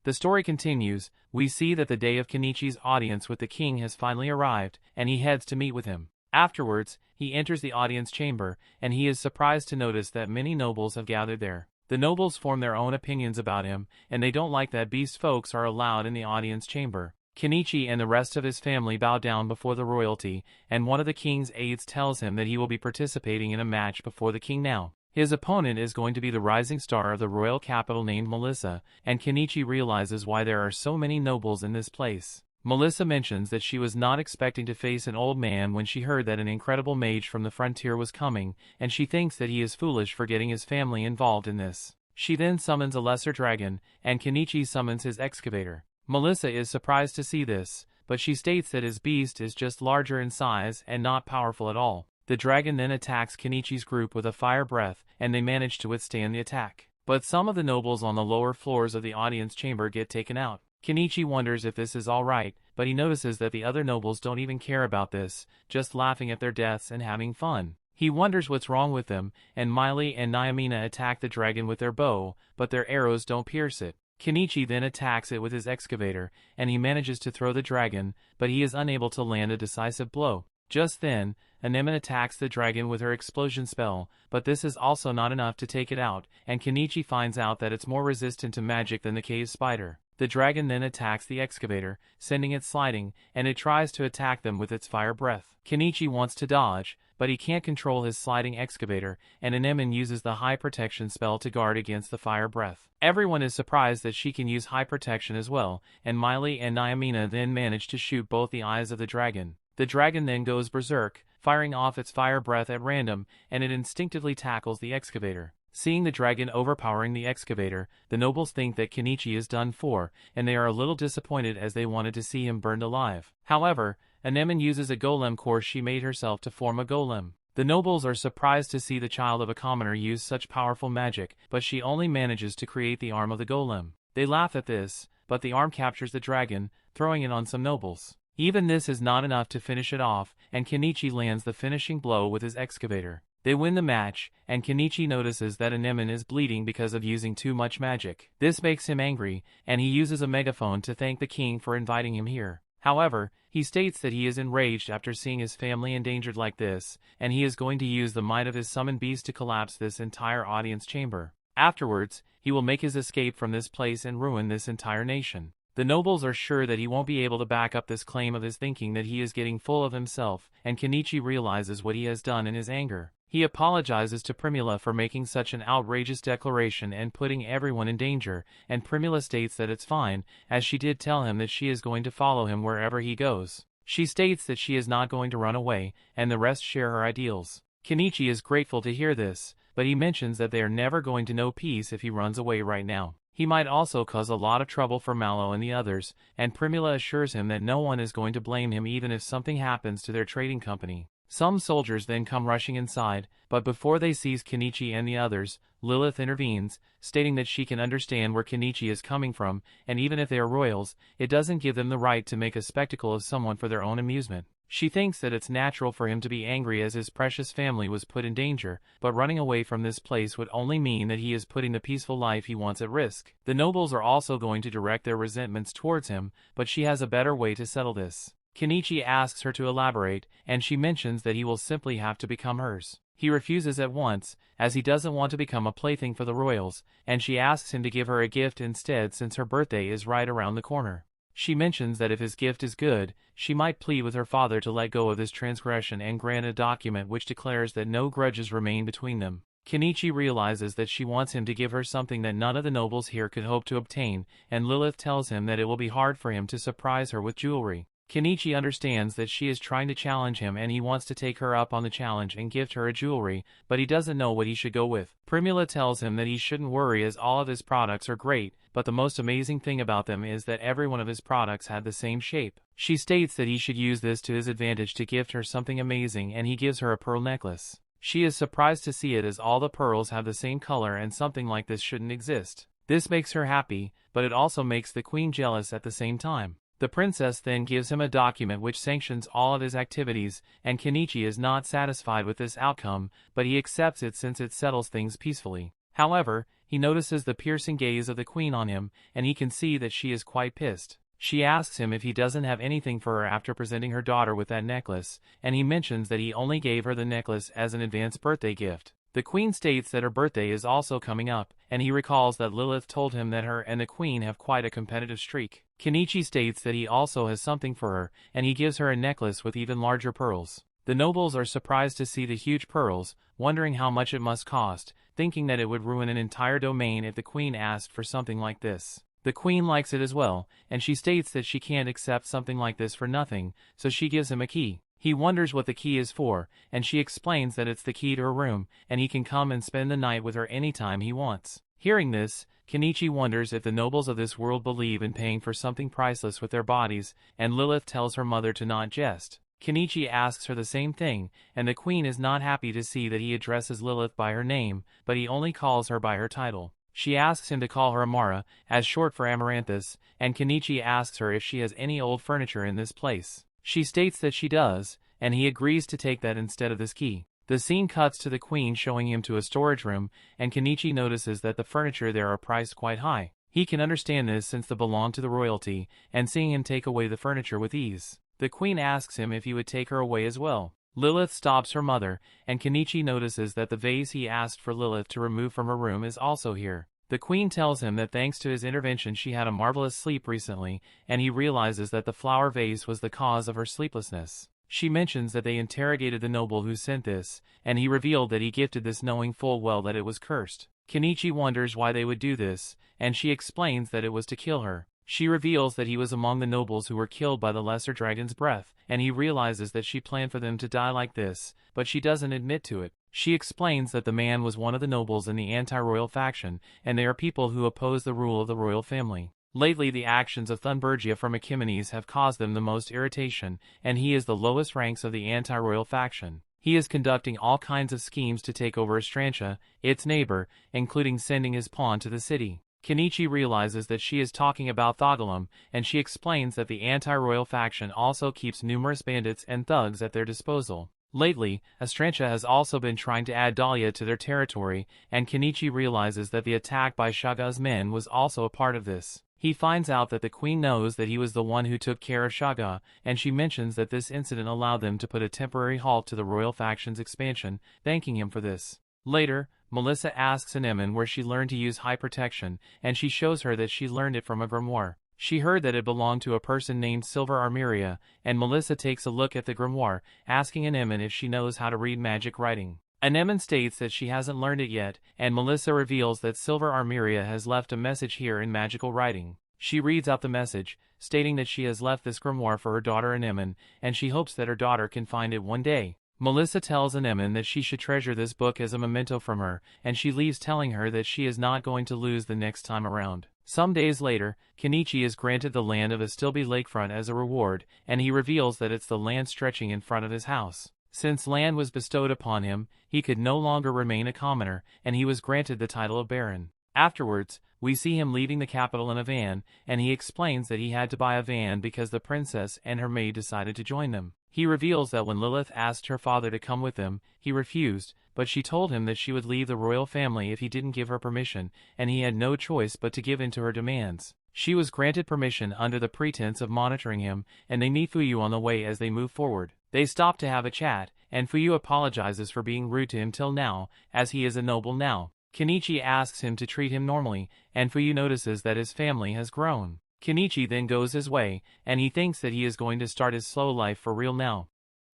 The story continues. We see that the day of Kenichi's audience with the king has finally arrived, and he heads to meet with him. Afterwards, he enters the audience chamber, and he is surprised to notice that many nobles have gathered there. The nobles form their own opinions about him, and they don't like that beast folks are allowed in the audience chamber. Kenichi and the rest of his family bow down before the royalty, and one of the king's aides tells him that he will be participating in a match before the king now. His opponent is going to be the rising star of the royal capital named Melissa, and Kenichi realizes why there are so many nobles in this place. Melissa mentions that she was not expecting to face an old man when she heard that an incredible mage from the frontier was coming, and she thinks that he is foolish for getting his family involved in this. She then summons a lesser dragon, and Kenichi summons his excavator. Melissa is surprised to see this, but she states that his beast is just larger in size and not powerful at all. The dragon then attacks Kenichi's group with a fire breath, and they manage to withstand the attack. But some of the nobles on the lower floors of the audience chamber get taken out. Kenichi wonders if this is alright, but he notices that the other nobles don't even care about this, just laughing at their deaths and having fun. He wonders what's wrong with them, and Miley and Naomina attack the dragon with their bow, but their arrows don't pierce it. Kenichi then attacks it with his excavator, and he manages to throw the dragon, but he is unable to land a decisive blow. Just then, Anemone attacks the dragon with her explosion spell, but this is also not enough to take it out, and Kenichi finds out that it's more resistant to magic than the cave spider. The dragon then attacks the excavator, sending it sliding, and it tries to attack them with its fire breath. Kenichi wants to dodge, but he can't control his sliding excavator, and Anemone uses the high protection spell to guard against the fire breath. Everyone is surprised that she can use high protection as well, and Miley and Naomina then manage to shoot both the eyes of the dragon. The dragon then goes berserk, firing off its fire breath at random, and it instinctively tackles the excavator. Seeing the dragon overpowering the excavator, the nobles think that Kenichi is done for, and they are a little disappointed as they wanted to see him burned alive. However, Anemone uses a golem core she made herself to form a golem. The nobles are surprised to see the child of a commoner use such powerful magic, but she only manages to create the arm of the golem. They laugh at this, but the arm captures the dragon, throwing it on some nobles. Even this is not enough to finish it off, and Kenichi lands the finishing blow with his excavator. They win the match, and Kenichi notices that Anemone is bleeding because of using too much magic. This makes him angry, and he uses a megaphone to thank the king for inviting him here. However, he states that he is enraged after seeing his family endangered like this, and he is going to use the might of his summoned beast to collapse this entire audience chamber. Afterwards, he will make his escape from this place and ruin this entire nation. The nobles are sure that he won't be able to back up this claim of his, thinking that he is getting full of himself, and Kenichi realizes what he has done in his anger. He apologizes to Primula for making such an outrageous declaration and putting everyone in danger, and Primula states that it's fine, as she did tell him that she is going to follow him wherever he goes. She states that she is not going to run away, and the rest share her ideals. Kenichi is grateful to hear this, but he mentions that they are never going to know peace if he runs away right now. He might also cause a lot of trouble for Mallow and the others, and Primula assures him that no one is going to blame him even if something happens to their trading company. Some soldiers then come rushing inside, but before they seize Kenichi and the others, Lilith intervenes, stating that she can understand where Kenichi is coming from, and even if they are royals, it doesn't give them the right to make a spectacle of someone for their own amusement. She thinks that it's natural for him to be angry as his precious family was put in danger, but running away from this place would only mean that he is putting the peaceful life he wants at risk. The nobles are also going to direct their resentments towards him, but she has a better way to settle this. Kenichi asks her to elaborate, and she mentions that he will simply have to become hers. He refuses at once, as he doesn't want to become a plaything for the royals, and she asks him to give her a gift instead since her birthday is right around the corner. She mentions that if his gift is good, she might plead with her father to let go of this transgression and grant a document which declares that no grudges remain between them. Kenichi realizes that she wants him to give her something that none of the nobles here could hope to obtain, and Lilith tells him that it will be hard for him to surprise her with jewelry. Kenichi understands that she is trying to challenge him and he wants to take her up on the challenge and gift her a jewelry, but he doesn't know what he should go with. Primula tells him that he shouldn't worry as all of his products are great, but the most amazing thing about them is that every one of his products had the same shape. She states that he should use this to his advantage to gift her something amazing, and he gives her a pearl necklace. She is surprised to see it as all the pearls have the same color and something like this shouldn't exist. This makes her happy, but it also makes the queen jealous at the same time. The princess then gives him a document which sanctions all of his activities, and Kenichi is not satisfied with this outcome, but he accepts it since it settles things peacefully. However, he notices the piercing gaze of the queen on him, and he can see that she is quite pissed. She asks him if he doesn't have anything for her after presenting her daughter with that necklace, and he mentions that he only gave her the necklace as an advance birthday gift. The queen states that her birthday is also coming up, and he recalls that Lilith told him that her and the queen have quite a competitive streak. Kenichi states that he also has something for her, and he gives her a necklace with even larger pearls. The nobles are surprised to see the huge pearls, wondering how much it must cost, thinking that it would ruin an entire domain if the queen asked for something like this. The queen likes it as well, and she states that she can't accept something like this for nothing, so she gives him a key. He wonders what the key is for, and she explains that it's the key to her room, and he can come and spend the night with her anytime he wants. Hearing this, Kenichi wonders if the nobles of this world believe in paying for something priceless with their bodies, and Lilith tells her mother to not jest. Kenichi asks her the same thing, and the queen is not happy to see that he addresses Lilith by her name, but he only calls her by her title. She asks him to call her Amara, as short for Amaranthus, and Kenichi asks her if she has any old furniture in this place. She states that she does, and he agrees to take that instead of this key. The scene cuts to the queen showing him to a storage room, and Kenichi notices that the furniture there are priced quite high. He can understand this since they belong to the royalty, and seeing him take away the furniture with ease. The queen asks him if he would take her away as well. Lilith stops her mother, and Kenichi notices that the vase he asked for Lilith to remove from her room is also here. The queen tells him that thanks to his intervention she had a marvelous sleep recently, and he realizes that the flower vase was the cause of her sleeplessness. She mentions that they interrogated the noble who sent this, and he revealed that he gifted this knowing full well that it was cursed. Kenichi wonders why they would do this, and she explains that it was to kill her. She reveals that he was among the nobles who were killed by the lesser dragon's breath, and he realizes that she planned for them to die like this, but she doesn't admit to it. She explains that the man was one of the nobles in the anti-royal faction, and they are people who oppose the rule of the royal family. Lately the actions of Thunbergia from Achaemenes have caused them the most irritation, and he is the lowest ranks of the anti-royal faction. He is conducting all kinds of schemes to take over Astrantia, its neighbor, including sending his pawn to the city. Kenichi realizes that she is talking about Thogalum, and she explains that the anti-royal faction also keeps numerous bandits and thugs at their disposal. Lately, Astrantia has also been trying to add Dahlia to their territory, and Kenichi realizes that the attack by Shaga's men was also a part of this. He finds out that the queen knows that he was the one who took care of Shaga, and she mentions that this incident allowed them to put a temporary halt to the royal faction's expansion, thanking him for this. Later, Melissa asks Anemone where she learned to use high protection, and she shows her that she learned it from a grimoire. She heard that it belonged to a person named Silver Armeria, and Melissa takes a look at the grimoire, asking Anemone if she knows how to read magic writing. Anemone states that she hasn't learned it yet, and Melissa reveals that Silver Armeria has left a message here in magical writing. She reads out the message, stating that she has left this grimoire for her daughter Anemone, and she hopes that her daughter can find it one day. Melissa tells Anemone that she should treasure this book as a memento from her, and she leaves telling her that she is not going to lose the next time around. Some days later, Kenichi is granted the land of Astilbe lakefront as a reward, and he reveals that it's the land stretching in front of his house. Since land was bestowed upon him, he could no longer remain a commoner, and he was granted the title of Baron. Afterwards, we see him leaving the capital in a van, and he explains that he had to buy a van because the princess and her maid decided to join them. He reveals that when Lilith asked her father to come with them, he refused, but she told him that she would leave the royal family if he didn't give her permission, and he had no choice but to give in to her demands. She was granted permission under the pretense of monitoring him, and they meet Fuyu on the way as they move forward. They stop to have a chat, and Fuyu apologizes for being rude to him till now, as he is a noble now. Kenichi asks him to treat him normally, and Fuyu notices that his family has grown. Kenichi then goes his way, and he thinks that he is going to start his slow life for real now.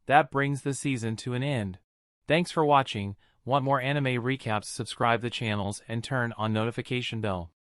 That brings the season to an end. Thanks for watching. Want more anime recaps? Subscribe the channels and turn on notification bell.